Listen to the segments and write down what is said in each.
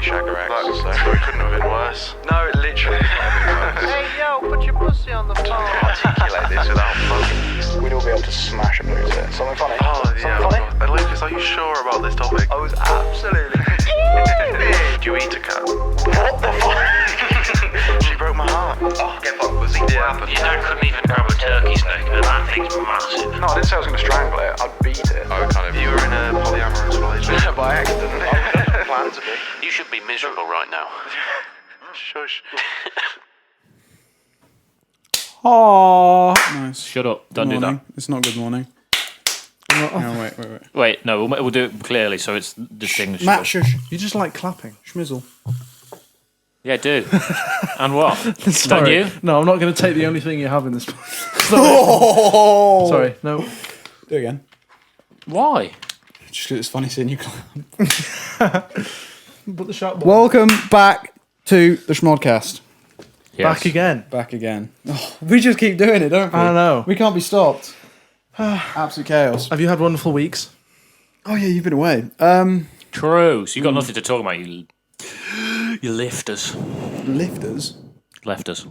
your Shagger so it couldn't have been worse. No, it literally couldn't have been worse. Hey, yo, put your pussy on the phone. Articulate this without fucking. We'd all be able to smash a blue tit. Something funny? Oh, Something yeah. funny? Lucas, are you sure about this topic? I was absolutely... Do you eat a cat? What the fuck? She broke my heart. Oh, get fucked, pussy. Yeah. Your dad couldn't even grab a turkey's neck, and that thing's massive. No, I didn't say I was going to strangle it. I'd beat it. Oh, kind of. You were in a polyamorous relationship. By accident. I didn't plan to be. You should be miserable right now. Shush. Oh, nice. Shut up. Don't Good do morning. It's not good morning. No, wait. that. Wait, no, we'll do it clearly so it's distinguishable. Matt, shush. You just like clapping. Schmizzle. Yeah, do. And what? Sorry. Don't you? No, I'm not going to take the only thing you have in this. Sorry, no. Do it again. Why? Just because it's funny seeing you clap. Put the sharp ball. Welcome back to the Schmodcast. Yes. Back again. Back again. Oh, we just keep doing it, don't we? I know. We can't be stopped. Absolute chaos. Have you had wonderful weeks? Oh yeah, you've been away. True. So you got nothing to talk about, you lifters. Lifters. Lefters.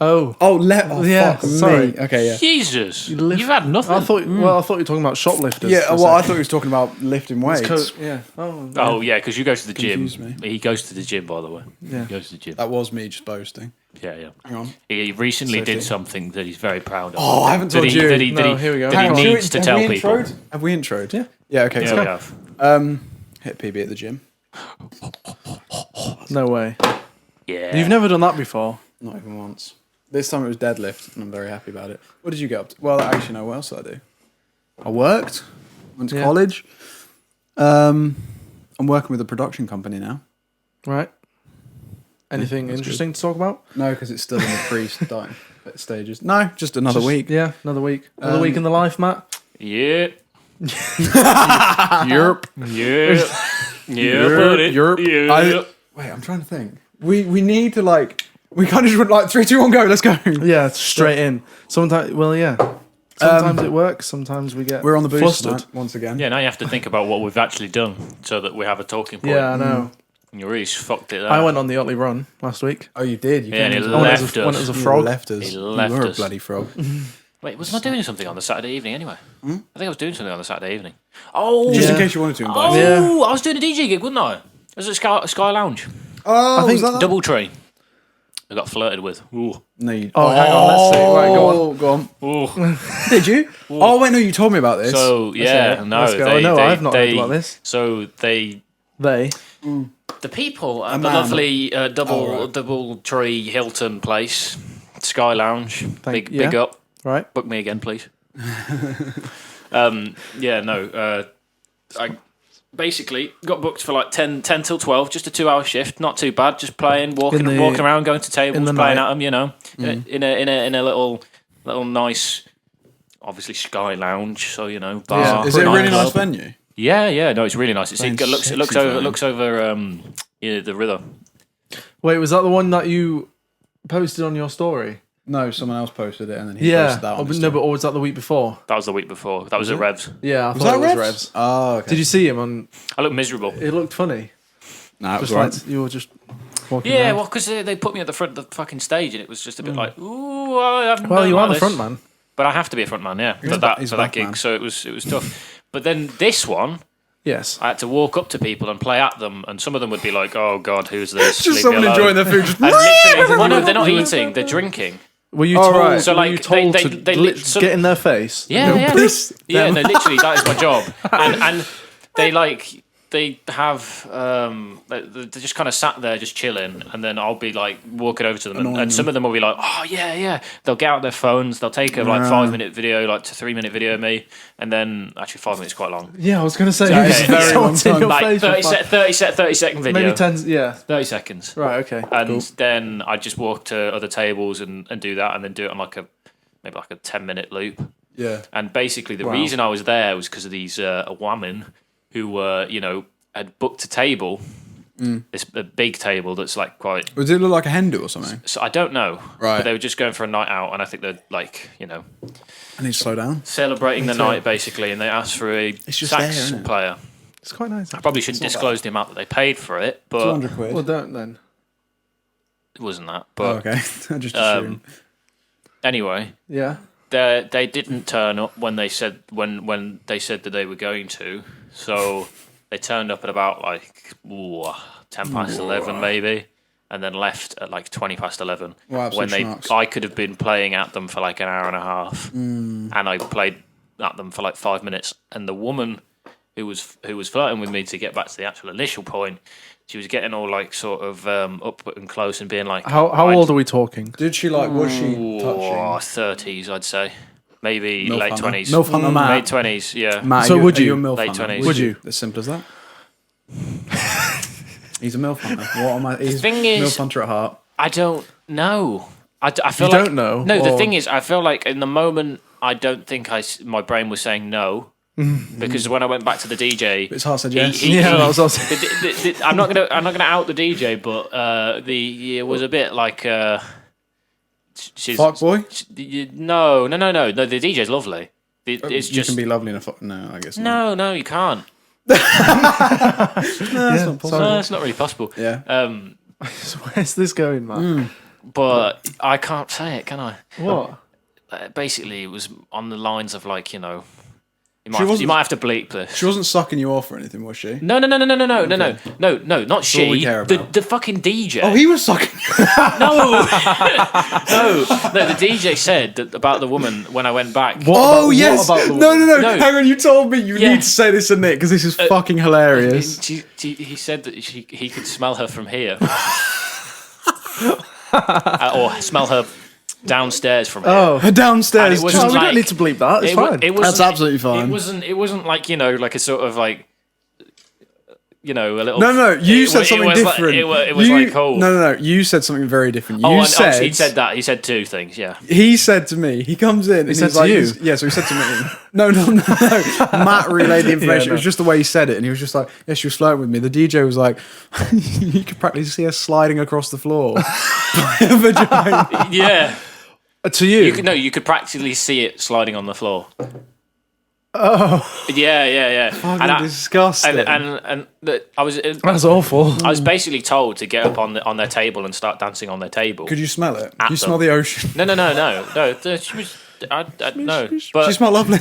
Oh. Oh, Yeah, fuck sorry. me. Okay, yeah. Jesus. lift- You've had nothing. I thought. Well, I thought you were talking about shoplifters. Yeah, for a well, I second. thought he was talking about lifting weights. Yeah. Oh. Oh, yeah, because you go to the gym. Confused me. He goes to the gym, by the way. Yeah. He goes to the gym. That was me just boasting. Yeah, yeah. Hang on. He recently So did cute. something that he's very proud of. Oh, I haven't that told he, you. That he, No, that he, here we go. that Hang he on. needs to tell people. Have we introed? Yeah. Yeah, okay. Yeah, so, we have. hit PB at the gym. No way. Yeah. You've never done that before. Not even once. This time it was deadlift, and I'm very happy about it. What did you get up to? Well, actually, no, what else did I do? I worked, went to Yeah. college. I'm working with a production company now. Right. Anything that's interesting to talk about? No, because it's still in the pre-starting stages. No, just another week. Yeah, another week. Another week in the life, Matt. Yeah. Europe. Yeah. Yeah, buddy. Europe. Yeah. Wait, I'm trying to think. We need to we can't just like 3, 2, 1, go. Let's go. Yeah, it's straight in. Sometimes, well, yeah. Sometimes it works. Sometimes we get We're on the boost flustered. tonight, once again. Yeah, now you have to think about what we've actually done so that we have a talking point. Yeah, I know. You really fucked it there. I went on the Otley run last week. Oh, you did. You Yeah, and came he into- left when it us. was a You frog. left us. He You left were a us. bloody frog. Wait, wasn't I doing something on the Saturday evening anyway? I think I was doing something on the Saturday evening. Oh, Just in Yeah. case you wanted to invite. oh, me. Yeah. I was doing a DJ gig, wasn't I? I was at Sky Lounge. Oh, I think was that Double Tree. I got flirted with. Ooh. No, you. Oh, hang on, let's see. Right, go on. Go on. Ooh. Did you? Oh wait, no, you told me about this. So, yeah, no. Let's go. They, No, they, I've not they, heard about this. So, they... They. The people at the man. lovely Oh, right. Double Tree Hilton place, Sky Lounge, big yeah. up. Right. Book me again, please. I basically got booked for like 10 till 12, just a 2-hour shift, not too bad, just playing, walking around, going to tables, the playing night. at them, you know, in a little nice, obviously Sky Lounge, so you know, bar. Yeah. Is it a really nightclub. nice venue? Yeah, no, it's really nice. It Sounds looks sexy over for looks over the river. Wait, was that the one that you posted on your story? No, someone else posted it, and then he Yeah. posted that on Oh, his no, story. but or was that the week before? That was the week before. That was at Revs. Yeah, I Was thought that it was Revs? Revs. Oh, okay. Did you see him on? I look miserable. It looked funny. Nah, it was Just right. like you were just walking. Yeah, around. well, because they put me at the front of the fucking stage, and it was just a bit like, ooh, I haven't Well, done you like are the this. front man. But I have to be a front man, yeah, He's for a that back gig. man. So it was tough. But then this one, Yes. I had to walk up to people and play at them, and some of them would be like, "Oh God, who's this?" Just Leave me someone alone." enjoying their food. Just And literally, well, no, they're not eating; they're drinking. Were you Oh, told? right. So, were you like, told they- to they lit- lit- get in their face? Yeah, yeah, piss yeah. them. No, literally, that is my job. And they have they're just kind of sat there just chilling, and then I'll be like walking over to them, and some of them will be like, "Oh yeah." They'll get out their phones, they'll take a like 5-minute video, like to 3-minute video of me, and then actually 5 minutes is quite long. Yeah, I was gonna say. That is Okay. very Someone's long in your Like face. 30 second video, Maybe 10. Yeah. 30 seconds. Right. Okay. And then I just walk to other tables and do that, and then do it on maybe like a 10-minute loop. Yeah. And basically, the reason I was there was because of these a woman who were, had booked a table, a big table that's like quite. Did it look like a hen do or something? So I don't know, Right. But they were just going for a night out, and I think they're like, I need to slow down. celebrating the night basically, and they asked for a just sax there, isn't it? player. It's quite nice. I probably shouldn't disclose the amount that they paid for it, but 200 quid. Well, don't then. it wasn't that. Oh, But okay. I just assumed. anyway, Yeah. they didn't turn up when they said when they said that they were going to. So they turned up at about like 10 past 11 maybe, and then left at like 20 past 11. Wow, when I could have been playing at them for like an hour and a half, and I played at them for like 5 minutes. And the woman who was flirting with me, to get back to the actual initial point, she was getting all like sort of up and close and being like, How old are we talking? Did she like? Was she touching? 30s, I'd say. Maybe Milf late hunter. 20s. Milf hunter, Matt. Late 20s, yeah. Matt, So would are you? a MILF Late hunter? 20s. Would you? As simple as that. He's a MILF hunter. What am I? He's thing is- MILF hunter at heart. I don't know. I feel You like... don't know? No, the Or- thing is, I feel like in the moment, I don't think my brain was saying no. Because when I went back to the DJ... His heart said yes. Yeah, that was also. I'm not gonna out the DJ, but it was a bit like she's Fuck boy. No. The DJ's lovely. It's You just can be lovely in a fuck. No, I guess not. no, you can't. That's not possible. No, it's not really possible. Yeah. Where's this going, man? But I can't say it, can I? What? Basically, it was on the lines of like, you know, wasn't- you might have to bleep this. She wasn't sucking you off or anything, was she? No, not she. all we care about. The fucking DJ. Oh, he was sucking. No, the DJ said that about the woman when I went back. Oh yes. what about the No. No. Hang on, you told me you Yeah. need to say this in it because this is fucking hilarious. He said that he could smell her from here, or smell her downstairs from here. Oh. Her downstairs. And it wasn't No, we like- don't need to bleep that. It's fine. That's absolutely fine. It wasn't like, you know, like a sort of like, you know, a little. No. You said something was like- different. it was You- like, oh. No. You said something very different. You He said. said that. He said two things. Yeah. He said to me. He comes in. And said he's to like, you? Yeah. So he said to me. No. Matt relayed the information. no. It was just the way he said it, and he was just like, "Yeah, she was flirting with me." The DJ was like, "You could practically see her sliding across the floor." by a vagina. Yeah. To you? You could practically see it sliding on the floor. Oh. Yeah. Fucking disgusting. And I was That's awful. I was basically told to get up on their table and start dancing on their table. Could you smell it? At You them. smell the ocean. No. She was. No, but She smelled lovely.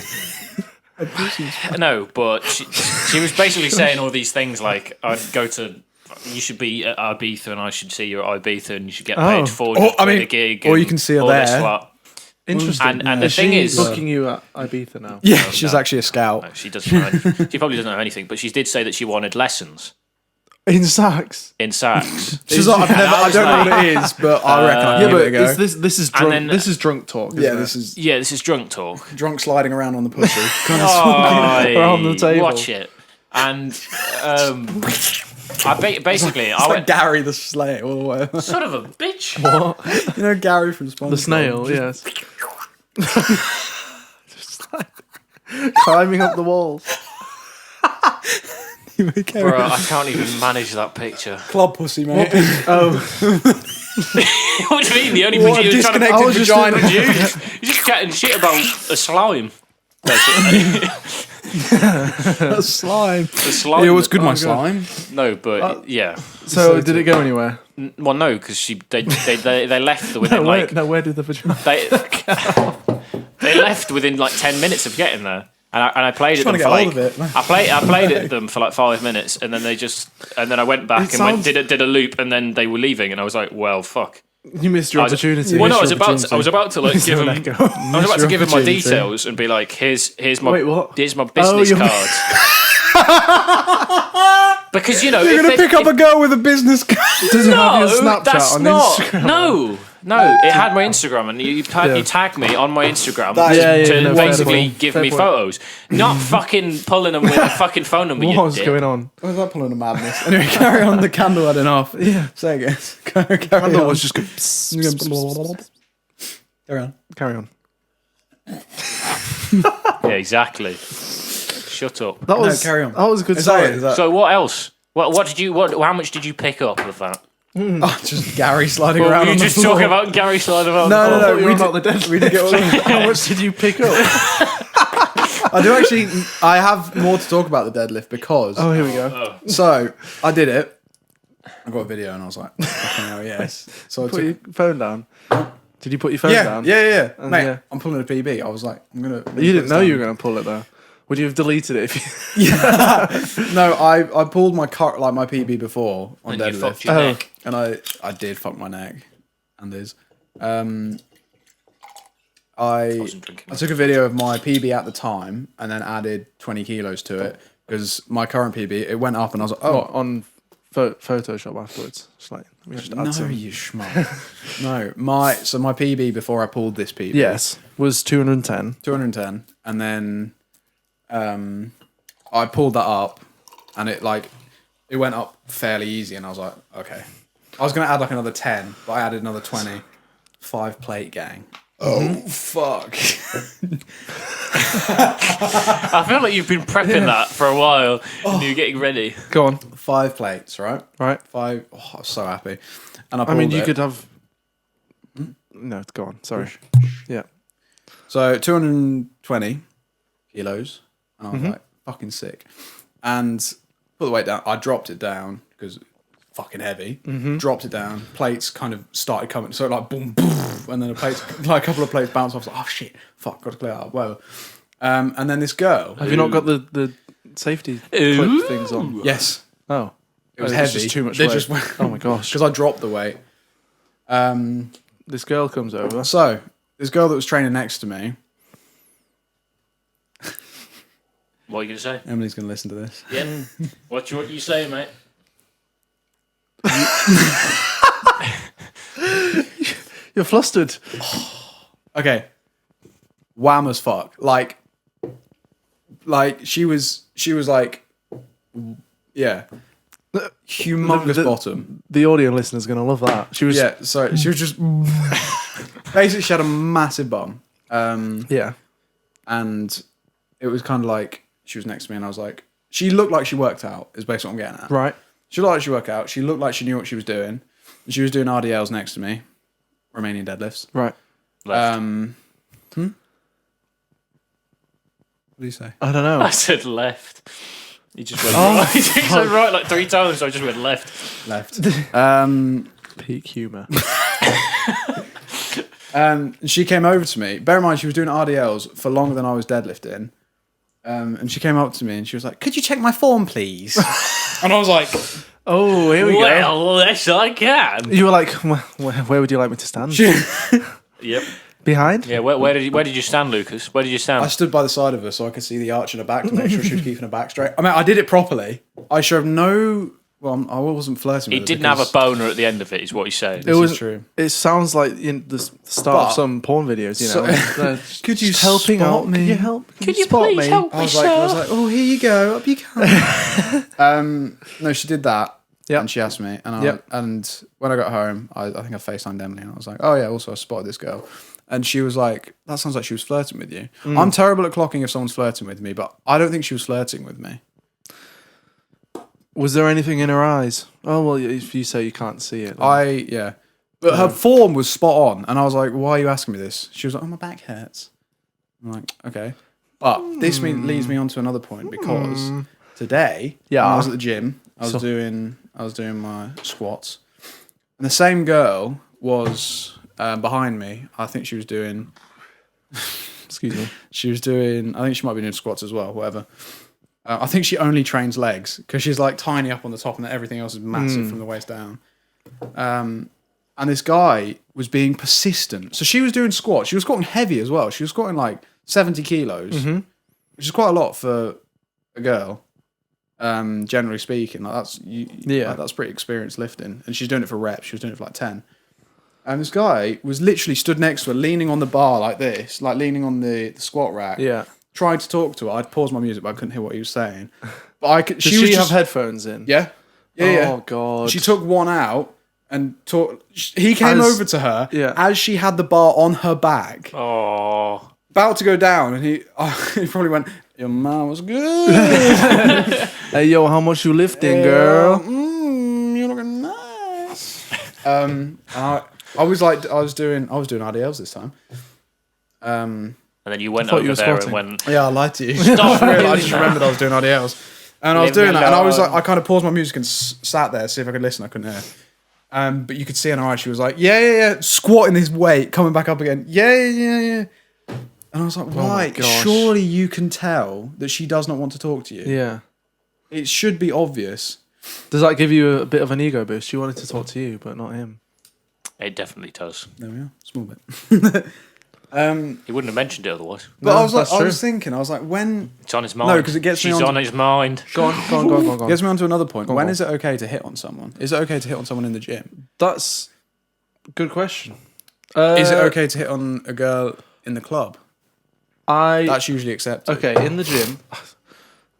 no, but she was basically saying all these things like, I'd go to. You should be at Ibiza, and I should see you at Ibiza, and you should get paid Oh. $400 a gig. or you and can see her all this there. lot. Interesting. And the thing is, booking you at Ibiza now. Yeah, she's actually a scout. no, she doesn't know. She probably doesn't know anything, but she did say that she wanted lessons In sax. in sax. She's like, I don't know what it is, but I reckon I'll Yeah, give it a but go. this is drunk. then- This is drunk talk. Yeah, isn't this it? is Yeah, this is drunk talk. drunk sliding around on the pussy. Kind of Around the table. Watch it. And basically, I like went. Garry the Slayer or whatever. Son of a bitch. You know Garry from SpongeBob. The snail. Yes. Just like climbing up the walls. Anyway, carry Bro, on. I can't even manage that picture. Club pussy, mate. Oh, What do you mean? The only What a you're trying to disconnected I was just vagina. you're just chatting shit about a slime. Basically. That's slime. The slime. Yeah, what's good, my God. slime? No, but yeah. so did it go anywhere? Well, no, because they left within like Where did the vagina? they left within like 10 minutes of getting there. And I played at Trying them to for get like hold of it. I played at them for like 5 minutes, and then I went back and did a loop, and then they were leaving, and I was like, well, fuck. You missed your opportunity. Well, no, I was about to like give him. Let go. I was about to give him my opportunity. details and be like, here's my Wait, what? here's my business you're- card. Because you know, You're gonna pick up a girl with a business card. Does it have your no, Snapchat that's on not. Instagram? No, it had my Instagram, and you tagged me on my Instagram That is- to no, fair basically point. give Fair me point. photos, not fucking pulling them with a fucking phone number. You What's dick. going on? Where's that pulling a madness? Anyway, carry on. The candle had enough. Yeah. Say again. Carry Candle on. was just good. Carry on. Carry on. Yeah, exactly. Shut up. That was carry on. That was a good Is that story. it? Is that So what else? What did you? How much did you pick up of that? just Garry sliding Well, around were on you the just floor? talking about Gary sliding around? No, the no, floor? no. You We were did, about the dead. we did get all of it. How much did you pick up? I do actually. I have more to talk about the deadlift because. Oh, here we go. So I did it. I got a video and I was like, fucking hell, yes. So I Put took. your phone down. Did you put your phone Yeah, down? yeah. And Mate, yeah. I'm pulling a PB. I was like, I'm gonna. You didn't know you were going to pull it though. Would you have deleted it if you? No, I pulled my my PB before on And you deadlift, fucked your Oh. neck. and I did fuck my neck, and there's I wasn't drinking. took a video of my PB at the time and then added 20 kilos to it because my current PB it went up and I was like, oh What, on Photoshop afterwards? Just like let me just add no, some. you schmuck. No, my PB before I pulled this PB, Yes, was 210. 210, and then I pulled that up, and it went up fairly easy, and I was like, okay. I was gonna add like another 10, but I added another 20. 5 plate gang. Oh fuck! I feel like you've been prepping that for a while and you're getting ready. Go on. 5 plates, right? Right. 5. Oh, I was so happy. And I I pulled mean, you it. could have. No, go on. Sorry. Yeah. So 220 kilos, and I was like, fucking sick. And put the weight down. I dropped it down because it's fucking heavy. Dropped it down. Plates kind of started coming. So like boom, boom, and then a couple of plates bounced off. I was like, oh shit, fuck, got to clear that up. Well, and then this girl. Have you not got the safety clip things on? Yes, Oh. it was Oh, heavy. just too much They weight. just went Oh my gosh. because I dropped the weight. This girl comes over. So this girl that was training next to me. What are you going to say? Emily's going to listen to this. Yeah. What you say, mate? You're flustered. Okay. Wham as fuck. Like she was like, yeah, humongous The- bottom. The audio listener's going to love that. She was. Yeah, sorry. She was just basically she had a massive bum. Yeah. And it was kind of like she was next to me, and I was like, she looked like she worked out. Is basically what I'm getting at. Right. She looked like she worked out. She looked like she knew what she was doing. And she was doing RDLs next to me, Romanian deadlifts. Right. Left. What do you say? I don't know. I said left. You just went right. He said right like 3 times, so I just went left. Left. Peak humour. She came over to me. Bear in mind, she was doing RDLs for longer than I was deadlifting. And she came up to me and she was like, "Could you check my form, please?" And I was like, Oh, here we go. Well, yes, I can. You were like, where would you like me to stand? Yep. Behind? Yeah. Where did you stand, Lucas? Where did you I stand? stood by the side of her so I could see the arch in her back to make sure she was keeping her back straight. I mean, I did it properly. I showed no. Well, I wasn't flirting He with her. didn't have a because boner at the end of it, is what he's saying. It was is true. It sounds like in the start But- of some porn videos, you know. So- Could you just helping spot out? me? Could you help? Could you spot please me? help I me, was sir? like, oh, here you go, up you come. No, she did that. Yep. And she asked me, and Yep. and when I got home, I think I FaceTimed Emily, and I was like, oh yeah, also I spotted this girl, and she was like, that sounds like she was flirting with you. I'm terrible at clocking if someone's flirting with me, but I don't think she was flirting with me. Was there anything in her eyes? Oh well, if you say you can't see it, then- Yeah, but her form was spot on, and I was like, why are you asking me this? She was like, oh, my back hurts. I'm like, okay, but this leads me on to another point because today, Yeah. when I was at the gym. I was doing my squats, and the same girl was behind me. I think she was doing. excuse me. She was doing. I think she might be doing squats as well. Whatever. I think she only trains legs because she's like tiny up on the top, and then everything else is massive from the waist down. And this guy was being persistent. So she was doing squats. She was squatting heavy as well. She was squatting like 70 kilos, which is quite a lot for a girl. Generally speaking, like that's pretty experienced lifting, and she's doing it for reps. She was doing it for like 10. And this guy was literally stood next to her, leaning on the bar like this, like leaning on the squat rack. Yeah. Tried to talk to her. I'd paused my music, but I couldn't hear what he was saying. But I could. Does She she, was have just, headphones in? yeah. Oh god. She took one out and he came over to her as she had the bar on her back, Oh. about to go down, and he probably went, "Your mom was good." Hey yo, how much you lifting, girl? You're looking nice. I was doing RDLs this time. And and then you went thought you over were there and squatting. went. Yeah, I lied to you. Stop I just remembered I was doing RDLs. And I was Leave doing me that, and I was alone. like, I kind of paused my music and sat there to see if I could listen. I couldn't hear. But you could see in her eyes, she was like, yeah, squatting his weight, coming back up again. Yeah. And I was like, why? gosh. Surely you can tell that she does not want to talk to you. Yeah. It should be obvious. Does that give you a bit of an ego boost? She wanted to talk to you, but not him. It definitely does. There we are, small bit. He wouldn't have mentioned it otherwise. But No, I was like, that's I true. was thinking, I was like, when It's on his mind. No, 'cause it gets me She's on- on his mind. Go on. gets me on to another point. When on. is it okay to hit on someone? Is it okay to hit on someone in the gym? That's a good question. Is it okay to hit on a girl in the club? That's usually accepted. Okay, in the gym,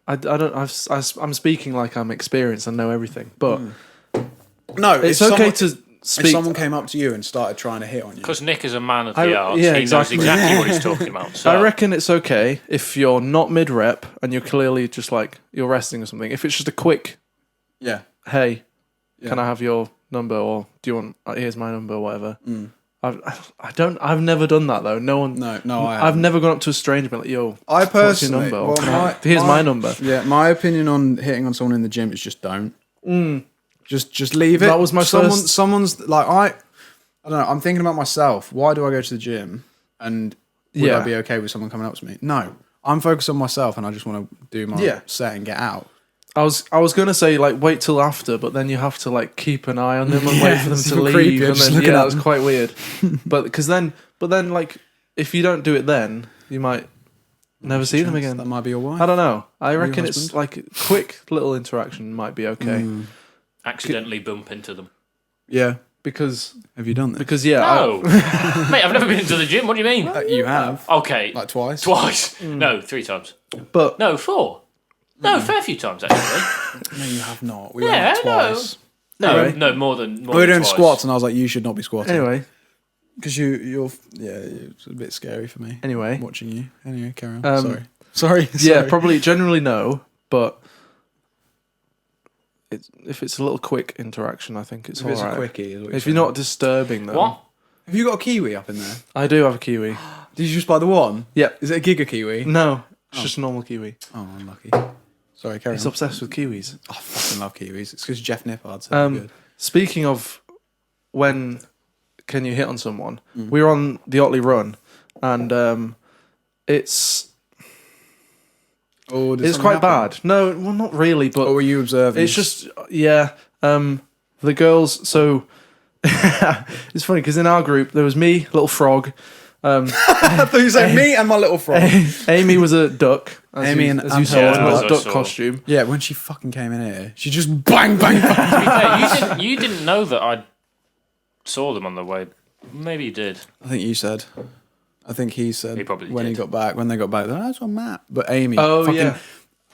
I'm speaking like I'm experienced and know everything, but No, it's if okay someone- to speak. If someone came up to you and started trying to hit on you, Because Nick is a man of the I- arts. yeah, he exactly. knows exactly what he's talking about. So I reckon it's okay if you're not mid rep and you're clearly just like you're resting or something. If it's just a quick, yeah, hey, Yeah. can I have your number, or do you want? Here's my number, or whatever. I've never done that though. No one. no, I've never gone up to a stranger and been like, yo, I what's your personally, number? Or well, can I- here's my number. Yeah, my opinion on hitting on someone in the gym is just don't. Just leave it. That was my first- Someone's like I don't know. I'm thinking about myself. Why do I go to the gym? And would I be okay with someone coming up to me? No, I'm focused on myself, and I just want to do my set and get out. I was gonna say like wait till after, but then you have to like keep an eye on them and wait for them it's to super leave, creepy, and just then looking that at was them. quite weird. but then like if you don't do it, then you might never see them again. That might be your wife. I don't know. I your reckon it's husband? like a quick little interaction might be okay accidentally bump into them. Yeah. because Have you done this? No. Mate, I've never been to the gym. What do you mean? You have. Okay. Like twice. Twice. No, 3 times. but No, 4. No, a fair few times actually. No, you have not. We Yeah, went no. twice. No, Anyway. no, more than We were doing twice. squats, and I was like, "You should not be squatting." anyway, because you're it's a bit scary for me. Anyway. watching you. Anyway, carry on. yeah, Sorry. probably generally no, but if it's a little quick interaction, I think it's If it's alright. a quickie, is what If you're not disturbing them, What? Have you got a kiwi up in there? I do have a kiwi. Did you just buy the one? Yeah, Is it a giga kiwi? no, it's just a normal kiwi. Oh, unlucky. Sorry, carry He's on. obsessed with kiwis. I fucking love kiwis. It's because Jeff Nippard said they're good. Speaking of when can you hit on someone, we were on the Otley Run, and it's Oh, did it's something quite happen? bad. No, well, not really, but What were you observing? it's just the girls. So it's funny because in our group there was me, little frog. I thought you said me and my little frog. Amy was a duck. As Amy you, and as you Anton saw, as in a well. little duck I saw. costume. Yeah, when she fucking came in here, she just bang, bang, bang. Hey, you didn't know that I saw them on the way. Maybe you did. I think you said. I think he said He probably when did. he got back. When they got back, that's on Matt. But Amy, Oh, fucking, yeah.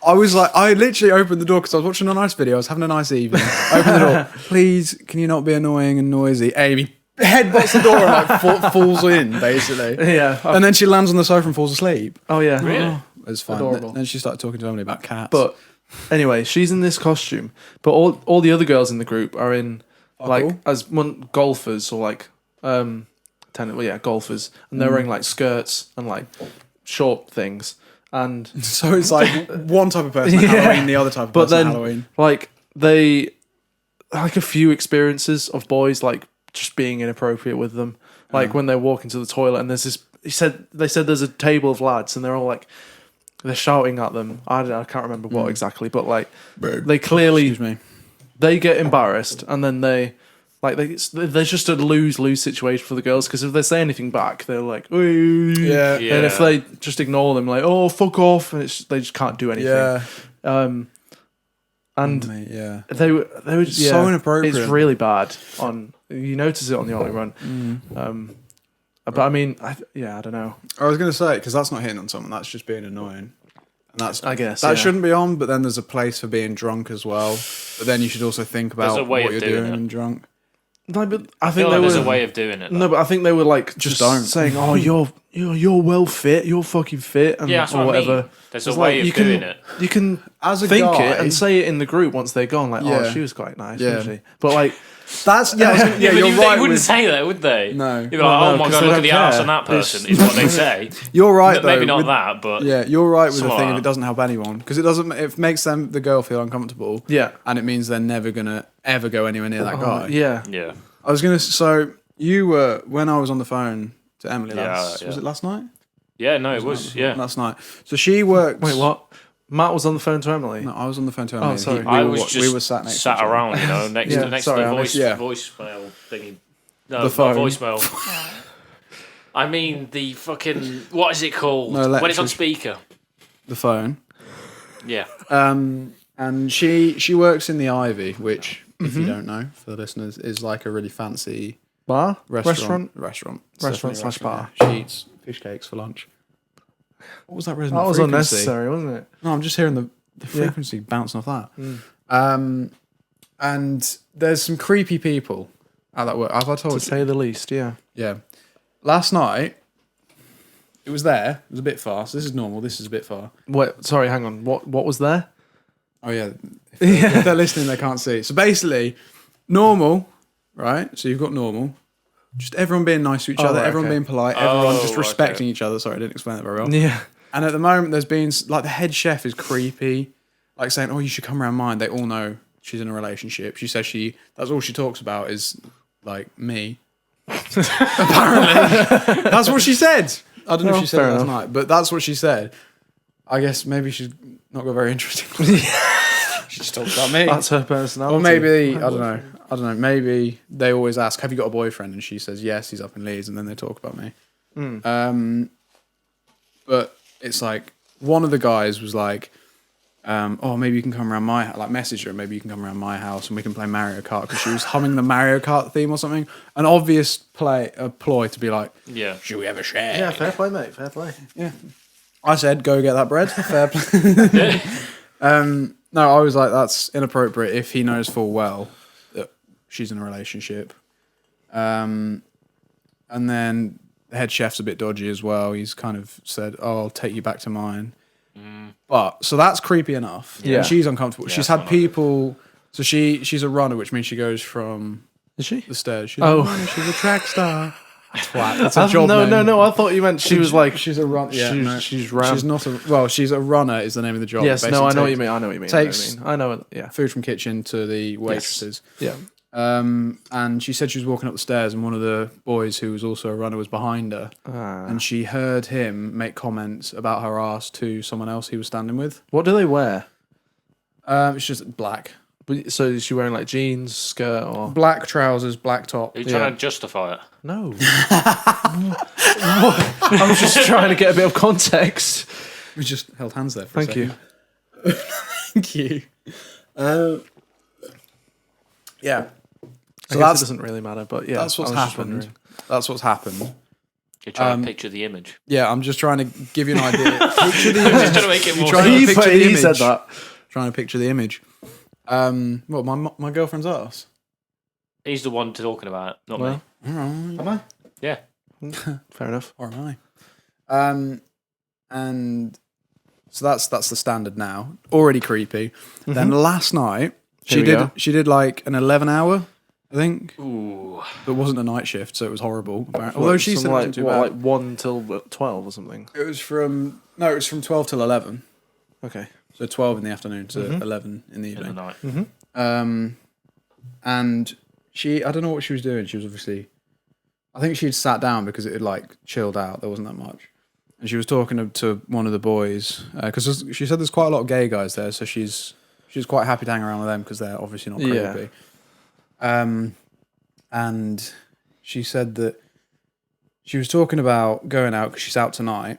I was like, I literally opened the door because I was watching a nice video. I was having a nice evening. Open the door, please. Can you not be annoying and noisy? Amy headbutts the door and like falls in basically. Yeah. And then she lands on the sofa and falls asleep. Oh yeah. Really? It was fun. Adorable. Then she started talking to Emily about cats. But anyway, she's in this costume, but all the other girls in the group are in like cool. as golfers or like golfers, and they're wearing like skirts and like short things, and so it's like one type of person at Yeah. Halloween, the other type of but person then at Halloween. like they like a few experiences of boys like just being inappropriate with them, like when they walk into the toilet and there's this. They said there's a table of lads and they're all like they're shouting at them. I can't remember what exactly, but like they clearly Excuse me. they get embarrassed and then there's just a lose situation for the girls because if they say anything back they're like "Ooh." Yeah. Yeah. And if they just ignore them like oh fuck off and they just can't do anything. Yeah. And Mate, yeah. they were so inappropriate. It's really bad. You notice it on the Otley Run. But I mean, I don't know. I was going to say, because that's not hitting on someone, that's just being annoying. And that's, I guess, that yeah. shouldn't be on, but then there's a place for being drunk as well. But then you should also think There's about a way what of you're doing doing it. when drunk. No, but I I think feel they like there's were. a way of doing it. No, but I think they were like just don't. saying, "Oh, you're well fit. You're fucking fit," and Yeah, that's or what I whatever. mean. There's a It's way like, of you can, doing it. You can As a think guy- it and say it in the group once they're gone. Like, Yeah. "Oh, she was quite nice, Yeah. wasn't she?" But like, That's yeah, Yeah, but you're they right. wouldn't With, say that, would they? No. They'd be like, Well, oh no, my 'cause god, they look don't at the arse care. on that person, is what they say. you're right though. Maybe not with- that, but Yeah, you're right with the Something thing. like If it that. doesn't help anyone, because it makes the girl feel uncomfortable. Yeah. and it means they're never gonna ever go anywhere near that guy. Yeah. yeah. I was gonna. So you were when I was on the phone to Emily Yeah, last. yeah. Was it last night? Yeah, no, it was, yeah. Last night. So she works. Wait, what? Matt was on the phone to Emily. No, I was on the phone to Emily. and sorry. I was just we were sat next to each other. around, you know, next Yeah, to sorry, the I missed- voicemail thingy. No, The not phone. voicemail. I mean, the fucking, what is it called? No, when it's on electric- speaker. The phone. Yeah. And she works in the Ivy, which, if you don't know, for the listeners, is like a really fancy Bar? restaurant. Restaurant Definitely slash bar. yeah. She eats fish cakes for lunch. What was that resonant That was frequency? unnecessary, wasn't it? No, I'm just hearing the frequency bouncing off that. And there's some creepy people at that work. Have I told To you? say the least, yeah. Yeah. Last night, it was there. It was a bit far. So this is normal. This is a bit far. Wait, sorry, hang on. What was there? Oh, yeah. If they're listening, they can't see. So basically, normal, right? So you've got normal. Just everyone being nice to each other, right, everyone okay. being polite, everyone just okay. respecting each other. Sorry, I didn't explain that very well. Yeah. And at the moment, there's been, like, the head chef is creepy. Like, saying, oh, you should come around mine. They all know she's in a relationship. She says that's all she talks about is, like, me. Apparently. That's what she said. I don't know if she said it fair last enough. night, but that's what she said. I guess maybe she's not got very interesting. She just talks about me. That's her personality. Or maybe, I don't know. Maybe they always ask, have you got a boyfriend? And she says, yes, he's up in Leeds. And then they talk about me. But it's like, one of the guys was like, oh, maybe you can come around my like message her. Maybe you can come around my house and we can play Mario Kart because she was humming the Mario Kart theme or something. An obvious ploy to be like, Yeah. should we ever share? Yeah, fair play, mate. Fair play. Yeah. I said, go get that bread. Fair play. No, I was like, that's inappropriate if he knows full well that she's in a relationship. And then the head chef's a bit dodgy as well. He's kind of said, oh, I'll take you back to mine. But so that's creepy enough. Yeah. And she's uncomfortable. She's it's had not people. So she's a runner, which means she goes from Is she? the stairs. She's Oh. a runner, she's a track star. Twat. That's a job no, name. no. I thought you meant she was like. She's a run. Yeah, she's- no. she's ran- She's not a. Well, she's a runner. Is the name of the job. Yes, Basically no, I know what takes you mean. I know what you mean. takes- I know. Yeah. Food from kitchen to the waitresses. Yeah. And she said she was walking up the stairs, and one of the boys who was also a runner was behind her, and she heard him make comments about her ass to someone else he was standing with. What do they wear? It's just black, So is she wearing like jeans, skirt, or black trousers, black top. Are you trying to justify it? no? I was just trying to get a bit of context. We just held hands there. For a Thank you. second. Thank you. Yeah. So I guess it that's doesn't really matter, but yeah, that's what's I was just happened. wondering. That's what's happened. You're trying to picture the image. Yeah, I'm just trying to give you an idea. Picture the Just image. trying to make it more. trying to picture the He image. said that. Trying to picture the image. Well, my girlfriend's ass. He's the one talking about it, not Well, me. am I? Yeah. Fair enough. Or am I? And so that's the standard now. Already creepy. Then last night Here we go. she did like an 11-hour, I think. Ooh. But it wasn't a night shift, so it was horrible. Apparently. Although she said it like, wasn't too bad. like 1 till 12 or something. It was from 12 till 11. Okay. So 12 in the afternoon to 11 in the In the evening. night. And I don't know what she was doing. She was obviously, I think she'd sat down because it had like chilled out. There wasn't that much. And she was talking to one of the boys because she said there's quite a lot of gay guys there. So she's quite happy to hang around with them because they're obviously not creepy. Yeah. And she said that she was talking about going out because she's out tonight.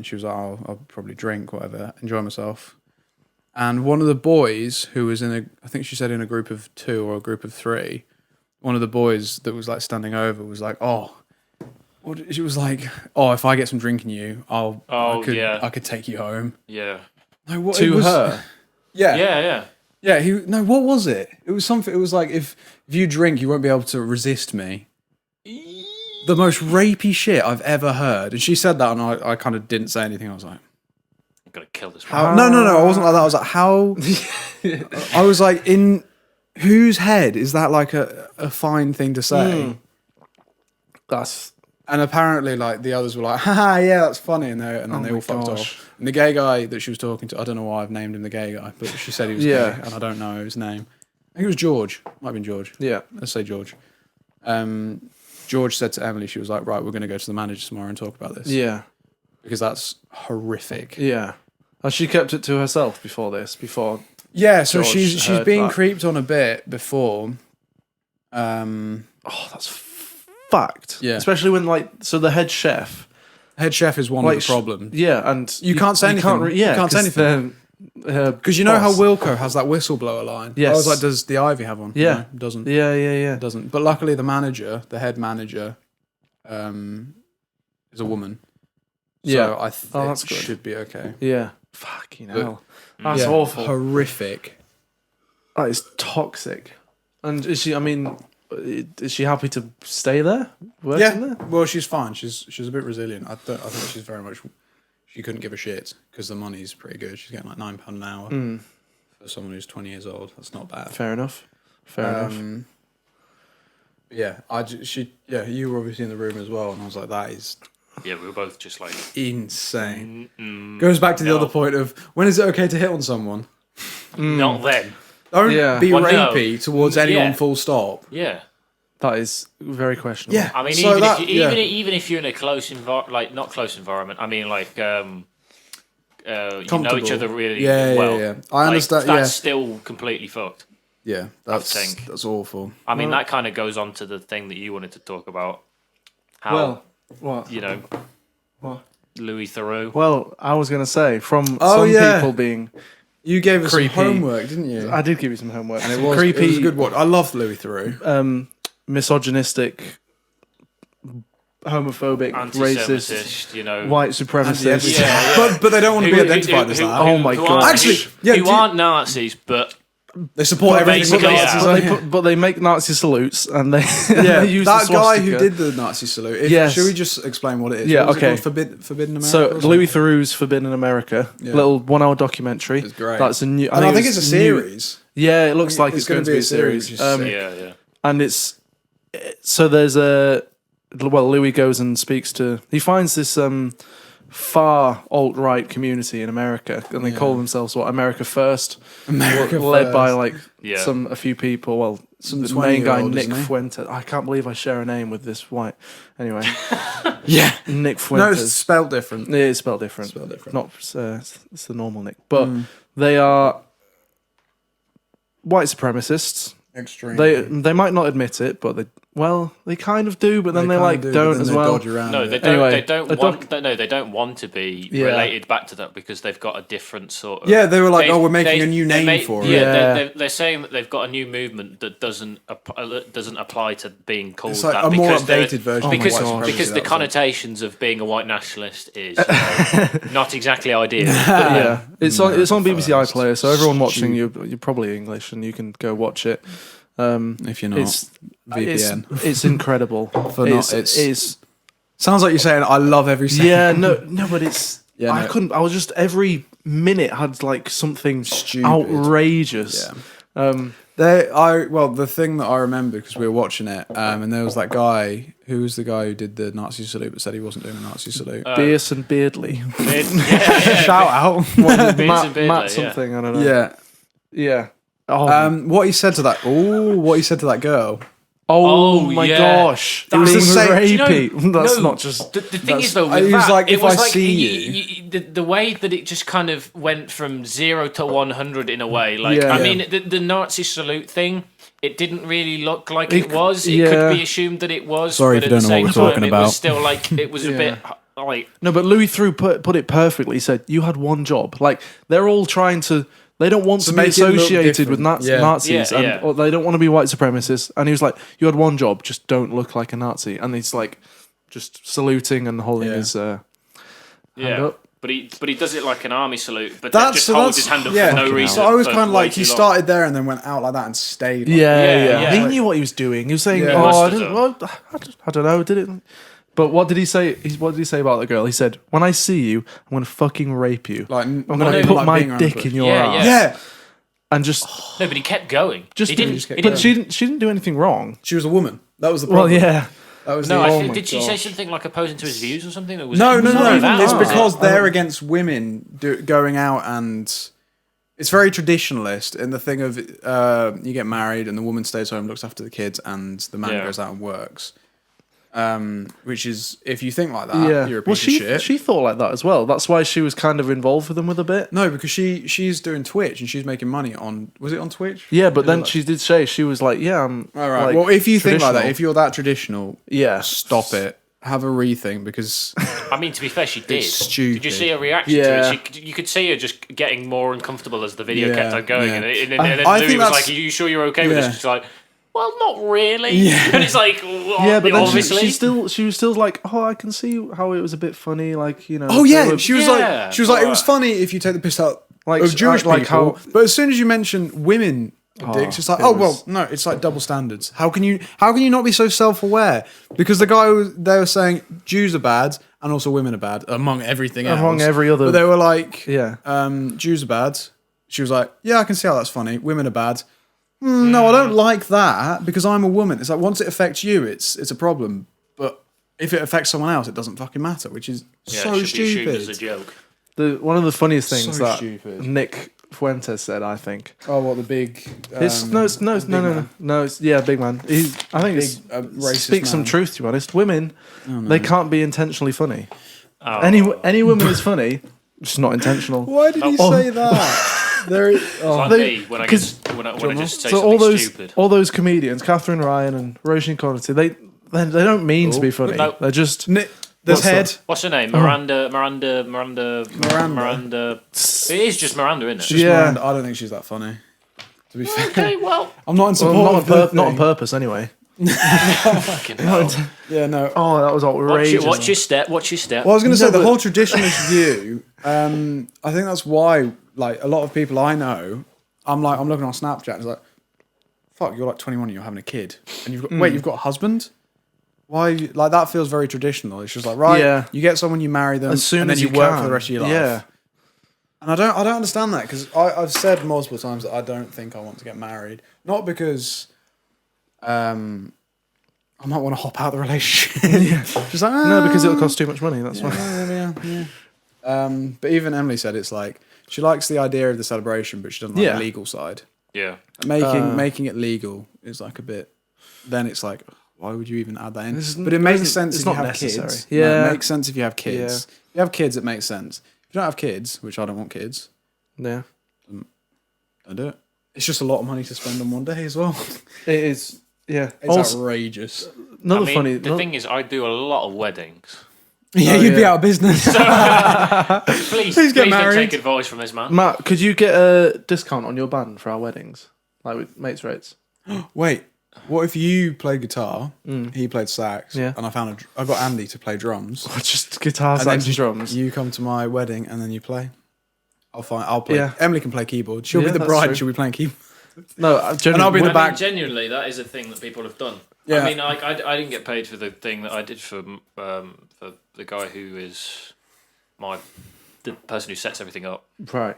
She was like, oh, I'll probably drink, whatever, enjoy myself. And one of the boys who was I think she said in a group of 2 or a group of 3, one of the boys that was like standing over was like, she was like, oh, if I get some drink in you, I could take you home. Yeah. No, what, To her? Yeah. Yeah. Yeah. What was it? It was something. It was like, if you drink, you won't be able to resist me. The most rapey shit I've ever heard. And she said that, and I kind of didn't say anything. I was like, I'm gonna kill this. how? No. I wasn't like that. I was like, how? I was like, whose head is that like a fine thing to say? That's And apparently, like the others were like, "Haha, yeah, that's funny," and then they all fucked off. And the gay guy that she was talking to, I don't know why I've named him the gay guy, but she said he was gay, and I don't know his name. I think it was George. Might have been George. yeah. Let's say George. George said to Emily, she was like, "Right, we're going to go to the manager tomorrow and talk about this." Yeah. Because that's horrific. Yeah. And she kept it to herself before this. Yeah, so George she's heard been that. creeped on a bit before. Oh, that's fact. Yeah. Especially when the head chef. Head chef is one of the problems. Yeah, and You can't say anything. You can't say anything. Because you know how Wilco has that whistleblower line? Yes. I was like, does the Ivy have one? Yeah. No, doesn't. Yeah. Doesn't. But luckily the head manager, is a woman. So Yeah. I think that's it good. should be okay. Yeah. Fucking hell. That's Yeah, awful. Horrific. That is toxic. And is she happy to stay there? Working there? Well, she's fine. She's a bit resilient. I think she's very much. She couldn't give a shit because the money's pretty good. She's getting like £9 an hour for someone who's 20 years old. That's not bad. Fair enough. Yeah, you were obviously in the room as well, and I was like, that is Yeah, we were both just like insane. Goes back to the other point of when is it okay to hit on someone? not then. Don't Yeah. be Well, no. rapey towards anyone. Yeah. Full stop. Yeah. That is very questionable. Yeah. I mean, So even if you're in a close not close environment. I mean, like you know Comfortable. each other really Yeah, well. yeah. I understand. That's still completely fucked. Yeah, think. that's awful. I mean, that kind of goes on to the thing that you wanted to talk about. How Well, what? you know, What? Louis Theroux. Well, I was going to say, from Oh, some yeah. people being... You gave us Creepy. some homework, didn't you? I did give you some homework. And it Some was creepy, It was a good one. I loved Louis Theroux. misogynistic, homophobic, racist, Anti-Semitist, you know, white supremacist. Yeah. But they don't want to be identified as that. Oh my God. Actually, yeah, who aren't Nazis, but They support everything. basically, Nazis yeah. are. But they make Nazi salutes and they, Yeah, they use that the guy swastika. who did the Nazi salute. Yes. Should we just explain what it is? Yeah, What was it okay. called? Forbidden America. So or something? Louis Theroux's Forbidden America, Yeah. little 1 hour documentary. It's great. That's a new. And I think it's a series. Yeah, it looks like it's it's going to be a series. which is sick. yeah. And it's so there's Louis goes and speaks to. He finds this far alt right community in America, and they call themselves America First. America led First. by like Yeah. a few people. Well, Some the main guy 20-year-old, Nick isn't he? Fuentes. I can't believe I share a name with this white. Anyway, Yeah. Nick No, Fuentes. it's spelled different. It is spelled different. Spelled different. Not it's the normal Nick, but they are white supremacists. Extreme. They might not admit it, but they kind of do. But then they kinda like do, but don't then as they well. dodge around No, it. they don't. Anyway, they don't a want. No, they don't want to be Yeah. related back to that because they've got a different sort of. Yeah, they were like, They- "Oh, we're making they- a new they name make- for it." Yeah. they're saying that they've got a new movement that doesn't apply to being called It's like that a more because they're- updated version of because white supremacy, because that the was it. connotations of being a white nationalist is not exactly ideal. Yeah, it's on BBC first. iPlayer, so everyone watching you're probably English and you can go watch it. If you're not, It's VPN. It's incredible. It's Sounds like you're saying, "I love every second." yeah, no, but it's Yeah, I no. couldn't. I was just every minute had like something Stupid. outrageous. Yeah. The thing that I remember because we were watching it, and there was that guy who was the guy who did the Nazi salute but said he wasn't doing a Nazi salute. Beers and Beardley. Shout out. Matt, and Beardley, Matt yeah. something. I don't know. Yeah. Yeah. Oh, What he said to that? What he said to that girl? oh my yeah. gosh! It was Being the same- rapey. That's no, not just. the thing that's- is though. he With was that, like, it "If was I like see the way that it just kind of went from 0 to 100 in a way. Like Yeah. I mean, the Nazi salute thing. It didn't really look like It- it was. It yeah. could be assumed that it was. Sorry but if you at the don't know same what we're time, talking it about. was still like it was a Yeah. bit like. No, but Louis Theroux put it perfectly. He said, "You had one job. Like they're all trying to. They don't want to be make it look associated with different. Yeah. Nazis, Yeah, and yeah. or they don't want to be white supremacists." And he was like, "You had one job. Just don't look like a Nazi." And he's like, just saluting and holding Yeah. his hand Yeah. up. But he does it like an army salute, but That's just so holds that's his hand up yeah. for no reason. So I was for kind of way like he too long. started there and then went out like that and stayed. Like, Yeah. He knew what he was doing. He was saying, Yeah. He "Oh, must I have didn't. done. Well, I don't know. Did it?" But what did he say? What did he say about the girl? He said, "When I see you, I'm going to fucking rape you. Like, I'm going to put my dick in your Yeah, ass." Yeah. and just No, but he kept going. just he didn't. just kept He but didn't. she didn't do anything wrong. She was a woman. That was the Well, problem. yeah. That was No, the. I Oh think, my did she say gosh. something like opposing to his views or something? Or was No, it, no, was no. it that? It's Oh. because they're against women going out, and it's very traditionalist in the thing of you get married and the woman stays home, looks after the kids, and the man Yeah. goes out and works. Which is, if you think like that, Yeah. you're a Well, piece of shit. she thought like that as well. That's why she was kind of involved with them with a bit. No, because she's doing Twitch and she's making money on. Was it on Twitch? Yeah, but then like- she did say she was like, "Yeah, I'm." All right. like, well, if you think like that, traditional. if you're that traditional, yeah, stop it. Have a rethink because I mean, to be fair, she did. It's stupid. Did you see her reaction Yeah. to it? You could see her just getting more uncomfortable as the video Yeah, kept on going, yeah. and then I Louis think was that's- like, "Are you sure you're okay with Yeah. this?" She's like, "Well, not really." Yeah. And it's like, well, yeah, but then obviously. she was still like, "Oh, I can see how it was a bit funny." Like, you know. oh they yeah, were- she was Yeah, like it was funny if you take the piss out Like, of Jewish like people, how- but as soon as you mention women dicks, it's like it oh was- well, no, it's like double standards. How can you not be so self aware? Because the guy they were saying Jews are bad and also women are bad among everything else. Among every other- but they were like Yeah. Jews are bad. She was like, yeah, I can see how that's funny. Women are bad. No, I don't like that because I'm a woman. It's like once it affects you, it's a problem. But if it affects someone else, it doesn't fucking matter, which is yeah, so it should be assumed stupid. as a joke. One of the funniest things So that stupid. Nick Fuentes said, I think. Oh, what the big? It's no, it's yeah, big man. I think it's racist speaks some man. truth. To be honest, women they can't be intentionally funny. Oh. Any woman is funny, just not intentional. Why did he Oh. say that? There is. It's Oh. like They- me when I 'cause- get when I just say So something stupid. all those comedians, Catherine Ryan and Roisin Connerty, they don't mean to be funny. No. They're just Nick, there's What's head. that? What's her name? Oh. Miranda. It is just Miranda, isn't it? Just Yeah. Miranda. I don't think she's that funny. To be fair, Okay, well, I'm not in well, support not, on of the not on thing. purpose anyway. fucking hell. Yeah, no. Oh, that was outrageous. Watch your step. Watch your step. Well, I was going to No, say the but- whole traditionalist view. I think that's why, like, a lot of people I know, I'm looking on Snapchat and it's like, fuck, you're like 21 and you're having a kid, and you've got wait, you've got a husband. Why? Like that feels very traditional. It's just like right, Yeah. you get someone, you marry them, As soon and then as you you work can. for the rest of your life. Yeah. And I don't understand that because I've said multiple times that I don't think I want to get married. Not because I might want to hop out of the relationship. Just like, No, because it'll cost too much money. That's why. yeah. But even Emily said it's like she likes the idea of the celebration, but she doesn't like Yeah. the legal side. Yeah. Making it legal is like a bit. Then it's like, why would you even add that in? This is- But it there makes isn't- sense it's if you not have necessary. kids. Yeah. No, it makes sense if you have kids. Yeah. If you have kids, it makes sense. If you don't have kids, which I don't want kids, Yeah. don't do it. It's just a lot of money to spend on one day as well. It is. Yeah. It's Also, outrageous. another I mean, funny. the thing is, I do a lot of weddings. Yeah, you'd be out of business. Please get don't married. take advice from this man. Matt, could you get a discount on your band for our weddings, like with mates rates? Wait, what if you played guitar, he played sax, Yeah. and I got Andy to play drums, Or just guitar, and sax, then and drums? You come to my wedding and then you play. I'll play. Yeah. Emily can play keyboard. She'll Yeah, be the that's bride. true. She'll be playing keyboard. No, And I'll be in the I back. mean, genuinely, that is a thing that people have done. Yeah. I mean, like, I didn't get paid for the thing that I did for the guy who is the person who sets everything up. right.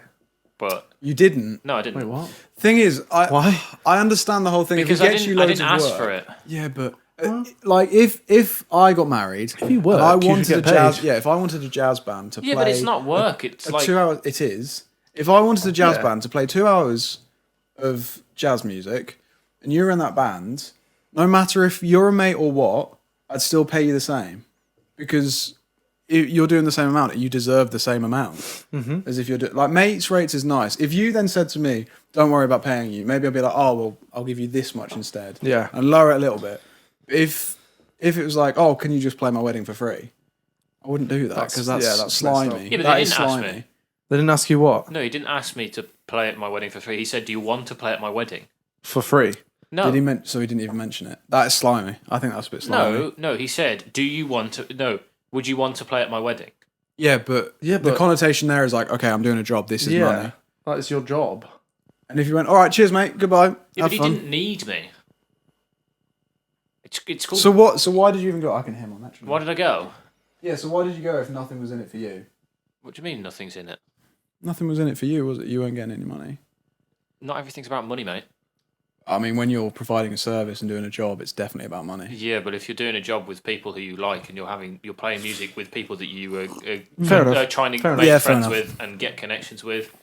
But You didn't. no, I didn't. Wait, what? Thing is, Why? I understand the whole thing. Because if I it gets you didn't. I loads didn't of ask work- for it. Yeah, but like if I got married, you work, and I you should wanted a get jazz, paid. yeah, if I wanted a jazz band to Yeah, play, but it's not work. It's a like 2 hours. It is. If I wanted a jazz Yeah. band to play 2 hours of jazz music, and you're in that band, no matter if you're a mate or what, I'd still pay you the same because you're doing the same amount. You deserve the same amount as if you're like mates rates is nice. If you then said to me, "Don't worry about paying you," maybe I'd be like, "Oh well, I'll give you this much instead." Yeah. and lower it a little bit. If it was like, "Oh, can you just play my wedding for free?" I wouldn't do that because that's, that's messed slimy. up. Yeah, but That they is didn't ask slimy. me. They didn't ask you what no. He didn't ask me to play at my wedding for free. He said, "Do you want to play at my wedding?" for free. No. Did he so he didn't even mention it. That is slimy. I think that's a bit slimy. No. He said, "Do you want to? No. Would you want to play at my wedding?" Yeah, but the but- connotation there is like, okay, I'm doing a job. This is money. That is your job. And if you went, all right, cheers, mate, goodbye, Yeah, have but he fun. didn't need me. It's cool. So what? So why did you even go? I can hear him on actually. Why did I go? Yeah. So why did you go if nothing was in it for you? What do you mean nothing's in it? Nothing was in it for you, was it? You weren't getting any money. not everything's about money, mate. I mean, when you're providing a service and doing a job, it's definitely about money. Yeah, but if you're doing a job with people who you like and you're playing music with people that you are Fair enough. trying to Fair make enough. Yeah, fair friends enough. with and get connections with,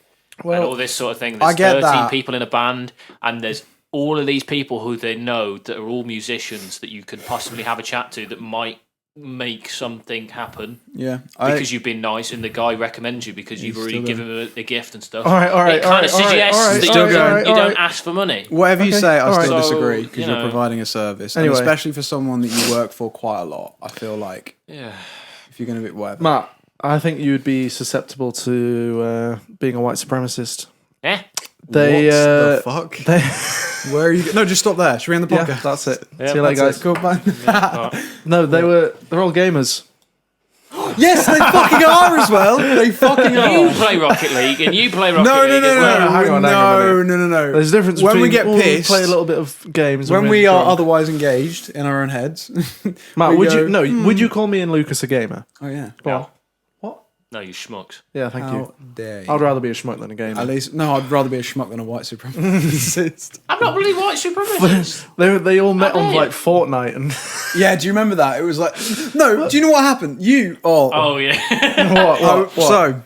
Well, and all this sort of thing. I There's get 13 that. people in a band, and there's all of these people who they know that are all musicians that you could possibly have a chat to that might make something happen Yeah, because you've been nice and the guy recommends you because you've already still given him a gift and stuff. All right, It kind of suggests that Still you going. don't ask for money. whatever you Okay, say, I alright. still So, disagree because you you're know. providing a service, Anyway. and especially for someone that you work for quite a lot. I feel like Yeah. if you're going to be whatever. Matt, I think you would be susceptible to being a white supremacist. Yeah. They, what the fuck? they, Where are you? No, just stop there. Should we end the yeah, podcast? that's it. Yeah, See you later, That's guys. it. Cool, bye. No, they're all gamers. Yes, they fucking are as well. They fucking You are. play Rocket League and you play Rocket No, League as well. hang on a minute. no. There's a difference when between we get pissed, play a little bit of games when and we we're are drunk. otherwise engaged in our own heads. Matt, we would go, you would you call me and Lucas a gamer? Oh yeah. Go on. What? No, you schmucks. Yeah, thank How you. dare you? I'd rather be a schmuck than a gamer. At least, no, I'd rather be a schmuck than a white supremacist. I'm not really white supremacist. They all met I on bet. like Fortnite and Yeah, do you remember that? It was like, no, do you know what happened? Oh yeah. what? So,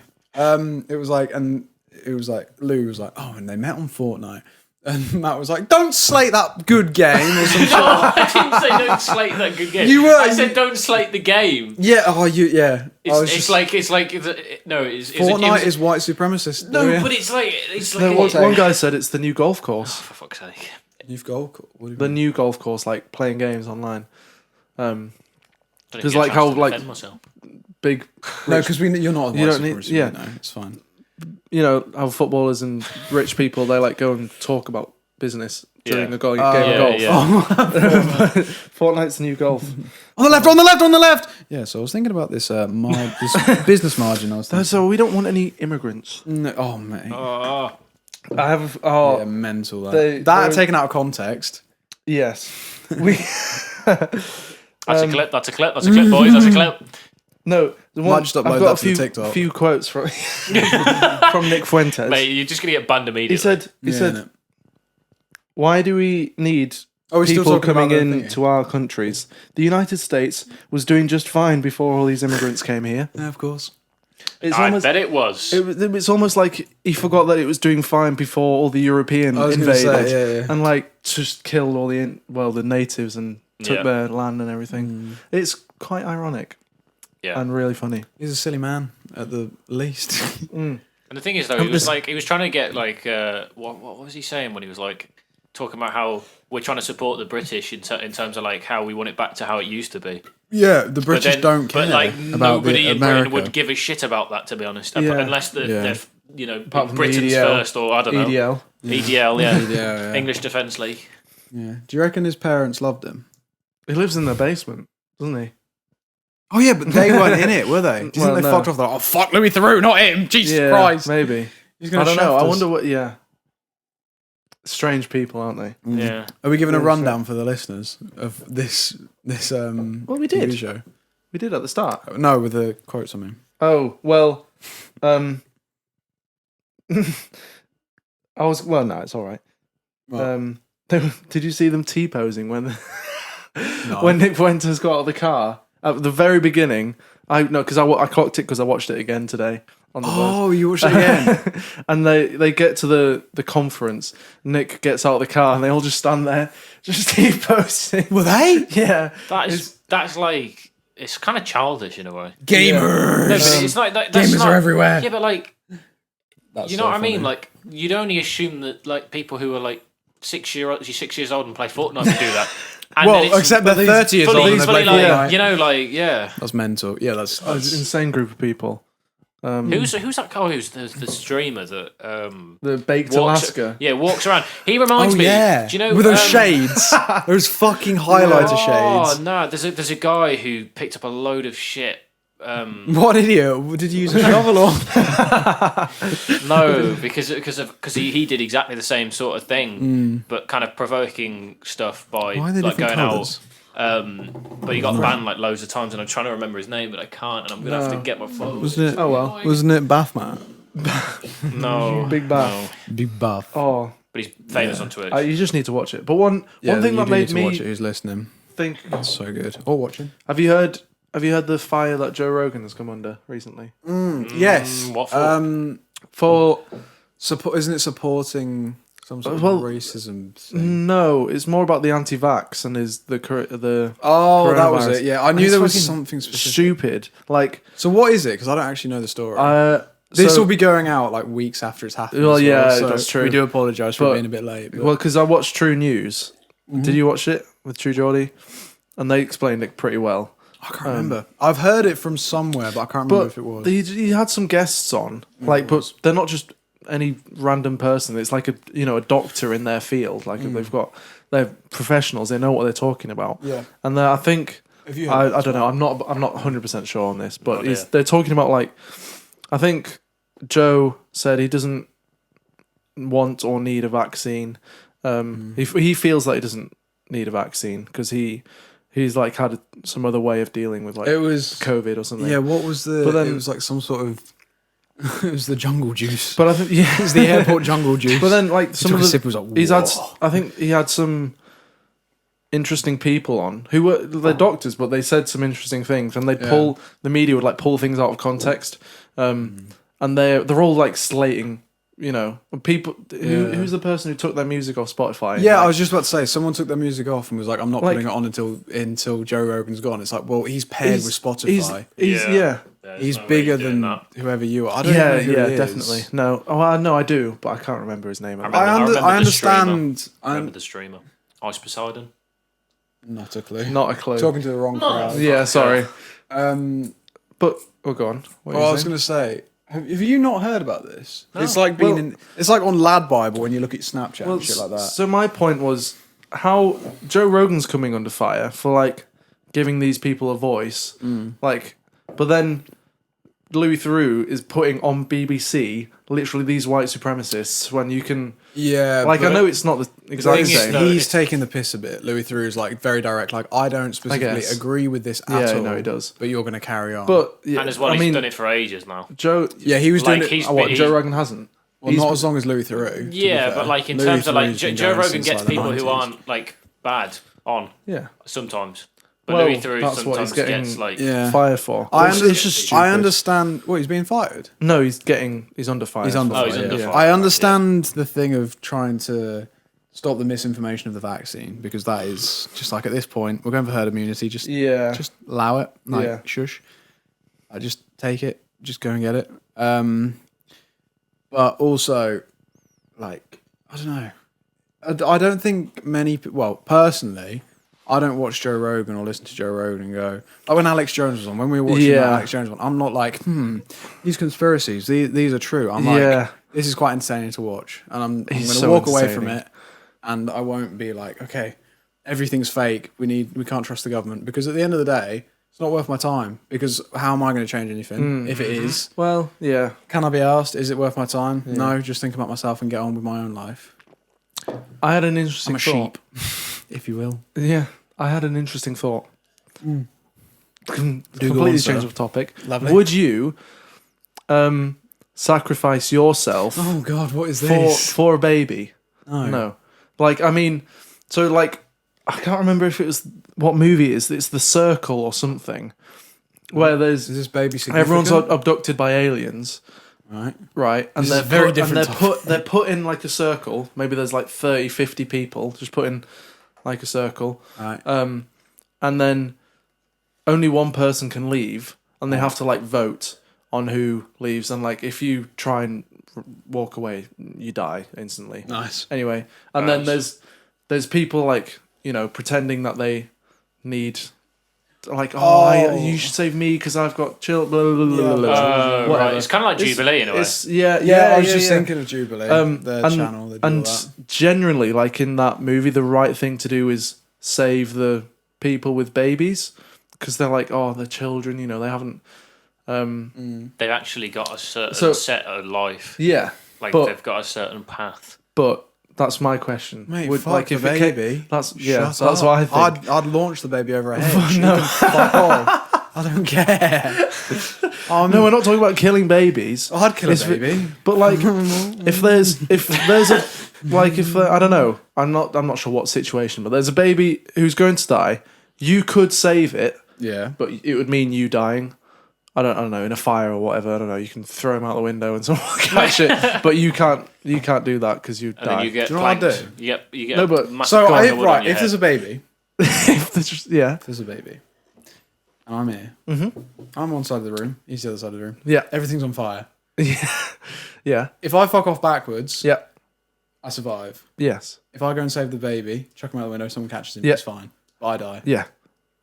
it was like, and it was like, Lou was like, oh, and they met on Fortnite. And Matt was like, don't slate that good game or some shit. No, I didn't say don't slate that good game. You were- I said don't slate the game. Yeah, yeah. It's like no, it's Fortnite is white supremacist. no, yeah. but it's like No, one guy said it's the new golf course. for fuck's sake. You've got what do you The mean? new golf course, like playing games online. Don't Because get a like chance how to like defend myself. big, No, because you're not a white You don't need- supremacist. yeah. No, it's fine. you know, how footballers and rich people they like go and talk about business during Yeah. a game yeah, of golf. yeah. Fortnite's the new golf. On the left. Yeah, so I was thinking about this this business margin. I was thinking. So we don't want any immigrants. No, oh mate, Oh, I have. yeah, mental. That they're- taken out of context. Yes, we. that's a clip. That's a clip. That's a clip, boys. That's a clip. No, the Might one, just upload I've that got to the a TikTok. few quotes from from Nick Fuentes. Mate, you're just gonna get banned immediately. He said, innit? why do we need Oh, we're still people talking about coming the in thingy. to our countries? The United States was doing just fine before all these immigrants came here. Yeah, of course. It's I almost, bet it was. it's almost like he forgot that it was doing fine before all the European I was gonna invaded say, yeah. and like just killed all the natives and took Yeah. their land and everything. It's quite ironic yeah. and really funny. He's a silly man at the least. And the thing is, though, he was trying to get like what was he saying when he was like talking about how we're trying to support the British in terms of like how we want it back to how it used to be. Yeah, the British don't care But like about nobody the in America. Britain would give a shit about that, to be honest. Yeah. Unless they're Apart from Britain's EDL. first or I don't know EDL. EDL, yeah. yeah. English Defence League. Yeah. Do you reckon his parents loved him? He lives in the basement, doesn't he? Oh yeah, but they weren't in it, were they? Do you Well, think they no. fucked off? They're like, oh fuck, Louis Theroux, not him. Jesus Yeah, Christ. maybe. He's I gonna don't know. shaft I us. wonder what. Yeah, strange people, aren't they? Yeah. Are we giving a Yeah, rundown for the listeners of this Well, we did. TV show? We did at the start. No, with the quotes I mean. Oh well, I was no, it's all right. What? Did you see them T-posing when No. when Nick Fuentes got out of the car at the very beginning? I clocked it because I watched it again today on the bus. Oh, you watched it again? And they get to the conference. Nick gets out of the car and they all just stand there, just T-posing. Were they? Yeah, That's like it's kind of childish in a way. Gamers. No, but it's not that's Gamers not, are everywhere. Yeah, but like That's you know so what I mean? funny. Like you'd only assume that like people who are like 6 years old and play Fortnite would do that. And then Well, it's except they're 30 years old fully, and they fully play like Fortnite. you know, like yeah. That's mental. Yeah, that's an insane group of people. Who's that guy? Who's the streamer that The Baked walks, Alaska. Yeah, walks around. He reminds Oh me. yeah, Do you know with those shades, those fucking highlighter Oh shades. no, there's a guy who picked up a load of shit. What idiot? Did you use a shovel or? No, because he did exactly the same sort of thing, but kind of provoking stuff by Why are they like different going colours? out. But he got banned like loads of times, and I'm trying to remember his name, but I can't, and I'm gonna have to get my phone. Wasn't it? Oh well. Wasn't it Bathmat? No, Big Bath. Big Bath. Oh, but he's famous on Twitch. You just need to watch it. But one thing that made me watch it, who's listening. think. It's so good. Or watching. Have you heard the fire that Joe Rogan has come under recently? Yes. What for? For Isn't it supporting some sort of racism thing? no, it's more about the anti-vax and the Oh, that was coronavirus. it. Yeah, I And knew it's there was fucking something specific. stupid. Like, So what is it? Because I don't actually know the story. This so- will be going out like weeks after it's happened. Well, as yeah, so that's true. We do apologise for But- being a bit late. But well, because I watched True News. Did you watch it with True Geordie? And they explained it pretty well. I can't remember. I've heard it from somewhere, but I can't remember if it was. He had some guests on, but they're not just any random person. It's like a doctor in their field. Like they're professionals. They know what they're talking about. Yeah. And I think Have you I heard don't know. I'm not 100% sure on this, but idea. they're talking about like I think Joe said he doesn't want or need a vaccine. He feels like he doesn't need a vaccine because he's like had some other way of dealing with like It was COVID or something. Yeah, what was the? But then- it was like some sort of. It was the jungle juice. But I think It was the airport jungle juice. But then like some took of a the, sip and was like, he's had "Whoa." I think he had some interesting people on who were they're doctors, but they said some interesting things, and the media would like pull things out of context, and they're all like slating. People. Who's the person who took their music off Spotify? Yeah, I Like, was just about to say, someone took their music off and was like, "I'm not Like- putting it on until Joe Rogan's gone." It's like, well, he's paired with Spotify. He's bigger than whoever you are. I don't know who he is. Definitely. No, no, I do, but I can't remember his name. I remember the understand. I remember the streamer. Ice Poseidon. Not a clue. Not a clue. Talking to the wrong crowd. Yeah, sorry. Um, But go on. What well, I are you was saying? going to say, have you not heard about this? It's like it's like on Lad Bible when you look at Snapchat and shit like that. So my point was how Joe Rogan's coming under fire for like giving these people a voice, like, but then Louis Theroux is putting on BBC literally these white supremacists when you can. Yeah, Like, I but know it's not the exact thing is, same. though, he's taking the piss a bit. Louis Theroux is like very direct. Like, I don't specifically guess. agree with this at Yeah, all. no, he does. But you're going to carry on. But yeah, And as well, I he's mean, done it for ages now. Joe. yeah, he was Like, doing it. he's- What, Joe Rogan hasn't. Well, not as long as Louis Theroux. to be Yeah, fair. but like in Louis terms of like Theroux's been Joe going Rogan since, gets like, the people who 90s. aren't like bad on Yeah. sometimes, but Well, Louis Theroux that's what sometimes he's getting- gets like Yeah. Fire for. I, It's just stupid. I understand. What, he's being fired? No, he's under fire. He's under Oh, fire. he's under yeah. fire. I understand the thing of trying to stop the misinformation of the vaccine, because that is just like, at this point, we're going for herd immunity. Just allow it. Like, Yeah. shush. I just take it. Just go and get it. But also, like, I don't know. I don't think many. Well, personally, I don't watch Joe Rogan or listen to Joe Rogan and go, like when Alex Jones was on, when we were watching that Alex Jones one, I'm not like, these conspiracies, these are true. I'm like, this is quite insane to watch. And I'm going to so walk away insane. from it, and I won't be like, okay, everything's fake. We can't trust the government, because at the end of the day, it's not worth my time, because how am I going to change anything if it is? Well, yeah. Can I be asked, is it worth my time? No, just think about myself and get on with my own life. I had an interesting I'm a thought. sheep, if you will. Yeah, I had an interesting thought. Completely go on, change sir. of topic. Lovely. Would you sacrifice yourself Oh God, what is this? for a baby? No. No. Like, I mean, so like, I can't remember if it was what movie it is. It's The Circle or something, where there's Is this baby significant? everyone's abducted by aliens. Right. And This is they're a very put, different and they're put in like a circle. Maybe there's like 30, 50 people. Just put in like a circle. Right. And then only one person can leave, and they have to like vote on who leaves. And like if you try and walk away, you die instantly. Nice. Anyway, and then there's people like, pretending that they need. Like, you should save me because I've got children. Blah, blah, blah, blah, blah. Whatever. right. It's kind of like Jubilee in a way. I was just thinking of Jubilee, their channel. They do And all that. generally, like in that movie, the right thing to do is save the people with babies, because they're like, they're children. They haven't. They've actually got a certain set of life. Yeah, Like but- they've got a certain path. but that's my question. Mate, Would, fuck the if it came- baby. that's Shut that's what I up. think. I'd launch the baby over a hedge. No. Fuck off. I don't care. No, we're not talking about killing babies. I'd kill a It's- baby. But like, if there's a like if I don't know, I'm not sure what situation, but there's a baby who's going to die. You could save it, Yeah. but it would mean you dying. I don't know, in a fire or whatever. I don't know. You can throw him out the window and someone will catch it, but you can't do that because you And then die. you get Do you know what I planked. do? You get No, but- massive So, corner wood on right, your if there's head. a baby, If there's just- yeah, if there's a baby, and I'm here, I'm one side of the room, he's the other side of the room. yeah, Everything's on fire. yeah, If I fuck off backwards, yeah, I survive. yes, If I go and save the baby, chuck him out the window, someone catches him, Yeah. it's fine. But I die. yeah,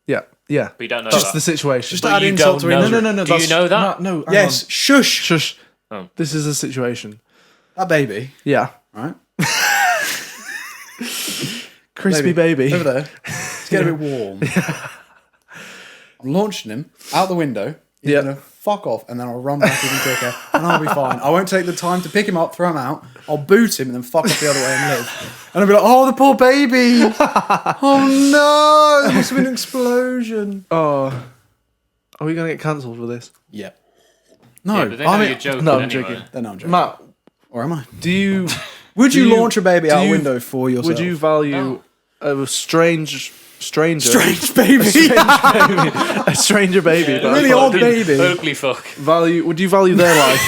yeah, yeah. But you don't know Just that. the situation. Just But add you insult to don't know. injury. no. Do you know that? No. hang Yes, on. shush. Shush. Oh. This is a situation. That baby, Yeah. right? Crispy baby. Over there. It's getting a bit warm. I'm launching him out the window. He's Yeah. going to fuck off, and then I'll run back even quicker, and I'll be fine. I won't take the time to pick him up, throw him out. I'll boot him, and then fuck off the other way and live. And I'll be like, oh, the poor baby. Oh, no. There must have been an explosion. Oh. Are we going to get cancelled for this? Yeah. No, Yeah, but they know I mean, you're joking. no, I'm anyway. joking. then I'm joking. Matt, Or am I? do you Would you do you- launch a baby do out a you- window for yourself? would you value a stranger Strange baby. a stranger baby that Really old baby. Ugly fuck. would you value their life?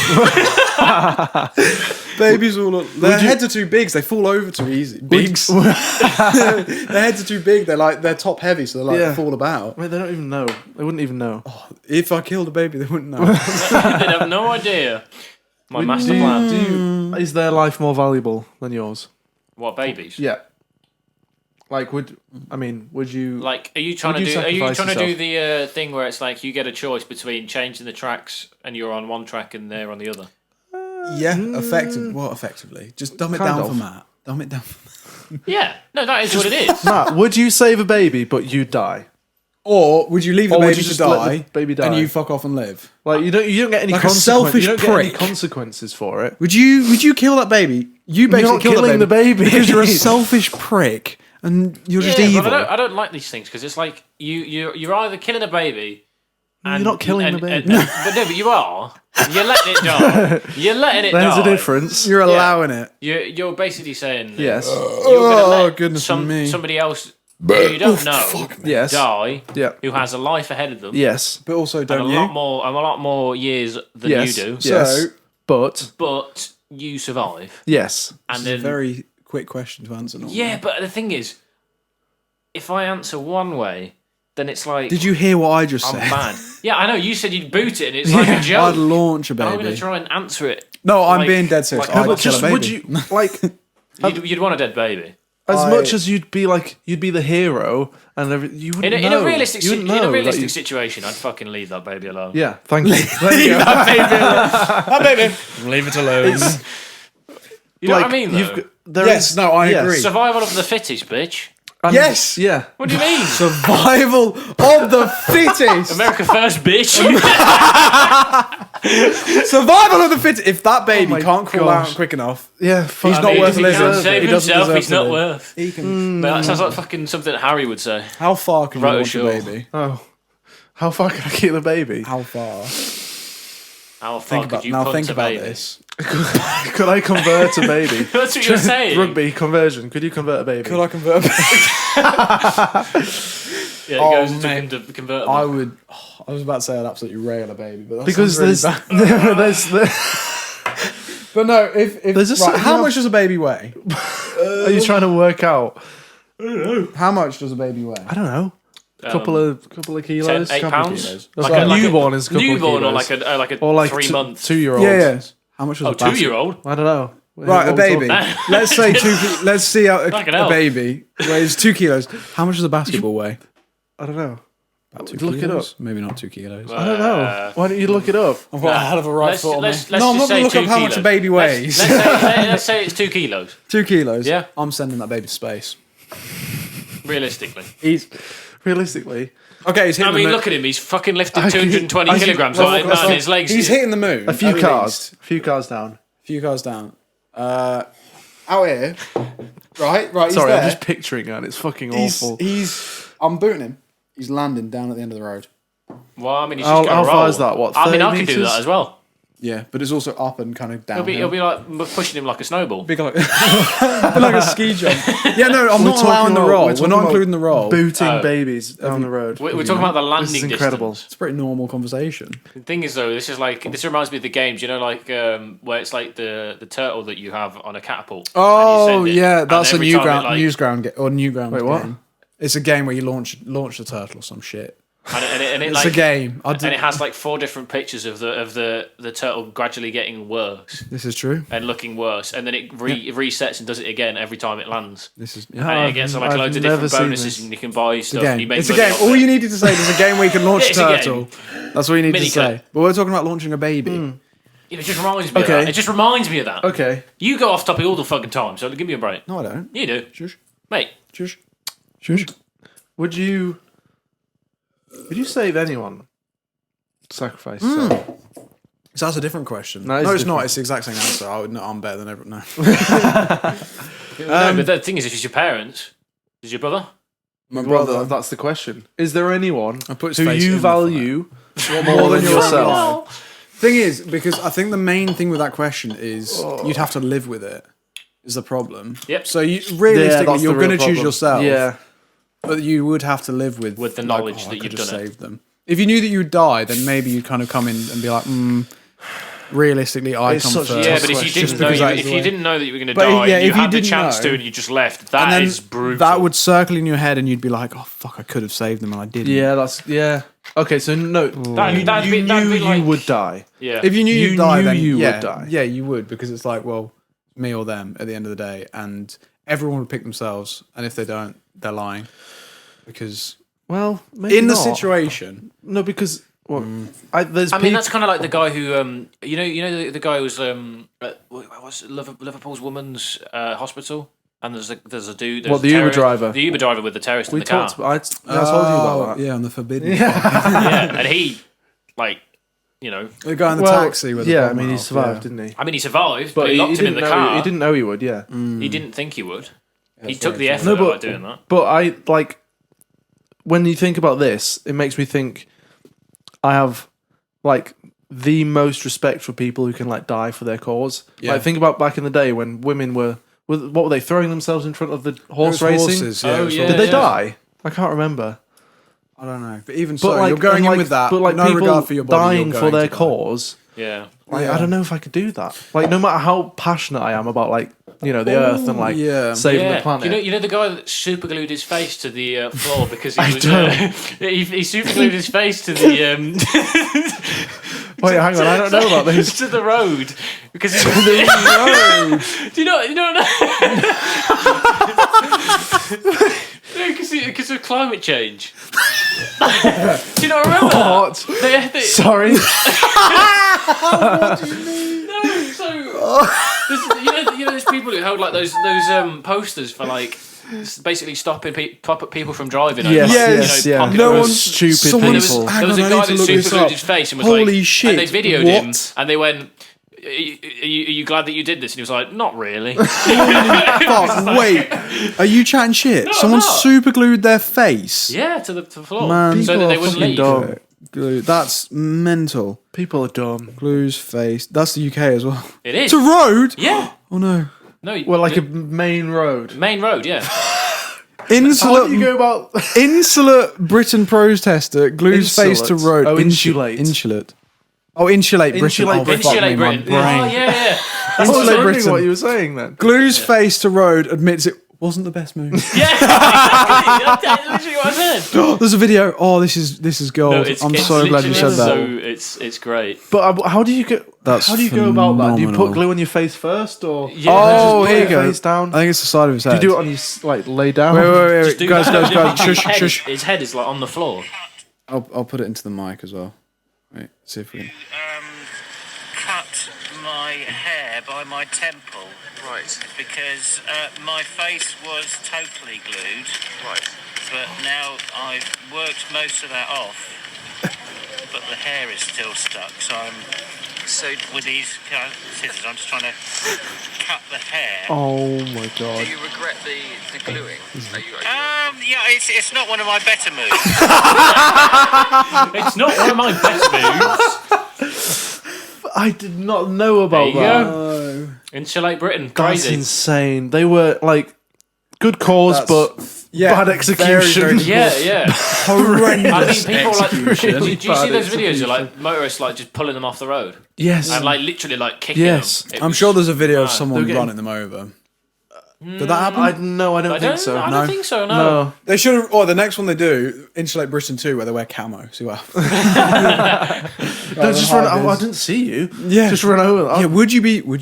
Babies all their heads are too big, so they fall over too easy. Bigs. Their heads are too big. They're top heavy, so they Yeah. fall about. I mean, they don't even know. They wouldn't even know. If I killed a baby, they wouldn't know. They'd have no idea. My master plan. Is their life more valuable than yours? What, babies? Yeah. Like, would you Like, are you trying Would to you do? Are you sacrifice trying to do yourself? the thing where it's like you get a choice between changing the tracks and you're on one track and they're on the other? Yeah, effectively. Just dumb it Kind down of. for Matt. Dumb it down. Yeah, no, that is what it is. Matt, would you save a baby but you die? Or would you leave the Or would baby you to just let die, the baby die? and you fuck off and live? Like you don't get any Like a selfish you don't get any prick. consequences for it. Would you kill that baby? You basically not kill killing the baby. because you're a selfish prick and you're just Yeah, evil. but I don't like these things because it's like you're either killing a baby. And, You're not killing the baby. but you are. You're letting it die. You're letting it There's die. a difference. You're allowing it. You're basically saying that Yes. you're gonna Oh, let goodness me. somebody else who you don't know Yes. die, Yeah. who has a life ahead of them, Yes. But also, and a don't you? lot more years than Yes. you do. Yes. So- But But you survive, yes. and It's a then very quick question to answer. Normally. yeah. But the thing is, if I answer one way, then it's like Did you hear what I just I'm said? bad. Yeah, I know. You said you'd boot it, and it's like a I'd joke. launch a I'm going baby. to try and answer it. No, I'm like- being dead serious. like- I'd No, But kill just a baby. would you like You'd want a dead baby. as much as you'd be the hero and you wouldn't In know. a realistic You wouldn't know that you- situation, I'd fucking leave that baby alone. Yeah, thank you. There you go. that baby. Leave it alone. You know what I mean? Though? There Yes, is- no, I yes. agree. Survival of the fittest, bitch. And- Yes. Yeah. What do you mean? Survival of the fittest. America first, bitch. Survival of the fittest. If that baby my can't crawl gosh. out quick enough, Yeah. he's I not mean, worth if he living. can't save He doesn't himself, deserve he's to not live. worth. he can. But that sounds like fucking something Harry would say. How far can you Right, launch sure. a baby? Oh. How far can I keep the baby? How far? How far Think could about you now. punt Think a about baby? this. Could I convert a baby? That's what you're saying. Rugby conversion. Could you convert a baby? Could I convert? A baby? Yeah, it Oh, goes to mate. convert. I would. I was about to say I'd absolutely rail a baby, but that Because sounds really there's bad. But no, if There's a right, certain how amount- much does a baby weigh? are you trying to work out? How much does a baby weigh? I don't know. Couple of kilos. 8 Couple of pounds. kilos. That's Like a like- newborn is a couple Newborn of or kilos. like a or like 3 months. 2-year-old. Yeah, yeah. How much does Oh, a basket? 2-year-old. I don't know. Right, a What baby. we're talking- Let's say let's see how Fucking a hell. baby weighs 2 kilos. How much does a basketball weigh? I don't know. About 2 Look it kilos? Maybe not 2 kilos. I don't know. Why don't you look it up? I've got a hell of a right Let's- foot on let's- me. let's No, I'm just not going to say look up 2 how much a kilos. baby weighs. Let's say it's 2 kilos. 2 kilos. Yeah. I'm sending that baby to space. Realistically. He's realistically Okay, he's hitting I mean, the moon. look at him. He's fucking lifted I can- 220 I can- kilograms Well, on that's his legs. He's hitting the moon. a few at cars. least. A few cars down. Few cars down. Out here. Right. He's Sorry, there. I'm just picturing it. And it's fucking He's awful. I'm booting him. He's landing down at the end of the road. Well, I mean, he's How- just going how to far roll. is that? What, I mean, 30 I could do metres? that as well. Yeah, but it's also up and kind of down. It'll be like pushing him like a snowball. big like, like a ski jump. Yeah, no, I'm not talking allowing the about- roll. we're We're talking not about including the roll. Booting babies down the road. We're talking about the landing This is incredible. distance. It's a pretty normal conversation. The thing is, though, this reminds me of the games. You know, like where it's like the turtle that you have on a catapult. Oh and you send it, yeah, and that's a every time it, like- Newgrounds Wait, what? game. It's a game where you launch the turtle or some shit. And it It's like, a game. and it has like 4 different pictures of the turtle gradually getting worse This is true. and looking worse, and then it resets and does it again every time it lands. This is And it gets like I've loads of never different seen bonuses, this. and you can buy a stuff. And you game. make It's a money game. off All it. you needed to say is a game where you can launch It's a turtle. That's all you need to say. Mini-game. But we're talking about launching a baby. It just reminds me Okay. of that. It just reminds me of that. Okay. You go off topic all the fucking time, so give me a break. No, I don't. You do. Shush. Mate. Shush. Shush. Would you save anyone? Sacrifice. Sorry. So that's a different question. No, it's No, it's different. not. It's the exact same answer. I'm better than everyone. No. No, but the thing is, if it's your parents, is your brother? My Well, brother. that's the question. Is there anyone I put his who face you in value More more than than your own yourself? life. Thing is, because I think the main thing with that question is you'd have to live with it. Is the problem? Yep. So you Yeah, realistically, that's you're the real going to choose problem. yourself. Yeah. But you would have to live with With the like, knowledge I that could you've have done it. saved them. If you knew that you would die, then maybe you'd kind of come in and be like, realistically, I It's come such a first. Yeah, tough but if you question. didn't know, because that is if the you way. didn't know that you were going to But die, yeah, and you if you had the didn't chance know- to, and you just left. And That then is brutal. that would circle in your head, and you'd be like, "Oh fuck, I could have saved them, and I didn't." Yeah. Okay, so no, That'd you be knew like- you would die. yeah. If you knew You you'd die, knew then you would yeah, die. Yeah, you would, because it's like, well, me or them at the end of the day, and everyone would pick themselves, and if they don't, they're lying, because Well, maybe in the not. situation, No, because well, I there's mean, people. that's kind of like the guy who, you know, the guy who was what's it, Liverpool's women's hospital, and there's a dude. What, there's the a Uber terrorist- driver? The Uber driver with the terrorist in we the car. talked. I told you about that. yeah, on the forbidden, Yeah, and he, like, you know, the guy in the Well, taxi with the yeah, I bomb mean, he out, survived, yeah. didn't he? I mean, he survived, but he he locked him in didn't the know. car. He didn't know he would. Yeah. He didn't think he would. He That's took very the true. effort No, of but- like doing that. But I like when you think about this, it makes me think. I have like the most respect for people who can like die for their cause. Yeah. Like think about back in the day when women were what were they throwing themselves in front of the horse It was racing? horses, Oh, it was yeah. Did they horses. die? I can't remember. I don't know, but even But so, like you're going and, in like, with that, but like no people regard for your body, dying you're for going their to die. cause. Yeah. Like, Yeah. I don't know if I could do that. Like no matter how passionate I am about like the earth and like yeah. saving Yeah, the planet. you know the guy that super glued his face to the floor because I he was don't. he super glued his face to the Wait, hang on, I don't know about this. to the road because he was, do you know because of climate change. Do you not remember that? What? They, Sorry. no, so you know there's people who held like those posters for like basically stopping people from driving. over, Yes, like, yes, yeah. pocket No roads. one's stupid someone's- people. There was a Hang on, I guy need to that look super this glued up. his face and was Holy like, shit, and they videoed him, what? and they went, are you glad that you did this? And he was like, not really. Fuck, wait, are you chatting shit? No, Someone I'm not. super glued their face. Yeah, to the floor, Man, so people that they are wouldn't fucking leave. dumb. Glue. That's mental. People are dumb. Glue's face. That's the UK as well. It is. It's a road. Yeah. Oh no. No. Well, like a main road. main road. Yeah. How Insular. do you go about? Insular Britain protester glues face to Insulate. road. Oh, insulate. Insulate. Oh, insulate Britain. Insulate Oh, Britain. fuck me, Insulate my Britain. brain. Oh yeah, yeah. I was Insulate wondering Britain. what you were saying then. Glues face to road admits it wasn't the best move. Yeah. Exactly. That's literally what I said. There's a video. Oh, this is gold. I'm it's so glad you said literally that. So it's great. But how do you go? That's how do you go about that? Do you phenomenal. put glue on your face first, or Yeah. Oh, just here you put your go. face down? I think it's the side of his Do head. you do it on your like lay down? Wait, Just do guys, that. guys, His shush, head- shush. His head is like on the floor. I'll put it into the mic as well. Wait, see if we can. Cut my hair by my temple. Right. Because my face was totally glued. Right. But now I've worked most of that off. But the hair is still stuck, so I'm So with these scissors, I'm just trying to cut the hair. Oh my god. Do you regret the gluing? Yeah, it's not one of my better moves. It's not one of my best moves. I did not know about There you that. go. Insulate Britain. That's Crazy. insane. They were like good cause, but bad execution. Yeah. Horrendous I mean, people execution. do you see Bad those videos of execution. like motorists like just pulling them off the road Yes. and like literally like kicking Yes. them? It I'm was- sure there's a video of mad. someone They're getting- running them over. Did that happen? I don't think so. I No. don't think so. No. No. They should have. Or the next one they do, Insulate Britain 2, where they wear camo. See what happens. No, just run. hard Oh, I is. didn't see you. Yeah. Just run over. Yeah, would you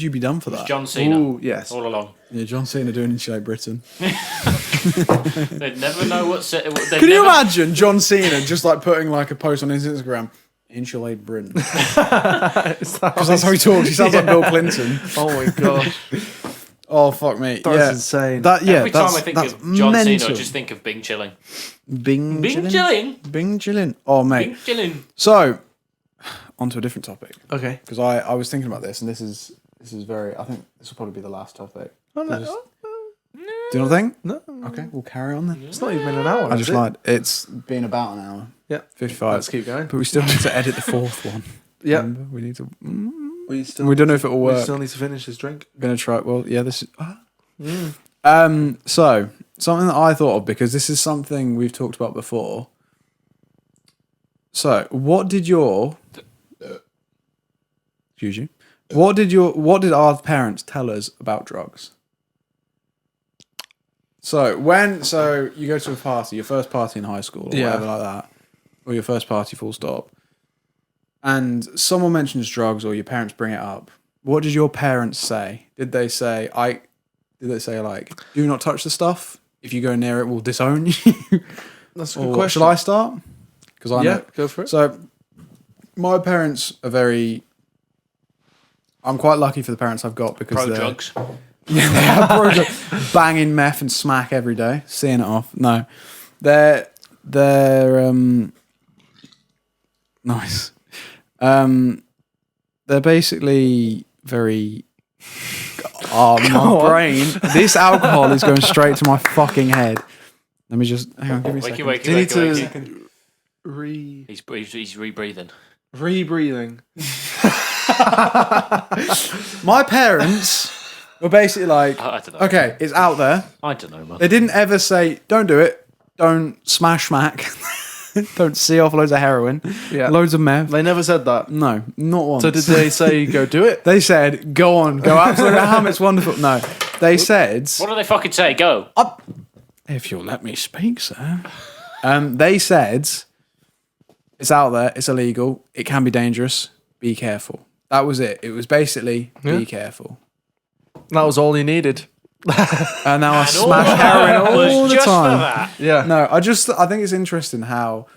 be done for that? John Cena. Ooh, yes. All along. Yeah, John Cena doing Insulate Britain. They'd never know what. Can you imagine John Cena just like putting like a post on his Instagram? Insulate Britain. Because that's how he talks. He sounds like Bill Clinton. Oh my gosh. Oh fuck me. That's yeah. insane. Every time that's, I think that's of John mental. Cena, I just think of Bing chilling. Bing Bing chillin'? chilling. Bing chillin'. Oh mate. Bing chilling. So, onto a different topic. Okay. Because I was thinking about this, and this is very. I think this will probably be the last topic. Oh, no. Do you not think? No. Okay, we'll carry on then. It's not even been an hour. I is just it? lied. It's been about an hour. Yeah. 55. Let's keep going. But we still need to edit the fourth one. Yeah. Remember? We need to. We We don't know if it will We work. still need to finish this drink. Gonna try. Well, yeah. This is. So something that I thought of, because this is something we've talked about before. So, what did your excuse you? What did our parents tell us about drugs? So you go to a party, your first party in high school or Yeah. whatever like that, or your first party full stop, and someone mentions drugs or your parents bring it up. What did your parents say? Did they say like, do not touch the stuff? If you go near it, we'll disown you. That's a Or good question. shall I start? Because I Yeah, know. go for it. So, my parents are very. I'm quite lucky for the parents I've got because Pro they're drugs. yeah, they are pro drugs. Banging meth and smack every day, seeing it off. No, they're nice. They're basically very. Oh, my brain! This alcohol is going straight to my fucking head. Let me just hang on. Give me a second. Wakey, Do you need wakey, to wakey. He's rebreathing. rebreathing? My parents were basically like, I don't know. okay, it's out there. I don't know, man. They didn't ever say, don't do it. Don't smash smack. Don't see off loads of heroin. Yeah. Loads of meth. They never said that. No, not once. So did they say go do it? They said, go on, go absolutely ham, it's wonderful. No, they said, What do they fucking say? Go. if you'll let me speak, sir. They said, it's out there, it's illegal, it can be dangerous, be careful. That was it. It was basically, be careful. That was all you needed. And now I all smash that heroin was all the just for time. that. Yeah. No, I think it's interesting how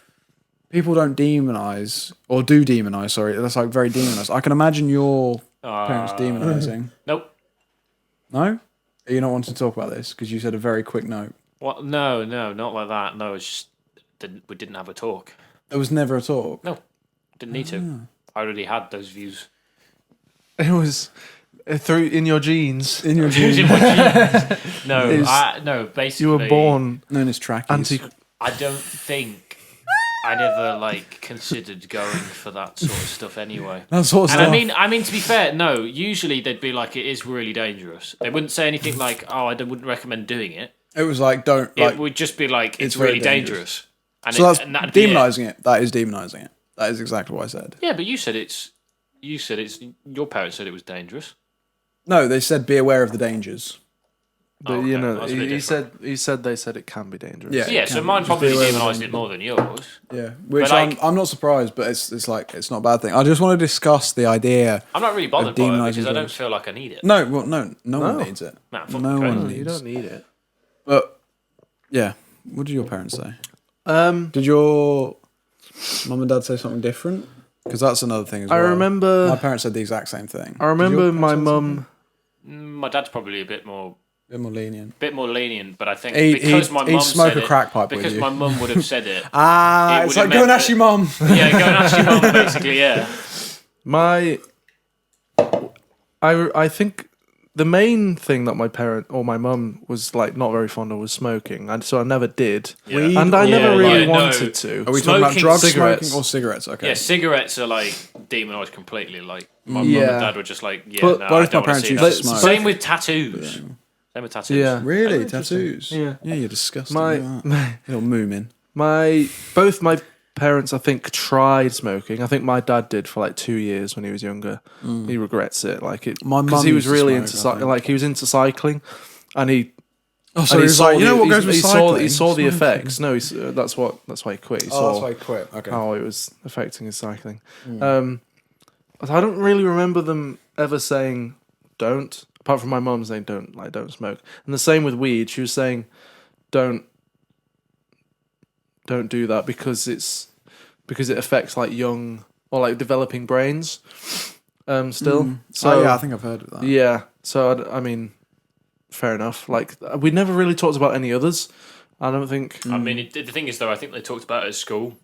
people don't demonize or do demonize. Sorry, that's like very demonized. I can imagine your parents demonizing. Nope. No, are you not wanting to talk about this because you said a very quick note? What? No, not like that. No, it's just we didn't have a talk. There was never a talk. No, didn't need to. I already had those views. It was through in your genes. In your It was in genes, my genes. No, Is- no. Basically, You were born known as trackies. anti. I don't think I never like considered going for that sort of stuff anyway. That sort of And stuff. I mean, to be fair, no. Usually they'd be like, it is really dangerous. They wouldn't say anything like, oh, wouldn't recommend doing it. It was like don't like. It would just be like, it's very really dangerous. And So that's and that'd be it. demonizing it. That is demonizing it. That is exactly what I said. Yeah, but you said it's. Your parents said it was dangerous. No, they said be aware of the dangers. But Oh, you okay. know, That's a bit he said they said it can be dangerous. Yeah. Yeah, it so can mine just probably be aware of the demonised it dangers. more than yours. Yeah, which But, like- I'm not surprised, but it's like it's not a bad thing. I just want to discuss the idea. I'm not really bothered by it demonising because I don't drugs. feel like I need it. No, well, no one needs it. Nah, No fucking one crazy. No, needs. you don't need it. But yeah, what did your parents say? Um, Did your mum and dad say something different? Because that's another thing as I well. remember. My parents said the exact same thing. I Did your remember parents my say something? mum. My dad's probably a bit more bit more lenient. but I think He'd- because he'd- my he'd mum smoke said a crack pipe with because you. my mum would have said it. Ah, It it's would've like go and meant ask your mum. Yeah, go and ask your mum, basically. Yeah. My I think the main thing that my parent or my mum was like not very fond of was smoking, and so I never did. Yeah. And I Weed never or- really Yeah, no. wanted to. Are we talking about Smoking drugs, cigarettes. smoking, or cigarettes? Okay. Yeah, cigarettes are like demonised completely. Like my mum Yeah. and dad were just like, yeah, But no, both I my don't want parents to see used that. to smoke. Same with tattoos. Same with tattoos. Yeah. Really? Tattoos? Yeah. Yeah, you're disgusting. My- you are. Little moomin. Both my parents, I think, tried smoking. I think my dad did for like 2 years when he was younger. He regrets it, like it, My because mum he was used to really smoke, I think. like he was into cycling, and he. Oh, so and he was like, you know what goes with he cycling? saw the Smoking. effects. No, that's why he quit. He Oh, saw that's why he quit. Okay. how it was affecting his cycling. But I don't really remember them ever saying don't. Apart from my mum saying don't smoke, and the same with weed. She was saying don't do that because it affects like young or like developing brains. Still, so Oh, yeah, I think I've heard of that. yeah. So I mean, fair enough. Like we never really talked about any others. I don't think. I mean, the thing is though, I think they talked about it at school.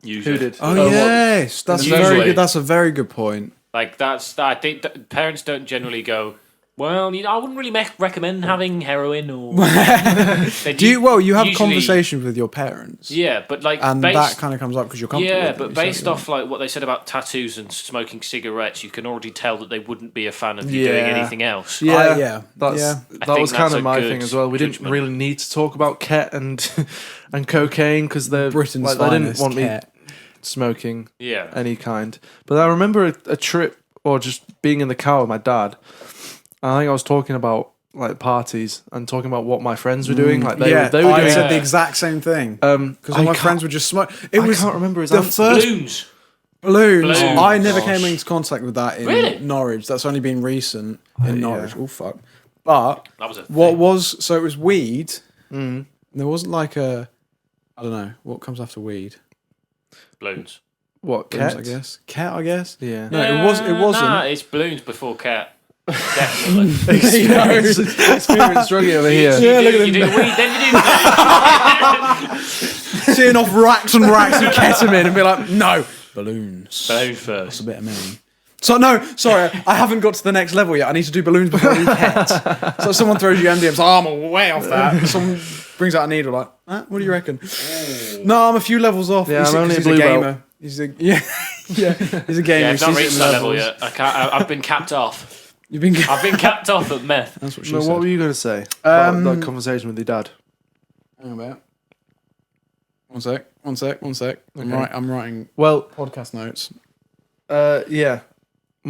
Usually. Who did? Oh, what? yes, that's Usually. very good. That's a very good point. Like I think that parents don't generally go, well, I wouldn't really recommend having heroin or. Do you? Well, you have usually- conversations with your parents, Yeah, but like and based, that kind of comes up because you're comfortable. yeah, with it, but you based said, off like what they said about tattoos and smoking cigarettes, you can already tell that they wouldn't be a fan of you doing Yeah. anything else. Yeah, yeah, that's yeah. that think was that's kind a of my good thing as well. We didn't judgment. really need to talk about ket and and cocaine because they're Britain's like, they didn't finest want me cat. smoking Yeah. any kind. But I remember a trip or just being in the car with my dad. I think I was talking about like parties and talking about what my friends were doing. Like they were I doing. said the exact same thing. Because all I my can't- friends would just smoke. I can't remember his the answer. first Balloons. balloons. Balloons. I never Gosh. came into contact with that in Really? Norwich. That's only been recent in Norwich. yeah. Oh fuck! But That was a what thing. was so it was weed. There wasn't like a, I don't know what comes after weed. Balloons. What Balloons, ket? I guess. Cat, I guess. Yeah. No, it wasn't. Nah, it's balloons before cat. Definitely. Experience druggy over here. Yeah, look at you do him. the weed, then you do Seeing off racks and racks of ketamine and be like, no, balloons. balloons That's first. a bit of me. So no, sorry, I haven't got to the next level yet. I need to do balloons before I do pet. So someone throws you MDMs, oh, I'm way off that. Someone brings out a needle, like, what do you reckon? No, I'm a few levels off. Yeah, he's, I'm only he's a a blue gamer. belt. He's a yeah, he's a gamer. Yeah, He's I've not hitting reached that level levels. yet. I can't. I've been capped off. You've been. I've been capped off at meth. That's what she No, said. what were you going to say about that conversation with your dad? Hang about. One sec. I'm writing Well, podcast notes. yeah.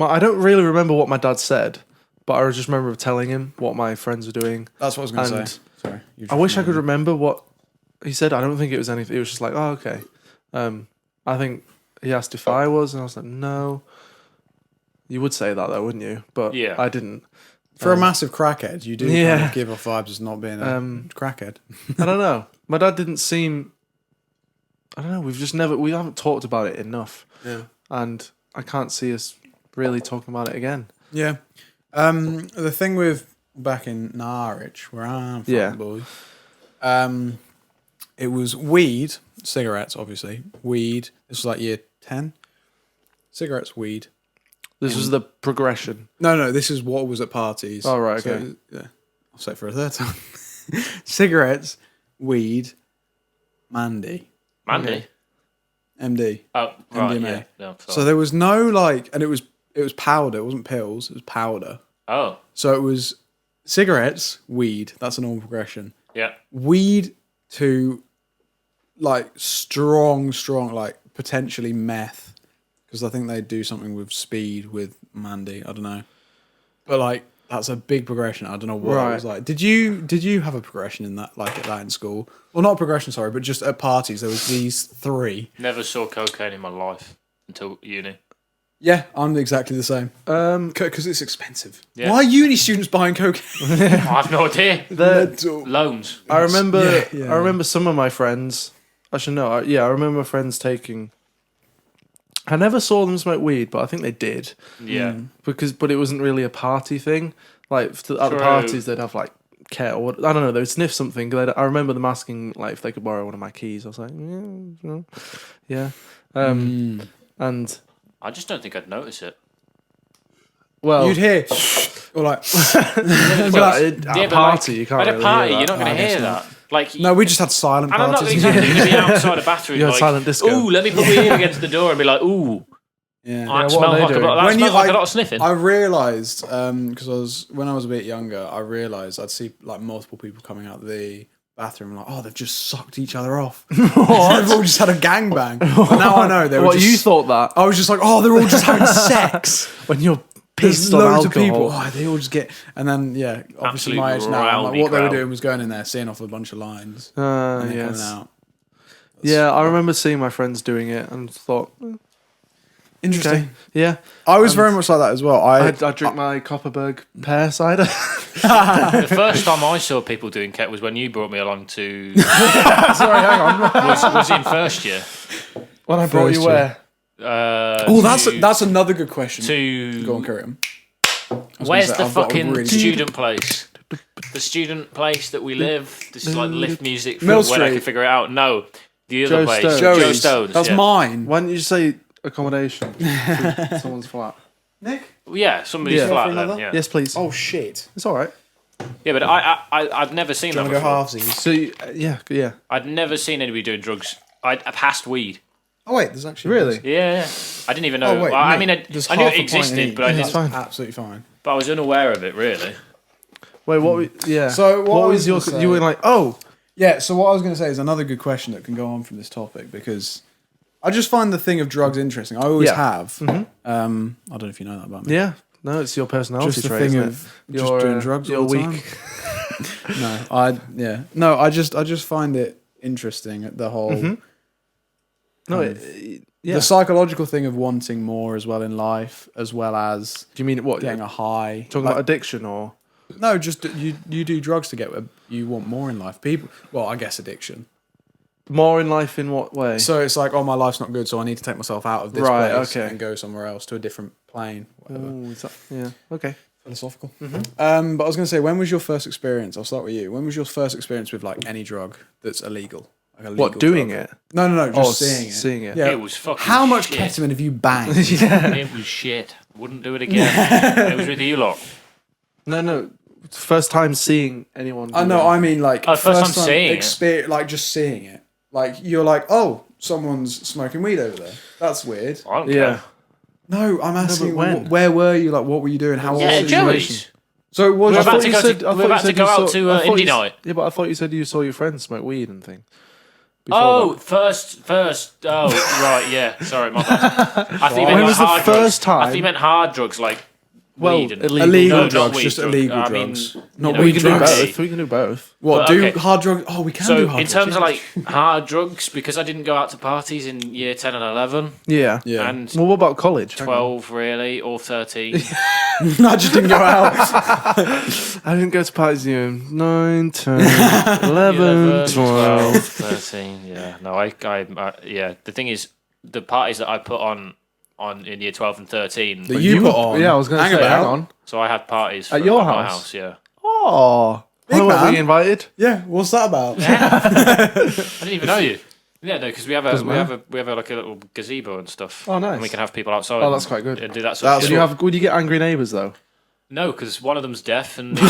I don't really remember what my dad said, but I just remember telling him what my friends were doing. That's what I was going to And say. Sorry. you I wish I could remember. remember what he said. I don't think it was anything. It was just like, oh, okay. I think he asked if I was, and I was like, no. You would say that though, wouldn't you? But Yeah. I didn't. For a massive crackhead, you do kind Yeah. of give off vibes as not being a crackhead. I don't know. My dad didn't seem. I don't know. We haven't talked about it enough. Yeah. And I can't see us really talking about it again. Yeah. The thing with back in Norwich, where I'm from, Yeah. boy, it was weed, cigarettes, obviously. Weed. This was like year 10. Cigarettes, weed. This was the progression. No, this is what was at parties. Oh, right, okay. So, yeah. I'll say it for a third time. Cigarettes, weed, Mandy, Mandy. MD. Oh, right. MDMA. Yeah. No, So there was no like, and it was powder. It wasn't pills. It was powder. oh, So it was cigarettes, weed. That's a normal progression. yeah. Weed to like strong, like potentially meth, because I think they do something with speed with Mandy. I don't know, but like that's a big progression. I don't know what it was like. Did you have a progression in that, like at that in school? Well, not a progression, sorry, but just at parties there was these three. Never saw cocaine in my life until uni. Yeah, I'm exactly the same. Because it's expensive. Yeah. Why are uni students buying cocaine? I have no idea. Mental. Loans. I remember. Yeah. I remember some of my friends. Actually, no. I remember my friends taking. I never saw them smoke weed, but I think they did. Yeah. But it wasn't really a party thing. Like at the True. parties, they'd have like ket or what, I don't know. They would sniff something. I remember them asking like if they could borrow one of my keys. I was like, yeah. And I just don't think I'd notice it. Well, You'd hear, or like, well, at Yeah, a but party, like, you can't at a really party, hear you're that. not going to hear that. Like, no, we just had silent and I'm not parties. exactly going to be outside a bathroom You had like, silent disco. ooh, let me put my ear against the door and be like, ooh, Yeah. I what smell are they like doing? that smells like a lot of sniffing. I realised because when I was a bit younger, I realised I'd see like multiple people coming out the bathroom like, oh, they've just sucked each other off. They've all just had a gangbang. But now I know they were. What, just, you thought that? I was just like, oh, they're all just having sex. When you're There's pissed on loads alcohol. of people. Oh, they all just get, and then yeah, obviously Absolute my age now. I'm like, rowdy what they were crowd. doing was going in there, seeing off a bunch of lines, and then coming Yes. out. Yeah, I remember seeing my friends doing it and thought, Interesting. okay, yeah. I was very much like that as well. I drink my Copperberg pear cider. The first time I saw people doing ket was when you brought me along to. Sorry, hang on. was in first year. When I brought you First year. where? Oh, that's another good question. to Go on, carry on. Where's say, the I've got a fucking really- student place? The student place that we live. This is like lift music for Mill when I Street. can figure it out. No, the other Joe place. Stone's. Joe Joey's. Stone's. That's yeah. mine. Why didn't you say accommodation to someone's flat? Nick. Yeah, somebody's Yeah. flat For then. another? Yeah. Yes, please. Oh shit. It's all right. Yeah, but I've never seen Do you that want to go before. halvesies? So, yeah. I'd never seen anybody doing drugs. I've passed weed. Oh wait, there's actually Really? Yeah, I didn't even know. Oh wait, well, I Nick, mean, there's I knew half it a pint in existed, each. but I That's didn't. absolutely fine. But I was unaware of it, really. Wait, what? Yeah. So what I was was your? gonna say- You were like, oh, Yeah, so what I was going to say is another good question that can go on from this topic because I just find the thing of drugs interesting. I always Yeah. have. I don't know if you know that about me. yeah. No, it's your personality Just the trait, thing isn't of it? just You're, doing drugs You're all the weak. time. I just find it interesting at the whole No, yeah. the psychological thing of wanting more as well in life, as well as Do you mean what? getting a high. Talking Like, about addiction or? no, just you do drugs to get what you want more in life. People, well, I guess addiction. More in life in what way? So it's like, oh, my life's not good, so I need to take myself out of this Right, place okay. and go somewhere else to a different plane. Whatever. Ooh, is that, yeah. Okay. Philosophical. But I was going to say, when was your first experience? I'll start with you. When was your first experience with like any drug that's illegal? Like a What, legal doing drug? it? No, just Oh, seeing it. seeing it. Yeah. It was fucking. How much shit. ketamine have you banged? It was shit. Wouldn't do it again. It was with you lot. No. First time seeing anyone. I do know. it. I mean, like Oh, first time seeing it. like just seeing it. Like you're like, oh, someone's smoking weed over there. That's weird. I don't Yeah. care. No, I'm asking, when? where were you? Like, what were you doing? How Yeah, was the situation? Joey's. So it was. We're I about thought to you go said- to- we're about to go out to indie night. Yeah, but I thought you said you saw your friends smoke weed and things. Oh, first. Oh, right, yeah. Sorry, my bad. I think you When meant was the hard first drugs. I time? think you meant hard drugs like weed and illegal No, not drugs, weed just drugs. illegal I mean, drugs. you Not know, weed We can do drugs. drugs. both. We can do both. What, But, do okay. hard drugs? Oh, we can do So hard in drugs. terms of like hard drugs, because I didn't go out to parties in year 10 and 11 Yeah. Yeah. and Well, what about college? Hang on. 12 really, or 13. I just didn't go out. I didn't go to parties in 9, 10, 11, 12. 13, yeah. No, I yeah. The thing is, the parties that I put on in year 12 and 13, That you put on. Yeah, I was going to Hang say, about. hang on. so I had parties At your my house? yeah. Oh. Big Why weren't man. we invited? Yeah, what's that about? I didn't even know you. Yeah, no, because we have matter. like a little gazebo and stuff. Oh, nice. And we can have people outside. Oh, that's quite good. And do that sort of That's stuff. Would you get angry neighbours though? No, because one of them's deaf and, and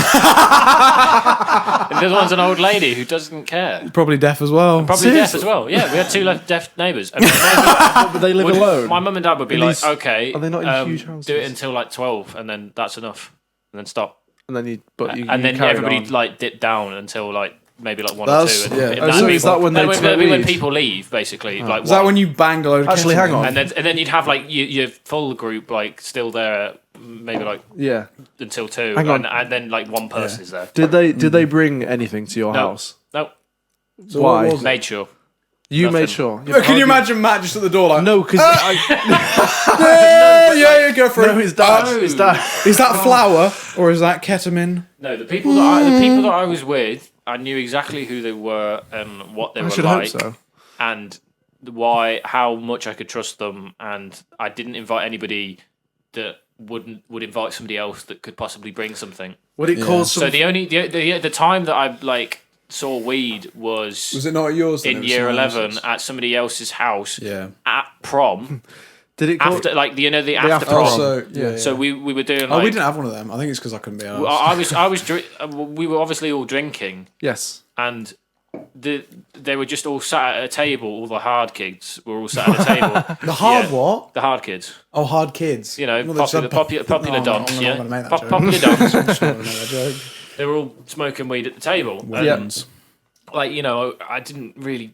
the other one's an old lady who doesn't care. Probably deaf as well. Probably deaf as well. Yeah, we had two deaf neighbours. And But they live alone. my mum and dad would be At like, least- okay, are they not in huge houses? do it until like 12, and then that's enough, and then stop. And then you And then carried everybody on. like dipped down until like maybe like 1 That's- or 2. yeah. And Oh, that'd so be- is that when no, they smoke when weed? people leave, basically. Like Is that one- when you banged a load of Actually, hang ketamine? on. and then you'd have like your full group like still there, maybe like Yeah. until 2, Hang on. and then like one person is there. Did they bring anything to your No. house? No, So Why? what was it? made sure. You Nothing. made sure. Oh, can you imagine Matt just at the door like, No, because yeah, go for it. his dad. No. His dad. Is that flour or is that ketamine? No, the people that I was with, I knew exactly who they were and what they I were should like, hope so. and how much I could trust them, and I didn't invite anybody that would invite somebody else that could possibly bring something. Would it cause some? So the time that I like saw weed was Was it not yours? then? in It was year someone 11 else's? at somebody else's house Yeah. at prom. Did it call after the after after prom. prom. So yeah. So we were doing Oh, like we didn't have one of them. I think it's because I couldn't be arsed. we were obviously all drinking, Yes. and they were just all sat at a table. All the hard kids were all sat at a table. The hard Yeah. what? The hard kids, Oh, hard kids. you know, Well, they popular said- No, dons. I'm Yeah, not gonna make that joke. popular dons. I'm just not gonna make that joke. They were all smoking weed at the table. And, Wins. I didn't really.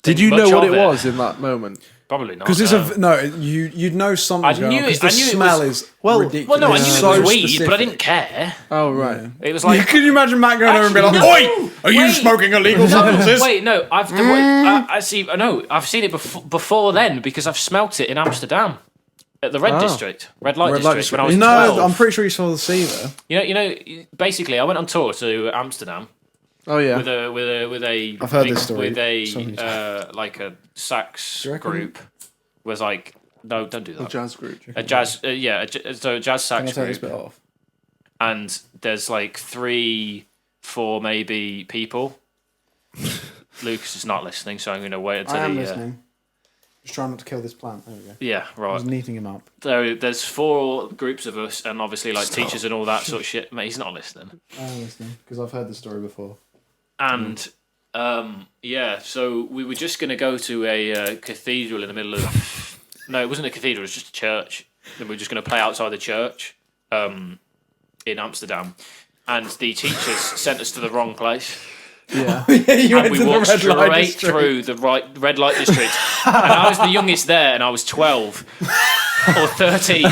Did you much know what of it it. was in that moment? Probably not. Because it's you'd know something's I going knew on it- because the I knew it smell was- is Well, ridiculous. Well, no, I It's knew so it was weed, specific. but I didn't care. Oh right. It was like. Can you imagine Matt going over and be like, Actually, "Oi, no! are you Wait. smoking illegal No, substances?" wait, no. I see. No, I've seen it before then because I've smelt it in Amsterdam at the Red District, Red Light District, when I was 12. I'm pretty sure you saw the sea there. You know. Basically, I went on tour to Amsterdam Oh yeah. with a. I've heard this story. With a Somebody's- like a sax Do you reckon- group was like no, don't do A that. jazz group. A jazz, so a jazz Can I sax take this group, bit off? and there's like 3, 4 maybe people. Lucas is not listening, so I'm going to wait until I am he. listening. Just trying not to kill this plant. There we go. Yeah, I right. was kneading him up. There's 4 groups of us, and obviously like teachers and all that sort of shit. Mate, he's not listening. I am listening because I've heard the story before. And so we were just going to go to a cathedral in the middle of. No, it wasn't a cathedral. It was just a church. And we were just going to play outside the church in Amsterdam, and the teachers sent us to the wrong place. Yeah. You And we walked straight through the red light district, and I was the youngest there, and I was 12 or 13.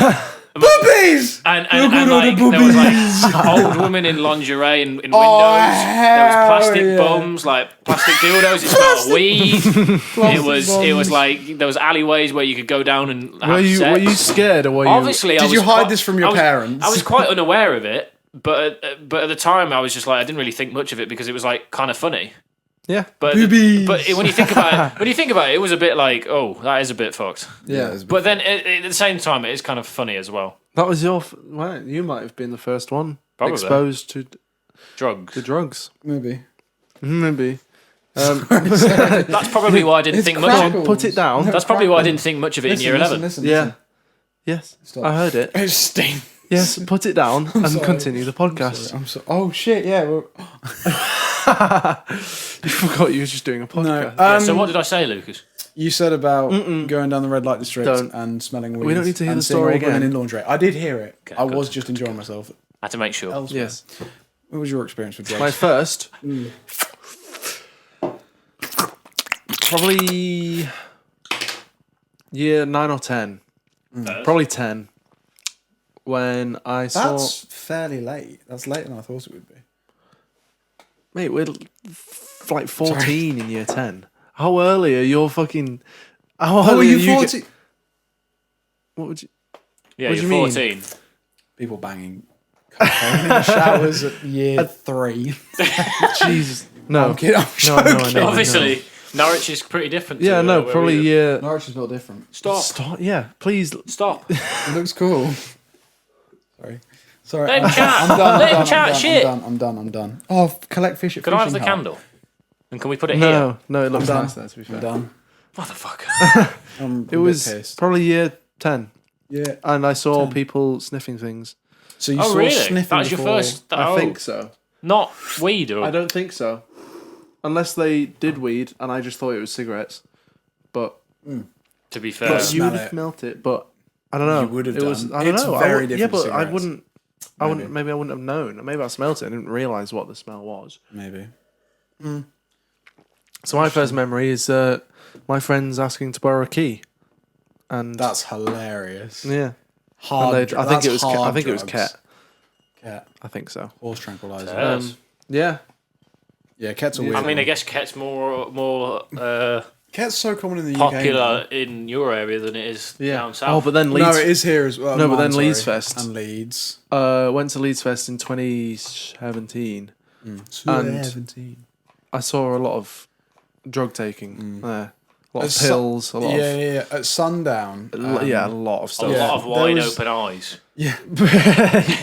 Boobies! And Look at all the like, there was like old women in lingerie in windows. There was plastic yeah. bums, like plastic dildos. It smelled of weed. It was like there was alleyways where you could go down and have Were you sex. scared or were you? Obviously, I Did was you hide quite- this from your parents? I was quite unaware of it, but at the time I was just like I didn't really think much of it because it was like kind of funny. Yeah. But Boobies. when you think about it, it was a bit like, oh, that is a bit fucked. Yeah. But then at the same time, it is kind of funny as well. That was your. Well, you might have been the first one Probably. exposed to Drugs. drugs. Maybe. Maybe. That's probably why I didn't think much. crackle. Of, Put it down. that's probably why I didn't think much of it in year 11. Listen, Yeah. Yes. Stop. I heard it. It's sting. Yes. Put it down and sorry. continue the podcast. I'm so. Oh shit! Yeah. Well, You forgot you were just doing a podcast. Yeah, so what did I say, Lucas? you said about going down the red light district Don't. and smelling weed. We don't need to hear and the seeing story old women again. in lingerie. I did hear it. I good. was just enjoying myself. I had to make sure. Elsewhere. Yes. What was your experience with drugs? My first. Probably year 9 or 10. Probably 10. When I saw. That's fairly late. That's later than I thought it would be. Mate, we're like 14 in year 10. How early are your fucking. How Oh, were early are you you 40? What would you. Yeah, What do you're you mean? 14. People banging cocaine in the showers at year 3. Jesus. No. I'm kidding. I'm No, no, joking. no. Obviously, Norwich is pretty different. Yeah, to, no, where probably we live. year. Norwich is built different. Stop. Stop. Yeah, please. Stop. It looks cool. Sorry. Let him chat. I'm done. Let him I'm chat done, shit. I'm done. Oh, collect fish at Can I have fishing the hut. candle? And can we put it here? No, no, it looks done. nice there, to be fair. I'm done. Motherfucker. I'm a It bit was pissed. probably year 10. Yeah. And I saw 10. people sniffing things. So you Oh, saw really? sniffing That was your before. first. I think so. Not weed or. I don't think so. Unless they did weed and I just thought it was cigarettes. But To be fair. But you would smell have it. smelt it, but I don't know. You would have it was, done. I don't It's know. very Yeah, different but to I cigarettes. wouldn't. Maybe I wouldn't have known. Maybe I smelt it. I didn't realize what the smell was. Maybe. So my first memory is my friends asking to borrow a key, and That's hilarious. yeah, Hard. and I think it was. hard I think it was drugs. Ket. Ket. I think so. Horse tranquilizer. Yes. Yeah. Yeah, Ket's a weird I mean, one. I guess Ket's more Ket's so common in the UK. popular in your area than it is Yeah. down south. Oh, but then now. Leeds. No, it is here as well. No, but Mine, then Leeds sorry. Fest. And Leeds. Went to Leeds Fest in 2017. And 17. I saw a lot of drug taking there. A lot of At su- pills. A lot Yeah, of yeah. At sundown. yeah, a lot of a stuff. Yeah. lot of there wide was- open eyes. Yeah.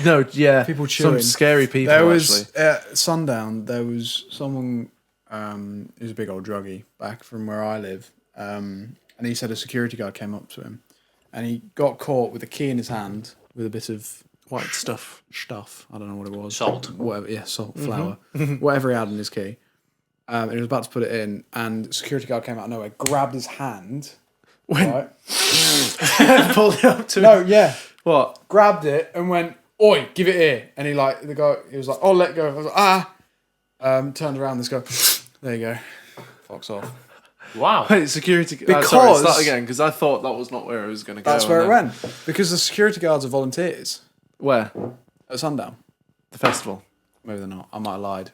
No, yeah, People some chewing. scary people. There was actually. at sundown. There was someone who's a big old druggie back from where I live, and he said a security guard came up to him and he got caught with a key in his hand with a bit of White stuff. stuff. I don't know what it was. Salt. Whatever. Yeah, salt, flour, whatever he had in his key. And he was about to put it in, and security guard came out of nowhere, grabbed his hand. Right? Pulled it up to No, yeah. What? Grabbed it and went, "Oi, give it here." And he was like, "Oh, let go." I was like, turned around. This guy, there you go. Fucks off. Wow. Wait, security. Because- sorry, start again, because I thought that was not where it was going to go. That's where it and then- went. Because the security guards are volunteers Where? at Sundown. The festival. Maybe they're not. I might have lied.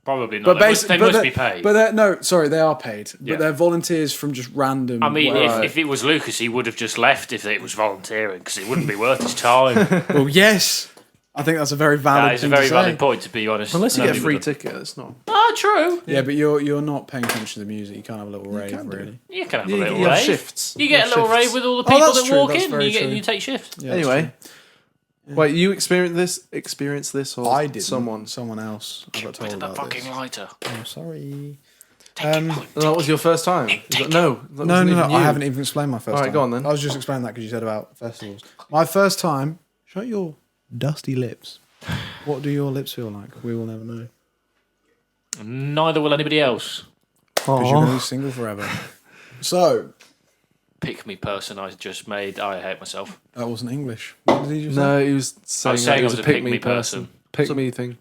Probably not. But They must be paid. But they are paid. Yeah. But they're volunteers from just random. I mean, whatever. if it was Lucas, he would have just left if it was volunteering because it wouldn't be worth his time. Well, yes, I think that's a very valid. That is a thing very to say. valid point, to be honest. Unless you get a Nobody free would have- ticket, it's not. Ah, true. Yeah, but you're not paying attention to the music. You can't have a little rave, really. You can have a You little have rave. shifts. You get a You have little shifts. rave with all the Oh, people that's that true, walk that's in. very true. You take shifts. Yeah, that's Anyway. Wait, you experienced this, or I did. someone? Someone else. I got Rid told of that about fucking this. lighter. I'm sorry. That was your first time? No. That No, wasn't even you. I haven't even explained my first Alright, time. go on then. I was just explaining that because you said about festivals. My first time. Shut your dusty lips. What do your lips feel like? We will never know. Neither will anybody else. Because you're going to be single forever. So, Pick me person I just made. I hate myself. that wasn't English. What did you just say? No, he was saying, saying it I was was a a pick pick-me me person. Pick me thing.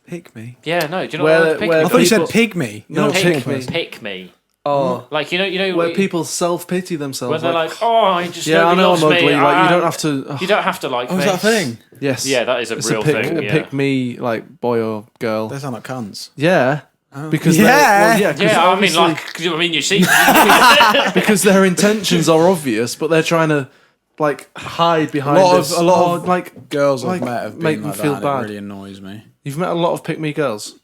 Pick me. Yeah, no. Do you know Where- what pick where I me? thought you said people- pig me. You're No, not a pick small me. person. Pick me. Oh, Like you know where people self pity when themselves. they're like, oh, I just yeah, I nobody know loves I'm me. ugly. Like you don't I- have to. You don't have to like Oh, me. is that a thing? Yes. Yeah, that is a It's real a pick, thing. a Yeah. pick me, like boy or girl. They sound like cunts. Yeah. Because Yeah. yeah, 'cause Yeah, I mean, obviously- like, 'cause, I mean, you see, because their intentions are obvious, but they're trying to like hide behind A lot this. of like girls like, I've met have make been them like feel that. bad. And it really annoys me. You've met a lot of pick me girls.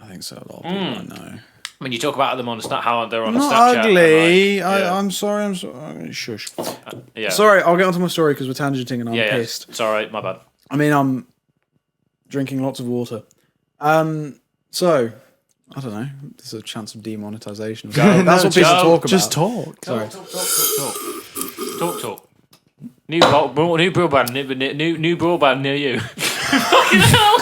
I think so. A lot of people I know. when you talk about them on how they're on a Not Snapchat. ugly. and, like, yeah. I'm sorry. I'm sorry. Shush. Yeah. Sorry. I'll get onto my story because we're tangenting and I'm Yeah, pissed. it's all right. My bad. I mean, I'm drinking lots of water. So I don't know. There's a chance of demonetization. That's what people talk about. Just talk. Sorry. Talk. New broadband, new broadband near you. Fucking hell.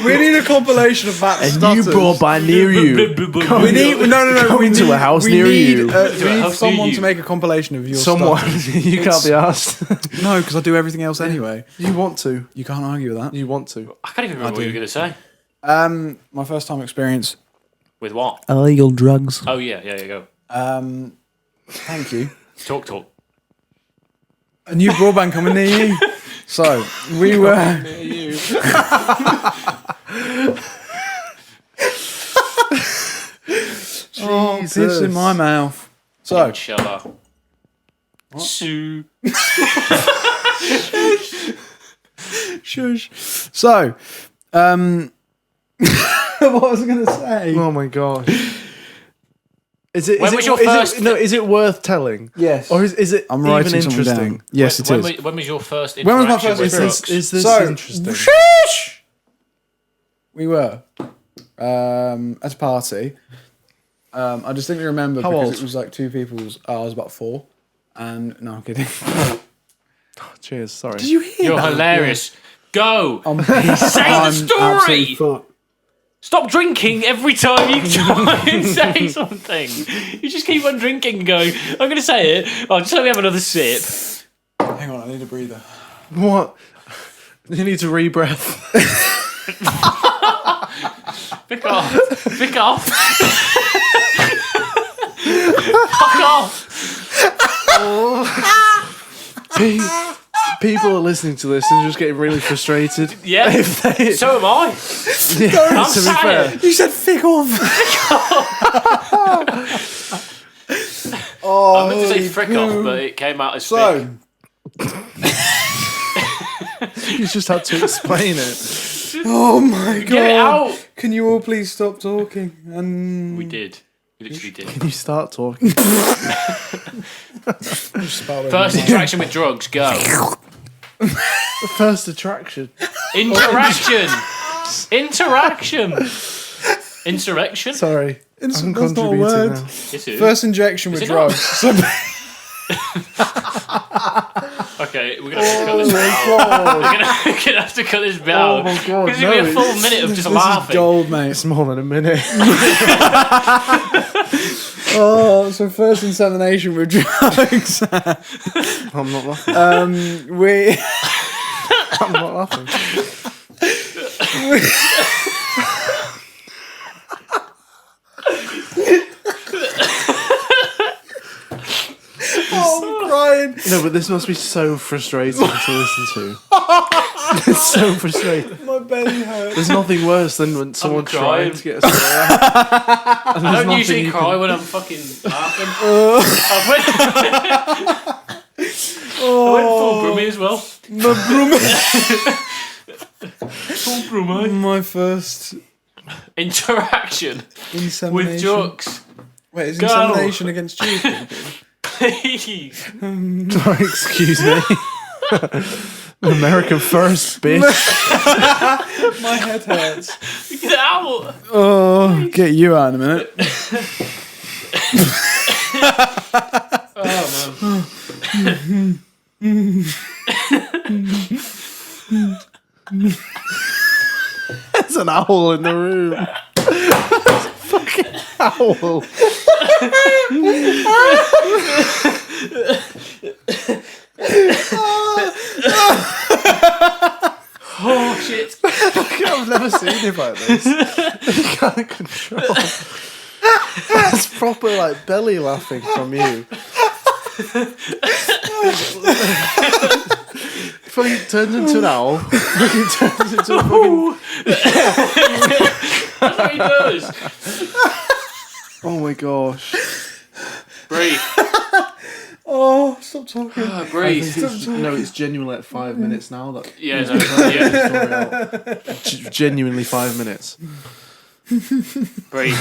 We need a compilation of that. broadband near you. We need no. We to need a house we near need, you. we To a need house someone near you. to make a compilation of your Someone stuff. you can't be asked. No, because I do everything else anyway. You want to. You can't argue with that. You want to. I can't even remember what you were going to say. My first time experience. With what? Illegal drugs. Oh yeah, you go. Thank you. Talk. A new broadband coming near you. So we were. Oh, piss in my mouth. So Inshallah. Sue. shush. So, what was I going to say? Oh my gosh. Is it? When was your first- No, is it worth telling? Yes. Or is it I'm even writing something interesting? down. Yes, it is. When was your first When was my interaction first with experience? drugs? Is this So, interesting? Shush! We were at a party. I distinctly remember How because old? it was like two people's. I was about 4, and no, I'm kidding. Cheers. Sorry. Did you hear You're that? hilarious. Go. I'm Say the I'm story. absolutely fucked. Stop drinking every time you try and say something. You just keep on drinking and going, I'm going to say it. Oh, just let me have another sip. Hang on, I need a breather. What? You need to rebreath. Pick off. Pick off. Fuck off. People are listening to this and just getting really frustrated. Yeah. If they, So am I. yeah, I'm to be fair. tired. You said "fick off." I meant to say frick off, but it came out as So, You just had to explain it. oh my god! Get it out. Can you all please stop talking? And We did. We literally did. Can you start talking? First interaction with drugs, go. The first attraction. Interaction. Interaction. Insurrection. Sorry. That's I'm not a contributing word. now. Is it? First injection with it not? drugs. So, Okay, we're gonna have to cut this bit out. We're gonna have to cut this bit out. Oh my God, Because it's gonna be no, a full minute of just this is laughing. gold, mate. It's more than a minute. Oh, so first insemination with drugs. I'm not laughing. I'm not laughing. I'm crying. No, but this must be so frustrating to listen to. It's so frustrating. My belly hurts. There's nothing worse than when someone crying. trying to get a story out. I don't usually cry when I'm fucking laughing. I went full Brummy as well. Full Brummy. My first Interaction insemination. with drugs. Wait, is Go. insemination against Jewish people? Please. Sorry, excuse me. American first, bitch. My head hurts. Get out. Oh, get you out in a minute. Oh, man. There's an owl in the room. Fucking owl. Oh, shit. I've never seen it like this. You can't control. It's proper like belly laughing from you. Fucking turns into an owl. Fucking turns into a fucking. That's what he does. Oh my gosh. Breathe. Oh, stop talking. Breathe. No, it's genuinely like 5 minutes now. That Yeah, no, yeah. genuinely 5 minutes. Breathe.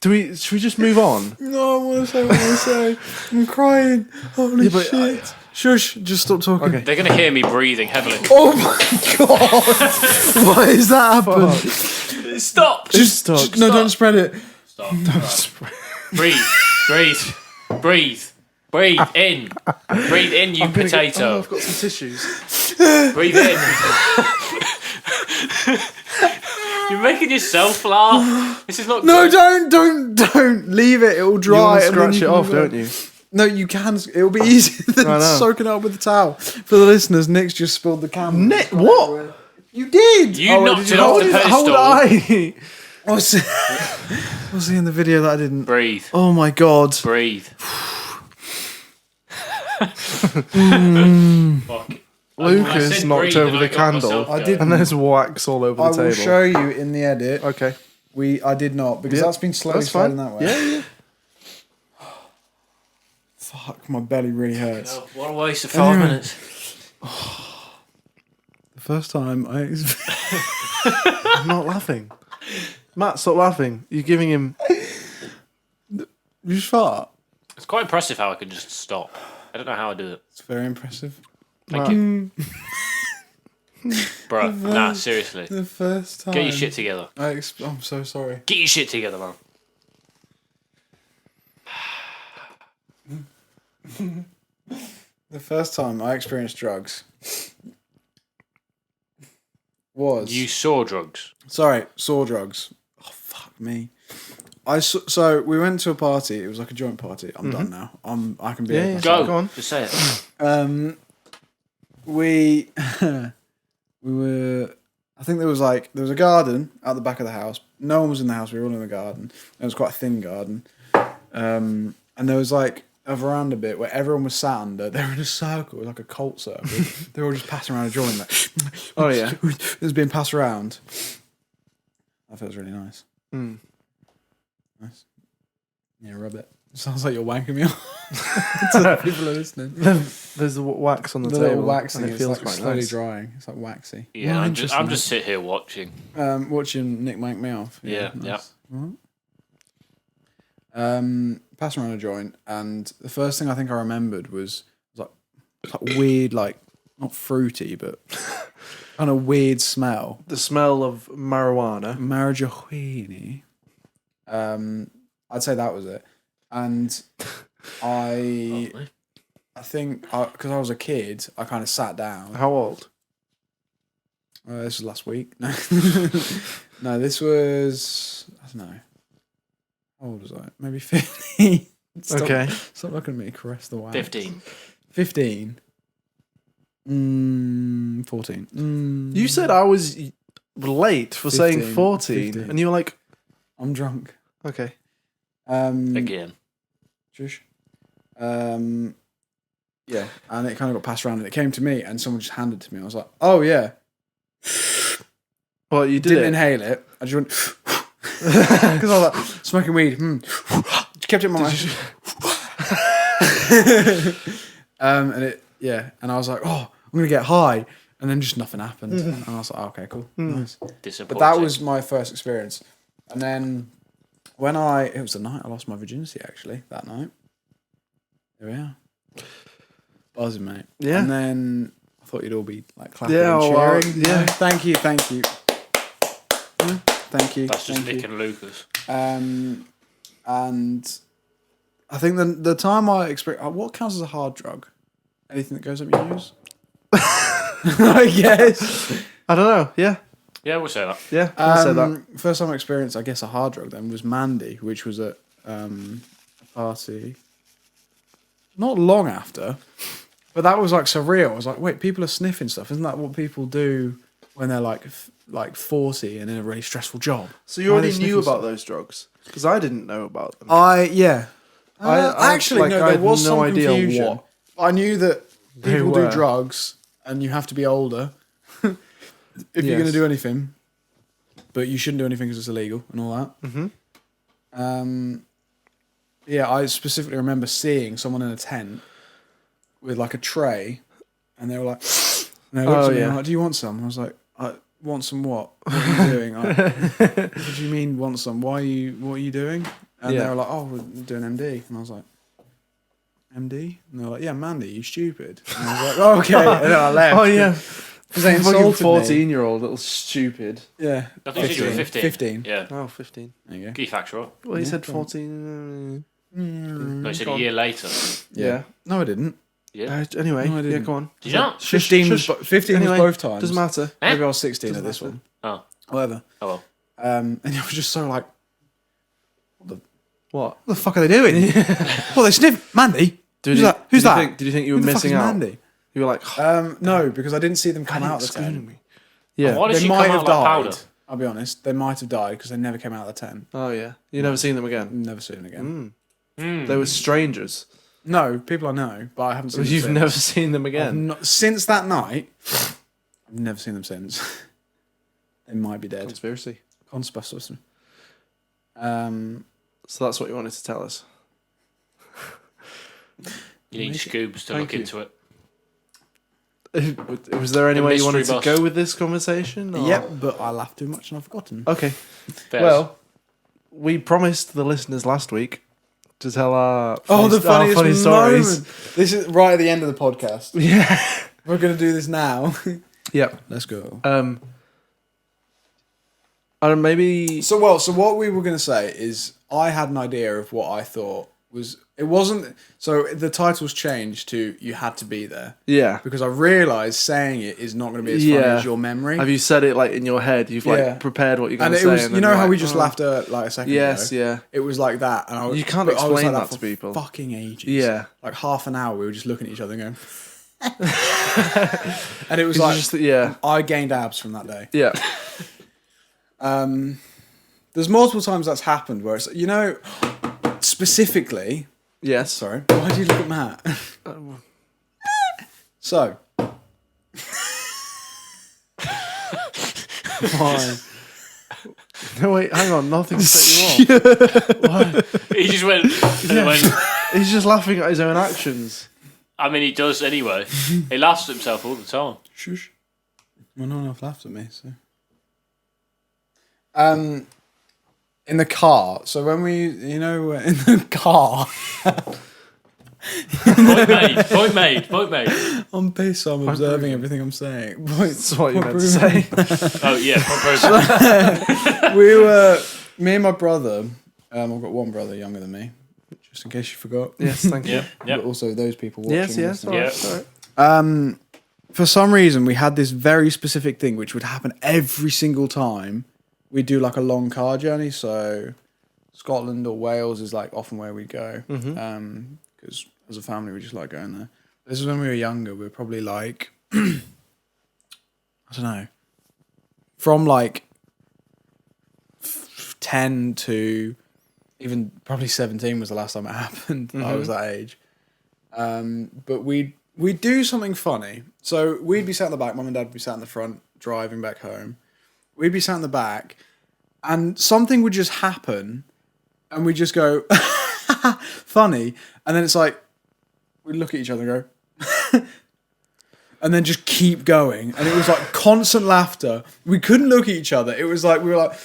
Should we just move on? No, I want to say what I want to say. I'm crying. Holy Yeah, but shit. Shush, just stop talking. Okay. They're gonna hear me breathing heavily. Oh my god. Why has that happened? Stop. Just, Stop. no, don't spread it. Stop. Breathe. Breathe. Breathe. Breathe in. Breathe in, you potato. I've got some tissues. Breathe in. You're making yourself laugh. This is not. No, good. don't. Leave it. It'll You dry. want to and then scratch you it can off, move on. don't you? No, you can. It'll be easier I than know. soaking it up with the towel. For the listeners, Nick's just spilled the camera. Nick, what? You did. You knocked it off the How would pedestal. I? I was seeing the video that I didn't. Breathe. Oh my god. Breathe. Fuck. Lucas knocked over the candle. I did. And there's wax all over the I table. will show you in the edit. Okay. I did not because Yep. that's been slowly That's fine. sliding that way. Yeah. Fuck, my belly really hurts. Oh, what a waste of 5 minutes. The first time I'm not laughing. Matt, stop laughing. You're giving him. you just fart. It's quite impressive how I can just stop. I don't know how I do it. It's very impressive. Thank you. Bro, nah, seriously. The first time. Get your shit together. I'm so sorry. Get your shit together, man. The first time I experienced drugs was You saw drugs. saw drugs. Oh fuck me. So we went to a party. It was like a joint party. I'm done now. I can be. Yeah, yeah. Go. Go on. Just say it. We we were. I think there was a garden at the back of the house. No one was in the house. We were all in the garden. It was quite a thin garden. And there was like a veranda bit where everyone was sat under. They were in a circle, it was like a cult circle. They were all just passing around a joint. Like, Oh, yeah. it was being passed around. That feels really nice. Mm. Nice. Yeah, rub it. Sounds like you're wanking me off. To the people who are listening. There's the wax on the, The table. little waxing. and it It's feels like quite slowly nice. drying. It's like waxy. Yeah, Well, I'm just interesting. sit here watching. Watching Nick wank me off. Yeah, nice. Right. Passing around a joint, and the first thing I think I remembered was like weird, like not fruity, but kind of weird smell. The smell of marijuana. Marijuana. I'd say that was it. And I think because I was a kid, I kind of sat down. How old? This was last week. No, no, this was I don't know. How old was I? Maybe 15. Okay. Stop looking at me. Caress the wax. 15. 15. 14. You said I was late for saying 15, 14, 15. and you were like, I'm drunk. okay. Again. Shush. Yeah, and it kind of got passed around, and it came to me, and someone just handed it to me. I was like, "Oh yeah." Well, you Didn't did it. inhale it. I just went because I was like smoking weed. Kept it in my mouth. And it, and I was like, "Oh, I'm gonna get high," and then just nothing happened, and I was like, oh, "Okay, cool, nice." Disappointing. But that was my first experience, and then when it was the night I lost my virginity. Actually, that night. There we are. Buzzing, mate. Yeah. And then I thought you'd all be like clapping Yeah, and well, cheering. yeah. No, thank you. Yeah, thank you. That's just thank Nick you. and Lucas. And I think the time I experienced what counts as a hard drug? Anything that goes up your nose? I guess. I don't know. Yeah. Yeah, we'll say that. Yeah. I'll say that. First time I experienced, I guess, a hard drug then was Mandy, which was at a party. Not long after, but that was like surreal. I was like, wait, people are sniffing stuff. Isn't that what people do when they're like 40 and in a really stressful job? So you Why are already they knew sniffing about stuff? those drugs? Because I didn't know about them. I actually like, no, I there had was no some idea confusion. what I knew that they people do were. drugs and you have to be older if you're going to Yes. do anything, but you shouldn't do anything because it's illegal and all that. Yeah, I specifically remember seeing someone in a tent with like a tray, and they were like, and they looked at me and like, "Do you want some?" I was like, "I want some what? What are you doing?" Like, what do you mean want some? What are you doing? And they were like, "Oh, we're doing MD," and I was like, "MD?" And they were like, "Yeah, Mandy, you stupid." And I was like, "Oh, okay," and then I left. Oh, yeah. Because they Fucking insulted me. 14-year-old, little stupid. Yeah, I think you were 15. 15. Yeah. Oh, 15. There you go. Key facts, right? Well, he said 14. No, you said Go a on. year later. Yeah. No, I didn't. Yeah. Anyway, No, I yeah, didn't. go on. Did you not? 15 was, shush. 15 Anyway, was both times. Doesn't matter. Maybe I was 16 Doesn't at this matter. one. Oh. Whatever. Oh well. And I was just so like, What? what the fuck are they doing? Well, they sniff Mandy. Who's that? Who's that? Did you think you were Who the fuck missing is out? Mandy? You were like, No, because I didn't see them come "Why out of didn't the exclude tent. me?" Yeah. Why did They she might come have out like died. powder? I'll be honest. They might have died because they never came out of the tent. Oh, yeah. You never seen them again? Never seen them again. They were strangers. No, people I know, but I haven't seen them You've since. never seen them I've again? not- since that night, I've never seen them since. They might be dead. Conspiracy. Conspiracy. So that's what you wanted to tell us. You need Scoobs to Thank look you. into it. Was there any way you wanted mystery to bus. go with this conversation? or- Yep, but I laughed too much and I've forgotten. Okay. Fairs. Well, we promised the listeners last week to tell our The funniest funny stories. moment. This is right at the end of the podcast. Yeah. We're going to do this now. Yep. Let's go. I don't maybe. So what we were going to say is I had an idea of what I thought was... It wasn't... So the title's changed to You Had to Be There. Yeah. Because I realised saying it is not going to be as funny Yeah. as your memory. Have you said it like in your head? You've like Yeah. prepared what you're going and to it say. was, and you then know you're how like, we just "Oh." laughed like a second Yes, ago? yeah. It was like that. And I was, You can't but I was explain like that to for people. fucking ages. Yeah. Like half an hour we were just looking at each other and going... and it was 'Cause like... you just, yeah. I gained abs from that day. Yeah. There's multiple times that's happened where it's... You know, specifically... Yes. Sorry. Why do you look at Matt? So... Why? No, wait, hang on. Nothing set you off. Why? He just went. And then went. He's just laughing at his own actions. I mean, he does anyway. He laughs at himself all the time. Shush. Well, no one else laughed at me, so... In the car. So when we... You know, in the car... Point made. On pace, so I'm observing everything I'm saying. That's what you meant to say. Oh yeah, point We were... Me and my brother I've got one brother younger than me, just in case you forgot. Yes, thank you. But also those people watching. Yes. All right, all right. For some reason, we had this very specific thing which would happen every single time we do like a long car journey. So Scotland or Wales is like often where we go. Because as a family, we just like going there. This is when we were younger. We were probably like, I don't know, from like 10 to even probably 17 was the last time it happened. I was that age. But we'd do something funny. So we'd be sat in the back, mum and dad would be sat in the front, driving back home. We'd be sat in the back, and something would just happen, and we'd just go, funny. And then it's like, we'd look at each other and go, and then just keep going. And it was like constant laughter. We couldn't look at each other. It was like, we were like,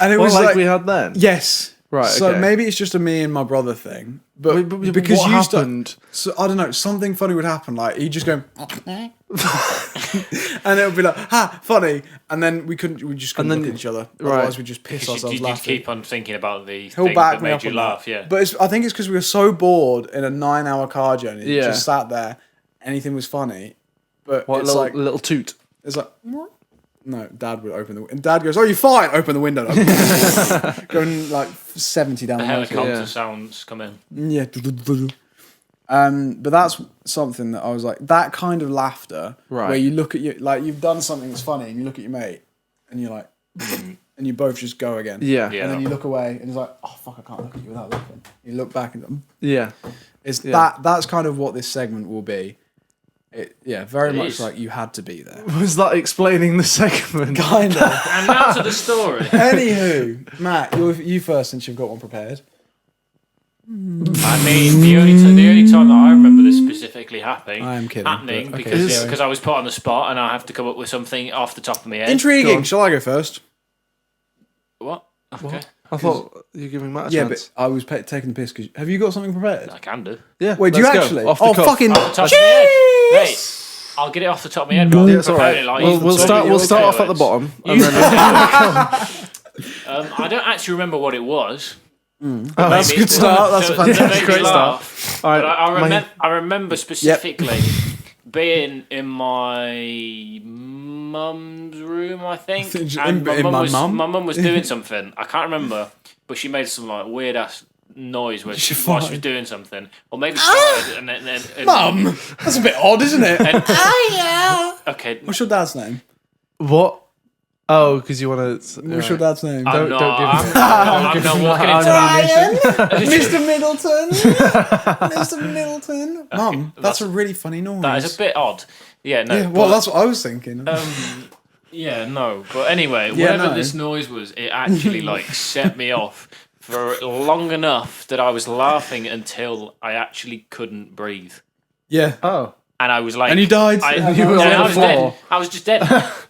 and it was like we had then? Yes. Right, So okay. maybe it's just a me and my brother thing. But because what you happened? So I don't know, something funny would happen. Like he'd just go and it would be like, ha, funny. And then we just couldn't look at each other. Otherwise we'd just piss ourselves You laughing. keep on thinking about the He'll thing back that me made up you on laugh, that. yeah. But I think it's because we were so bored in a 9-hour car journey. Yeah. Just sat there, anything was funny. But What, it's little, like little toot? it's like, what? No, Dad would open the and Dad goes, "Oh, you fine?" Open the window, going like 70 down The the motorway. helicopter sounds come in. Yeah. But that's something that I was like, that kind of laughter, Right. where you look at you, like you've done something that's funny, and you look at your mate, and you're like, and you both just go again. Yeah. Yeah. And then you look away, and it's like, oh fuck, I can't look at you without looking. You look back and Yeah. it's Yeah. that's kind of what this segment will be. Very It much is. like you had to be there. Was that explaining the segment? Kind of. And now to the story. Anywho, Matt, you first since you've got one prepared. I mean, the only time that I remember this specifically happening, I am kidding, but okay, because I was put on the spot and I have to come up with something off the top of my head. Intriguing. Shall I go first? What? Okay, I thought you were giving Matt a Yeah, chance. but I was taking the piss because have you got something prepared? I can do. Yeah. Wait, do you let's go. actually? Off the cuff. fucking Off the top of my head. Mate, I'll get it off the top of my head. But Yeah, it's all right. We'll start off at the bottom. And then I don't actually remember what it was. that's a good start. That's a fantastic great start. All right, But I remember specifically being in my mum's room, I think. And my mum was doing something. I can't remember, but she made some like weird ass noise while she was doing something, or maybe started and then. Mum, that's a bit odd, isn't it? Okay. What's your dad's name? what? Oh, because you want to. What's your dad's name? I'm don't not, give I'm not walking into Mr. Middleton. Mr. Middleton. Mum, that's a really funny noise. That is a bit odd. Yeah, no. Yeah, well, that's what I was thinking. Yeah, no. But anyway, Yeah, whatever no. this noise was, it actually like set me off for long enough that I was laughing until I actually couldn't breathe. Yeah. Oh. And I was like, And you died? You were on I the was floor. dead. I was just dead.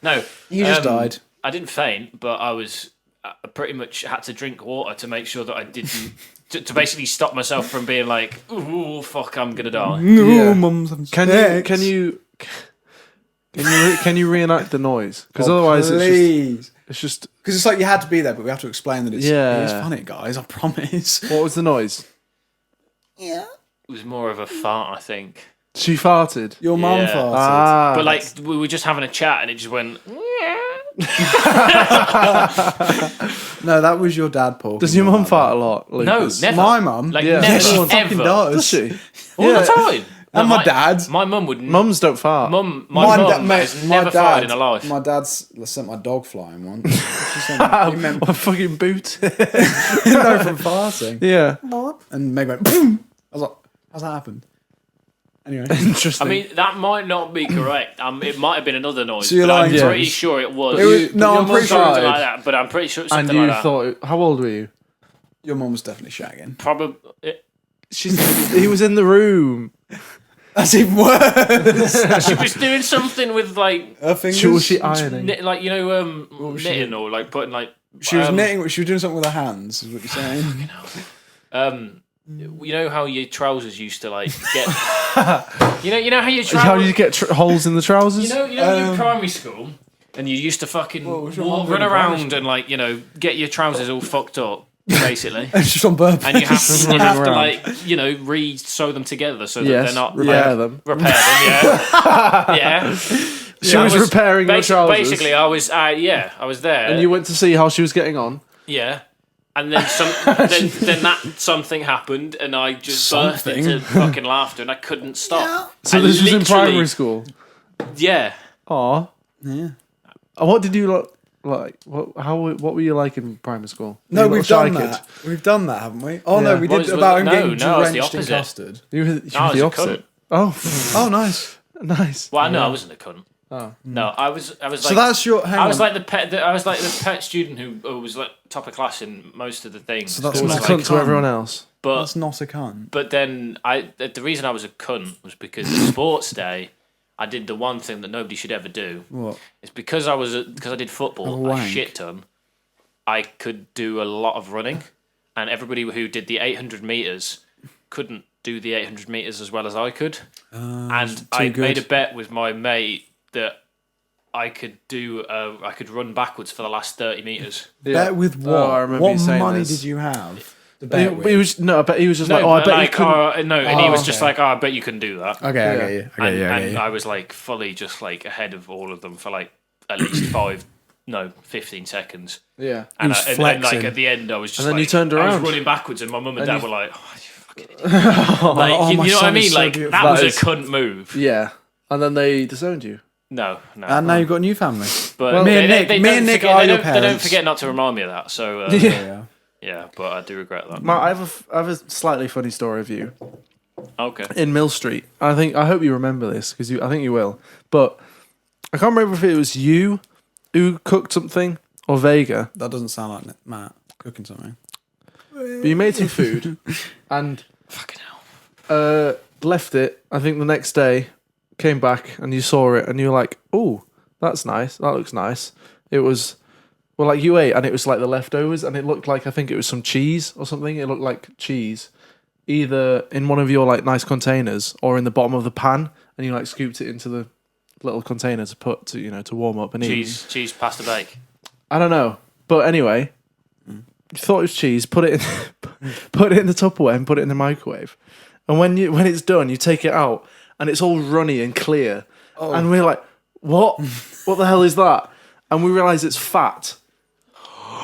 No, You just died. I didn't faint, but I was pretty much had to drink water to make sure that I didn't. To basically stop myself from being like, "Ooh, fuck, I'm gonna die." No, Yeah. Mum's having Can sex. you reenact the noise? Because otherwise please. it's just. Because it's like you had to be there, but we have to explain that it's Yeah. funny, guys. I promise. What was the noise? It was more of a fart, I think. She farted. Your mum Yeah. farted. Ah. But like we were just having a chat, and it just went. No, that was your dad, Paul. Does your mum fart a lot? No, Lucas? never. My mum? Like Yeah. never, Yeah, she ever. fucking does. Does she? All the time. No, And my dad. My mum would. Mums don't fart. My mum has never farted in her life. My dad's sent my dog flying once. She sent he meant, What a fucking boot. no, from farting. Yeah. And Meg went, boom. I was like, how's that happened? Anyway. Interesting. I mean, that might not be correct. It might have been another noise, So you're but I'm lying. pretty Yeah. sure it was. It was- no, your I'm pretty mum sure something farted, like that. But I'm pretty sure it's and something you like that. thought, how old were you? Your mum was definitely shagging. Probably. He was in the room. That's even worse. She was doing something with like, Her fingers. Was she ironing? like was she knitting or like putting like. She was knitting. She was doing something with her hands. Is what you're saying? You know how your trousers used to like get. you know how your trousers. How do you get holes in the trousers? You know, in primary school, and you used to fucking was your mum run doing around and like get your trousers all fucked up basically. It's just on purpose. And you have to, Running around. like re-sew them together so that Yes, they're not repair them. Repair them, yeah, yeah. She was repairing your trousers. Basically, I was there, And you went to see how she was getting on. yeah. And then then that something happened, and I just burst into fucking laughter, and I couldn't stop. So I this was in literally- primary school. Yeah. Aw. Yeah. What did you like? What were you like in primary school? Were No, you a we've little shy done kid? that. We've done that, haven't we? Oh no, Yeah. we What did was- about him no, getting no, it's the drenched in opposite. custard. You were I was the a opposite. Oh, Oh, nice. nice. Well, no, I wasn't a cunt. Oh. No, I was like. So that's your. Hang I was on. like the pet. I was like the pet student who was like top of class in most of the things. So that's It was a not cunt a to cunt. everyone else. but That's not a cunt. but then the reason I was a cunt was because at sports day I did the one thing that nobody should ever do. What? It's because I did football a wank. shit ton. I could do a lot of running, and everybody who did the 800 meters couldn't do the 800 meters as well as I could. And I good. made a bet with my mate that I could I could run backwards for the last 30 meters. Bet with what? Oh, I remember what you saying money this. did you have? To He, bet with? he was no, I bet he was just like, oh, I but bet you like, couldn't. and he was Oh, just okay. like, oh, I bet you can do that. Okay, I get you. I get you. I get And you. I was like fully just like ahead of all of them for like at least 15 seconds. Yeah. And, was and like flexing. at the end, I was just And then like, you turned I around. was running backwards, and my mum and dad you- were like, "Oh, you fucking idiot!" Like, oh, you my know what I son is mean? so Like beautiful. that That was is- a cunt move. Yeah. And then they disowned you. No. And now you've got a new family. But Well, me and Nick- they me don't and Nick forget- are they your don't- They don't parents. forget not to remind me of that. So Yeah. yeah, but I do regret that. Matt, I have a slightly funny story of you Okay. in Mill Street. I hope you remember this because I think you will. But I can't remember if it was you who cooked something or Vega. That doesn't sound like Matt cooking something. But you made some food and Fucking hell. left it. I think the next day came back and you saw it and you were like, "Oh, that's nice. That looks nice." It was like you ate and it was like the leftovers and it looked like I think it was some cheese or something. It looked like cheese, either in one of your like nice containers or in the bottom of the pan, and you like scooped it into the little container to put to warm up and eat. Cheese pasta bake. I don't know, but anyway, you thought it was cheese. Put it in the Tupperware and put it in the microwave. And when it's done, you take it out and it's all runny and clear. And we're like, "What? What the hell is that?" And we realise it's fat.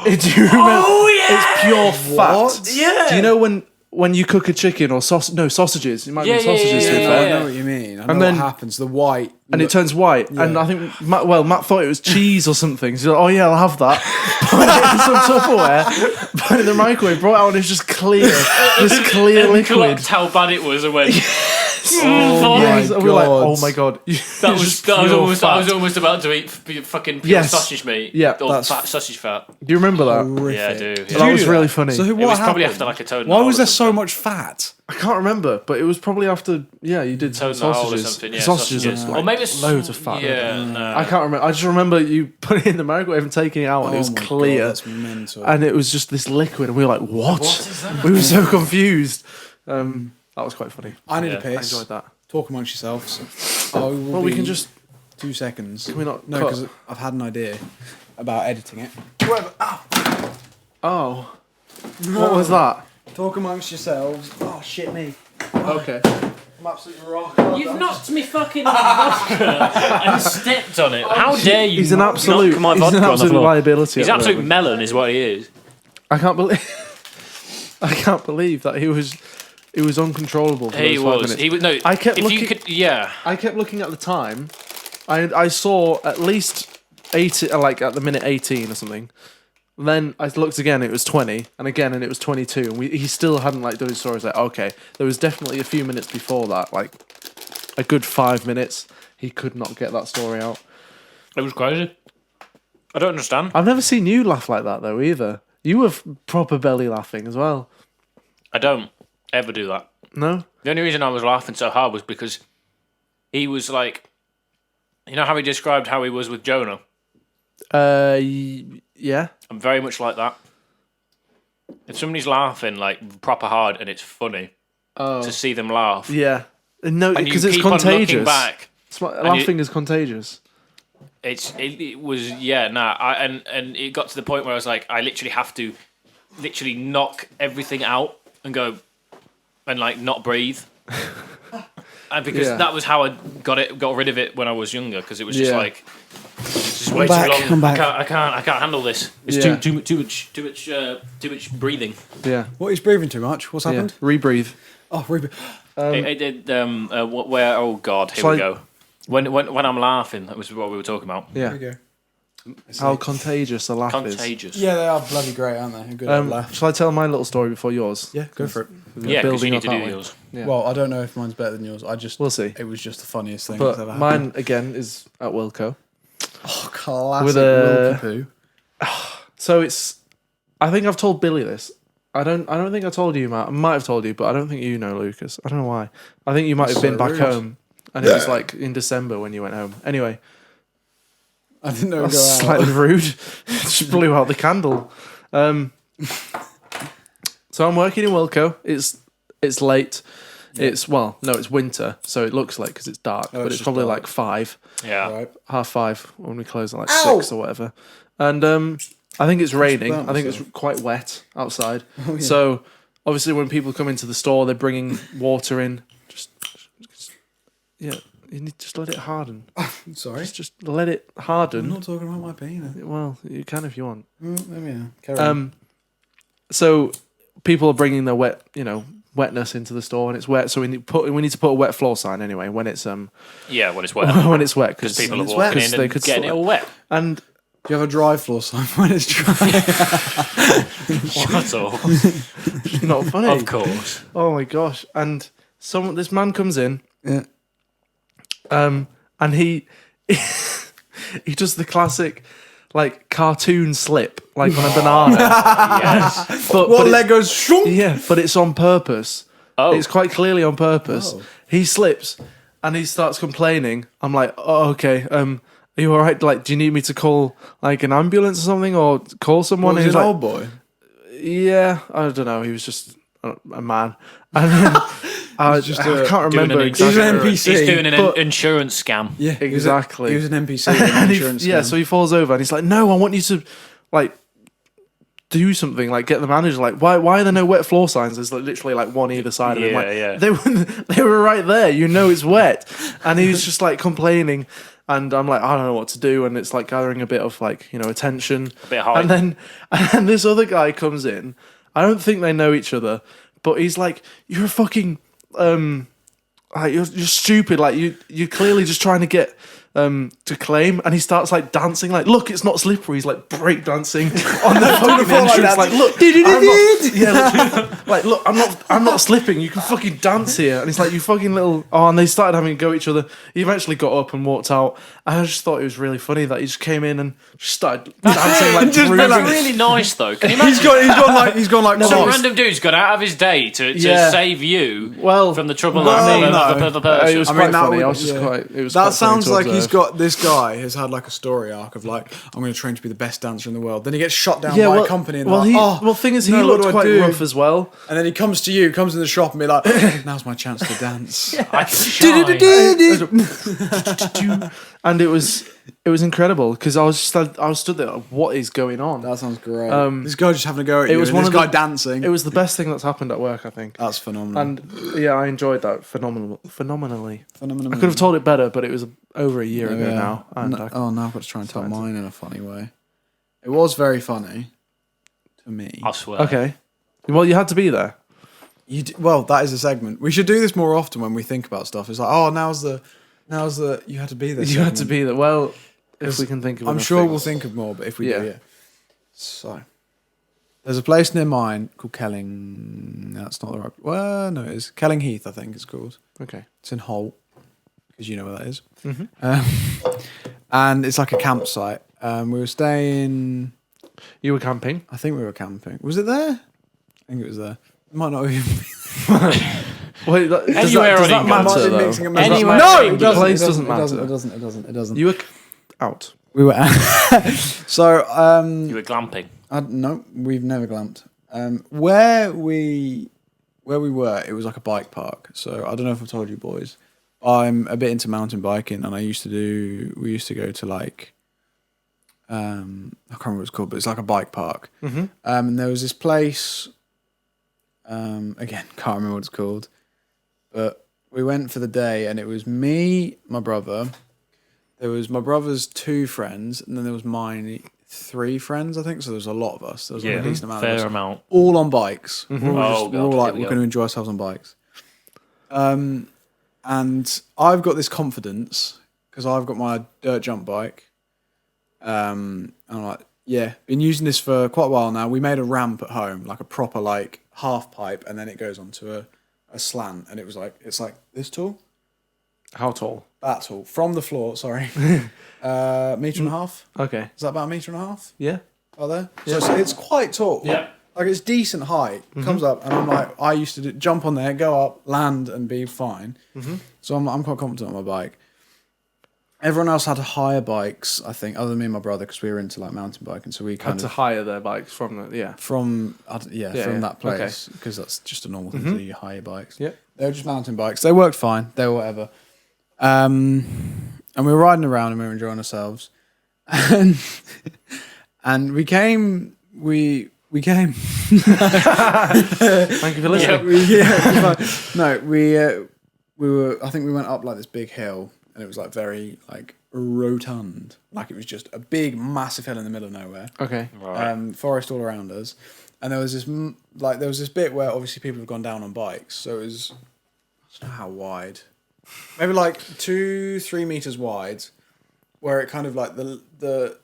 Do you remember? Oh yeah, it's pure fat. What? Yeah. Do you know when you cook a chicken or sausages? It might Yeah, be sausages. yeah, to be yeah, fair. I know what you mean. I know And then- what happens. The white. And it turns white, and I think Matt thought it was cheese or something. So he's like, "Oh yeah, I'll have that." Put it in some Tupperware, put it in the microwave, brought it out, and it's just clear, this clear liquid. Clocked how bad it was and went. Oh Yes, my and we're like, God. "Oh my god!" I was almost about to eat fucking pure Yes. sausage meat. Yeah, or that's- fat sausage fat. Do you remember that? Horrific. Yeah, I do. Did Yeah. That you was do really funny. So It what was probably happened? after like a toad in the Why hole was or there so something. much fat? I can't remember, but it was probably after. Yeah, you did Toad in the hole or sausages. something. Yeah, sausages, Or like, maybe it's loads of fat. Yeah, no. I can't remember. I just remember you put it in the microwave and taking it out, and it was Oh my clear. God, that's mental. And it was just this liquid, and we were like, "What?" We were so confused. That was quite funny. I need Yeah, a I piss. enjoyed that. Talk amongst yourselves. Well, we can just. 2 seconds. Can we not No, cut? because I've had an idea about editing it. Oh, what was that? Talk amongst yourselves. Oh shit me. Okay. I'm absolutely rock. You've knocked me fucking vodka and stepped on it. How dare you? He's an absolute. knock my He's vodka an on the absolute floor. liability. He's at the absolute moment. melon, is what he is. I can't believe. I can't believe that he was. It was uncontrollable. For He those 5 was. minutes. He was. No, I kept if looking. you could, yeah. I kept looking at the time. I saw at least 80, like at the minute 18 or something. Then I looked again, it was 20, and again, and it was 22. And he still hadn't like done his story. I was like, okay, there was definitely a few minutes before that, like a good 5 minutes. He could not get that story out. It was crazy. I don't understand. I've never seen you laugh like that though either. You were proper belly laughing as well. I don't ever do that. No? The only reason I was laughing so hard was because he was like, you know how he described how he was with Jonah? Yeah. I'm very much like that. If somebody's laughing like proper hard and it's funny to see them laugh, Yeah. No, and you because it's keep on looking contagious. back, Laughing is contagious. it was and it got to the point where I was like, I literally have to knock everything out and go and like not breathe. And because that was how I got rid of it when I was younger, because it was just like it's just way too long. I can't handle this. It's too much breathing. Yeah. What, he's breathing too much? What's happened? Rebreathe. Oh, rebreathe. It did. Where? Oh God! Here we go. When I'm laughing, that was what we were talking about. Yeah. There we go. How contagious a laugh is. Contagious. Yeah, they are bloody great, aren't they? A good old laugh. Shall I tell my little story before yours? Yeah, go for it. Yeah, because you building need up to that do way. yours. Yeah. Well, I don't know if mine's better than yours. We'll see. It was just the funniest thing that's ever But happened. mine again is at Wilco. Oh, classic With a- Wilkie poo. So it's. I think I've told Billy this. I don't think I told you, Matt. I might have told you, but I don't think you know, Lucas. I don't know why. I think you might have been back rude. home, and it was like in December when you went home. Anyway, I didn't know it would that's go out. slightly rude. Just blew out the candle. So I'm working in Wilco. It's late. Yeah. It's winter, so it looks late because it's dark, but it's it's just probably dark. like 5. Yeah. Right. 5:30 when we close at like 6 or whatever. And I think it's raining. burnt I think it's myself. quite wet outside. Oh, yeah. So obviously when people come into the store, they're bringing water in. Just you need just let it harden. Sorry. Just let it I'm harden. not talking about my penis. Well, you can if you want. Maybe, yeah. Carry on. So people are bringing their wetness into the store, and it's wet. So we need to put a wet floor sign anyway when it's Yeah, when it's wet. when it's wet Because people are it's walking wet. in They and could getting sweat. it all wet. and Do you have a dry floor sign when it's dry? Shut up. not funny. Of course. Oh my gosh! And this man comes in, Yeah. and he he does the classic like cartoon slip, like on a banana. Yes. But What it's- leg goes shunk? Yeah, but it's on purpose. Oh. It's quite clearly on purpose. Oh. He slips and he starts complaining. I'm like, oh, okay. Are you all right? Like, do you need me to call like an ambulance or something, or call someone? Was And he he's an like, old boy? yeah, I don't know. He was just a man. And then I can't remember He's an exactly. NPC. He's doing an but- insurance scam. Yeah, Exactly. He was an NPC. in an And insurance yeah, scam. so he falls over and he's like, no, I want you to like do something, like get the manager. Like, why are there no wet floor signs? There's like literally like one either side of him. Yeah, Like, yeah. they were right there. You know it's wet, and he was just like complaining. And I'm like, I don't know what to do, and it's like gathering a bit of like attention. A bit of hype. And then this other guy comes in. I don't think they know each other, but he's like, you're a fucking like you're stupid. Like you're clearly just trying to get to claim, and he starts like dancing. Like, look, it's not slippery. He's like break dancing on the fucking entrance. Like, look, look, I'm not slipping. You can fucking dance here. And he's like, you fucking little. Oh, and they started having a go at each other. He eventually got up and walked out. And I just thought it was really funny that he just came in and just started dancing like Just been grooving. like- That's really nice, though. Can you imagine? He's gone like Some Chris. random dude's gone out of his day to Yeah. save you Well, from the trouble well, of no. the person. It was I mean, quite that funny. would- I was just yeah. quite. It was That quite funny sounds to like he's observe. got this guy has had like a story arc of like, I'm going to train to be the best dancer in the world. Then he gets shot down by a company. And they're like, oh, thing is, he no, what looked do I quite do? rough as well. And then he comes to you, comes in the shop and be like, now's my chance to dance. I shine. And it was incredible because I was stood there. Like, what is going on? That sounds great. This guy just having a go at it you. was and one this of guy the- dancing. It was the best thing that's happened at work, I think. That's phenomenal. And yeah, I enjoyed that phenomenally. phenomenal. I could have told it better, but it was over a year ago Yeah. now. And now I've got to try and tell mine in a funny way. It was very funny to me. I swear. okay. Well, you had to be there. Well, that is a segment. We should do this more often when we think about stuff. It's like, oh, now's the you had to be there. You had to segment. be there. Well, if we can think of I'm enough sure things. we'll think of more, but if we Yeah. do, yeah. So, there's a place near mine called Kelling. No, that's not the right. Well, no, it is Kelling Heath. I think it's called. Okay. It's in Holt, because you know where that is. Mm-hmm. And it's like a campsite. We were staying. You were camping. I think we were camping. Was it there? I think it was there. It might not even be. Wait, does Anywhere that on England. matter Might be though? mixing it up. Anywhere No, in it England. doesn't. Place It doesn't doesn't. matter. It doesn't. You were out. We were. So You were glamping. no, we've never glamped. Where we were, it was like a bike park. So I don't know if I've told you boys, I'm a bit into mountain biking, and we used to go to like, I can't remember what it's called, but it's like a bike park. Mm-hmm. And there was this place, again, can't remember what it's called, but we went for the day, and it was me, my brother, there was my brother's 2 friends, and then there was mine 3 friends, I think. So there was a lot of us. There was like a decent amount of us. fair amount. All on bikes. Mm-hmm. We're all, we're all like, we're going to enjoy ourselves on bikes. And I've got this confidence because I've got my dirt jump bike. And I'm like, yeah, been using this for quite a while now. We made a ramp at home, like a proper like half pipe, and then it goes onto a slant, and it's like this tall. How tall? That tall from the floor. Sorry, metre and a half. Okay. Is that about a metre and a half? Yeah. Are there? Yeah. So it's quite tall. Yeah. Like it's decent height. Comes up, and I'm like, I used to jump on there, go up, land, and be fine. So I'm quite confident on my bike. Everyone else had higher bikes, I think, other than me and my brother, because we were into like mountain biking. So we Had kind to of hire their bikes from the from Yeah, that okay. place, because that's just a normal thing to do. You hire bikes. Yep. They were just mountain bikes. They worked fine. They were whatever. And we were riding around and we were enjoying ourselves. And we came. Thank you for listening. We were. I think we went up like this big hill, and it was like very like rotund. Like it was just a big, massive hill in the middle of nowhere. Okay. Forest all around us, and there was this bit where obviously people have gone down on bikes. So it was, I don't know how wide, maybe like 2-3 meters wide, where it kind of like the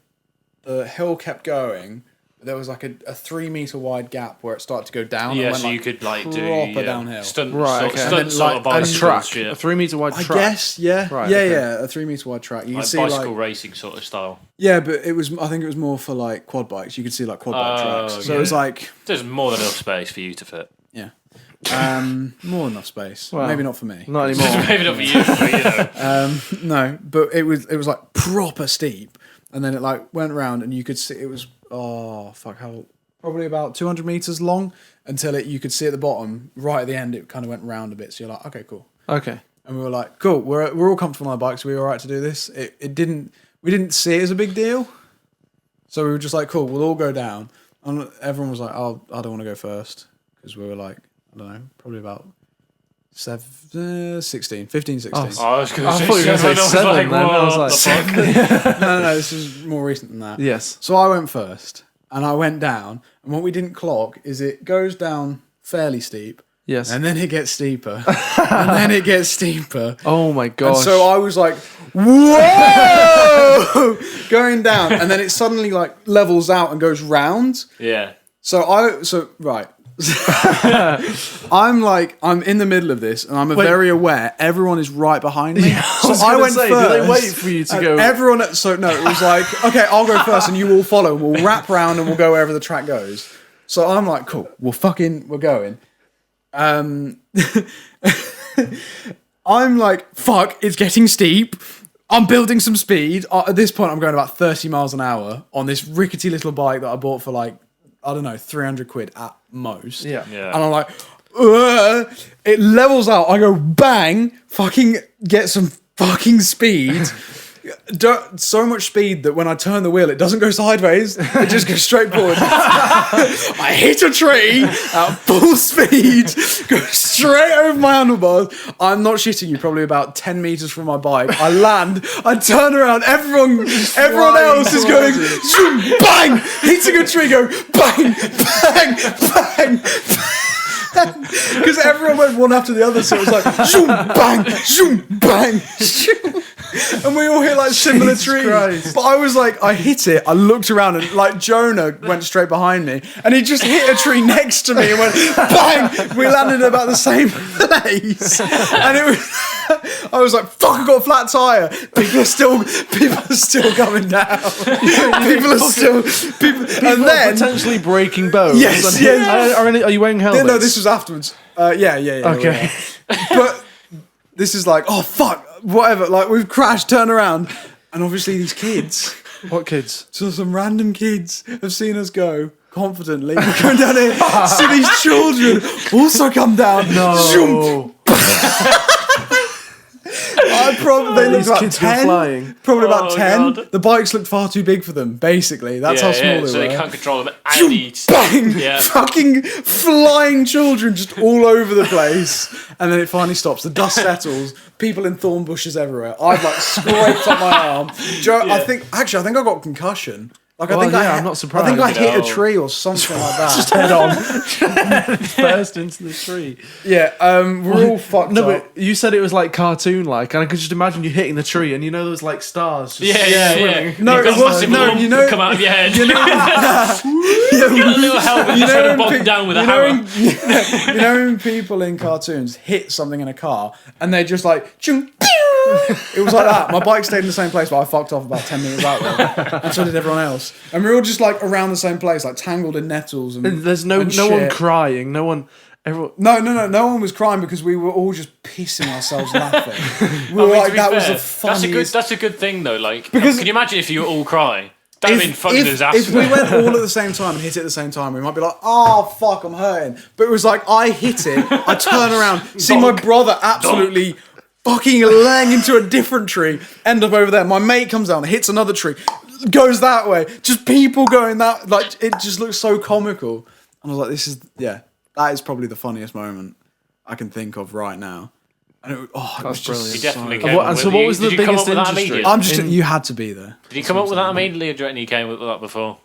hill kept going. There was like a 3 meter wide gap where it started to go down. Yeah, and went, so like, you could like do proper downhill. stunt, Right, sort, okay. stunt And then, sort like, of A bicycle track. shit. A 3 meter wide I track. guess, yeah, Right, yeah, okay. yeah, a 3 meter wide track. You Like could see bicycle like, racing sort of style. yeah, but I think it was more for like quad bikes. You could see like quad bike tracks. So it was like, There's more than enough space for you to fit. yeah, more than enough space. Well, Maybe not for me. Not anymore. Maybe not for you, but you know. No, but it was like proper steep, and then it like went round, and you could see it was probably about 200 meters long until you could see at the bottom, right at the end, it kind of went round a bit. So you're like, okay, cool. Okay. And we were like, cool. We're all comfortable on our bikes. We were all right to do this. We didn't see it as a big deal. So we were just like, cool. We'll all go down. And everyone was like, oh, I don't want to go first, because we were like, I don't know, probably about 15, 16. I was going I to thought you were going to say 7 then. I was like, No, this is more recent than that. yes. So I went first, and I went down, and what we didn't clock is it goes down fairly steep, Yes. and then it gets steeper, and then it gets steeper. Oh my And gosh. so I was like, whoa, going down, and then it suddenly like levels out and goes round. Yeah. Right. I'm in the middle of this, and I'm very aware everyone is right behind me. So I went first. Do they wait for you to and go? Everyone. So no, it was like, okay, I'll go first, and you all follow, and we'll wrap round, and we'll go wherever the track goes. So I'm like, cool, we're going. I'm like, fuck, it's getting steep. I'm building some speed. At this point, I'm going about 30 miles an hour on this rickety little bike that I bought for like, I don't know, 300 quid at most. Yeah. Yeah. And I'm like, ugh. It levels out. I go bang, fucking get some fucking speed. So much speed that when I turn the wheel, it doesn't go sideways. It just goes straight forward. I hit a tree at full speed, go straight over my handlebars. I'm not shitting you, probably about 10 meters from my bike. I land, I turn around, everyone else is going, zoom, bang, hitting a tree, go, bang, bang, bang, bang. Because everyone went one after the other, so it was like, zoom, bang, zoom. And we all hit like similar trees. Christ. But I was like, I hit it, I looked around, and like Jonah went straight behind me, and he just hit a tree next to me and went bang. We landed at about the same place, and it was. I was like, fuck! I got a flat tire. People are still coming down. People and Are then potentially breaking bones. Yes, And- yes. Are you wearing helmets? no, this was afterwards. Yeah. Okay. But this is like, oh fuck, whatever. Like we've crashed, turn around, and obviously these kids, What kids? so some random kids have seen us go confidently. We're going down here, see these children also come down. No. They looked about kids go 10. flying. Probably about Oh, 10. God. The bikes looked far too big for them, basically. That's how small they so were. they can't control them. And eat. Bang! Yeah. Fucking flying children just all over the place. And then it finally stops. The dust settles. People in thorn bushes everywhere. I've like scraped up my arm. Joe, I think I got concussion. Like I'm not surprised. I think I hit a No. tree or something like that. Just head on. First into the tree. Yeah, we're all fucked No, up. but you said it was like cartoon-like, and I could just imagine you hitting the tree, and you know those like stars. Just Yeah. No, You've got it a was massive no. lump You know, come out of your head. you know, Get a little helmet. You trying to bog them down with a hammer. you know when people in cartoons hit something in a car and they just like chung, pew! It was like that. My bike stayed in the same place, but I fucked off about 10 minutes out there, and so did everyone else. And we were all just like around the same place, like tangled in nettles. And There's no and one shit. crying. No one. Everyone. No one was crying because we were all just pissing ourselves laughing. We were like, To be that was fair, the funniest. That's a good thing though. Like, Because- can you imagine if you were all crying? That'd have been fucking disaster. If we went all at the same time and hit it at the same time, we might be like, oh, fuck, I'm hurting. But it was like, I hit it, I turn around, see my brother absolutely fucking laying into a different tree, end up over there. My mate comes down, hits another tree, goes that way. Just people going that, like, it just looks so comical. And I was like, that is probably the funniest moment I can think of right now. And it was brilliant. You definitely So- came And up so with- what was the did you come biggest up with that industry? immediately? I'm just, you had to be there. Did you come up with that immediately, or do you reckon you came up with that before?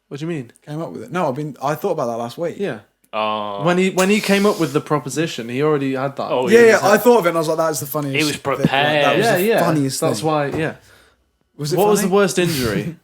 What do you mean? Came up with it. No, I thought about that last week. Yeah. Oh, When he came up with the proposition, he already had that. Oh, Yeah, I thought of it and I was like, that is the funniest. He was thing. Like, prepared. that was the yeah. funniest That's thing. why. Yeah. Was it What was the funny? worst injury?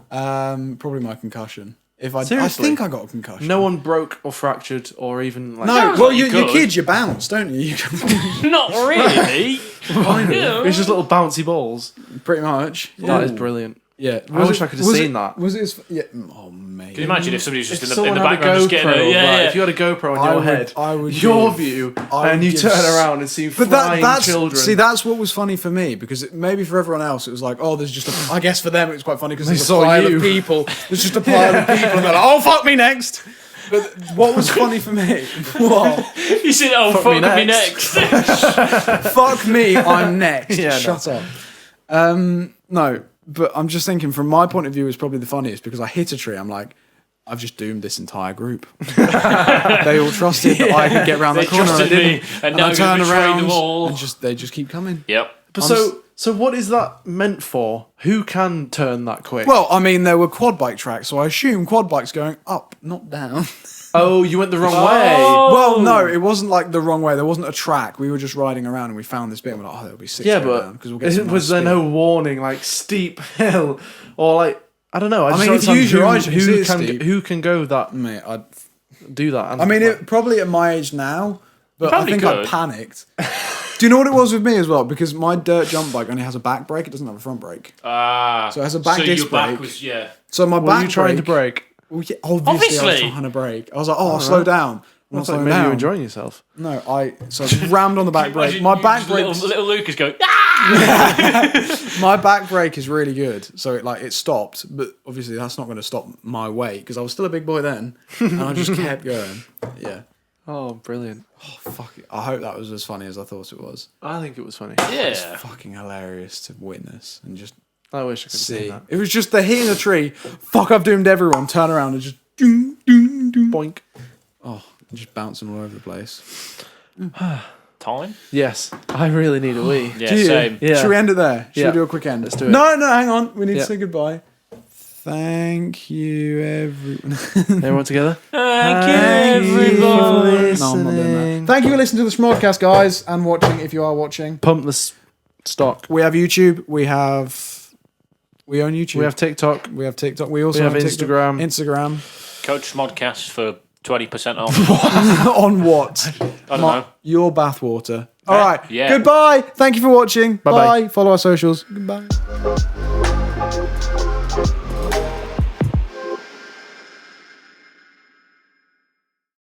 Probably my concussion. I Seriously? think I got a concussion. No one broke or fractured or even like. No, Sounds well, like you you're could. kids, you bounce, don't you? You can- not really. It was just little bouncy balls. pretty much. That is brilliant. Yeah. I wish I could have seen that. Was it? Yeah. Oh mate. Can you imagine if somebody was just If in the someone had a background just getting GoPro, a if you had a GoPro on I your would- head, I would your give- view, I and would you give turn s- around and see But flying that's children. see, that's what was funny for me because maybe for everyone else it was like, oh, there's just a. I guess for them it was quite funny because there's a saw pile you. of people. There's just a pile of people, and they're like, oh, fuck me next. But what was funny for me? What? You said, "Oh, fuck me next." Fuck me, I'm next. Yeah, no. Shut up. No, but I'm just thinking from my point of view, it's probably the funniest because I hit a tree. I'm like, I've just doomed this entire group. They all trusted that I could get around They the corner. trusted I didn't. me, and now I I'm turn gonna betray around them all. and they just keep coming. Yep. But so what is that meant for? Who can turn that quick? Well, I mean, there were quad bike tracks, so I assume quad bikes going up, not down. oh, you went the wrong way. Well, no, it wasn't like the wrong way. There wasn't a track. We were just riding around and we found this bit and we're like, oh, there'll be 6 Yeah, going but down because we'll get some was nice there no speed. warning, like steep hill, or like I don't know? I mean, just if don't you use your eyes, understand you can see it's who steep. who can go that Mate, do that. I mean, it probably at my age now, but I probably think I could. panicked. Do you know what it was with me as well? Because my dirt jump bike only has a back brake; it doesn't have a front brake. So it has a back disc your back brake. was So my were back you trying to brake. break? Well, yeah, obviously, I was Obviously. trying to brake. I was like, oh, I'll slow down. I'm I not thought slowing maybe you down. were enjoying yourself. No, so I rammed on the back brake. Imagine My you back just brake. little Lucas going. Ah! My back brake is really good, so it stopped. But obviously, that's not going to stop my weight because I was still a big boy then, and I just kept going. Yeah. Oh, brilliant! Fuck it. I hope that was as funny as I thought it was. I think it was funny. Yeah. Fucking hilarious to witness and just I wish I could see see. that. It was just the hitting a tree. Fuck! I've doomed everyone. Turn around and just doom, doom, doom. Boink. Oh, just bouncing all over the place. Time. Yes, I really need a wee. Yeah. Do you? Same. Yeah. Should we end it there? Should Yeah. we do a quick end? Let's do it. No, hang on. We need Yeah. to say goodbye. Thank you, everyone. Everyone together. Thank you, everybody. No, I'm not doing that. Thank you for listening to the Smodcast, guys, and watching if you are watching. Pump the stock. We have YouTube. We own YouTube. We have TikTok. We have TikTok. We also We have have TikTok. Instagram. Coach Modcast for 20% off. On what? I don't know. Your bathwater. All right. Yeah. Goodbye. Thank you for watching. Bye-bye. Bye. Follow our socials. Goodbye.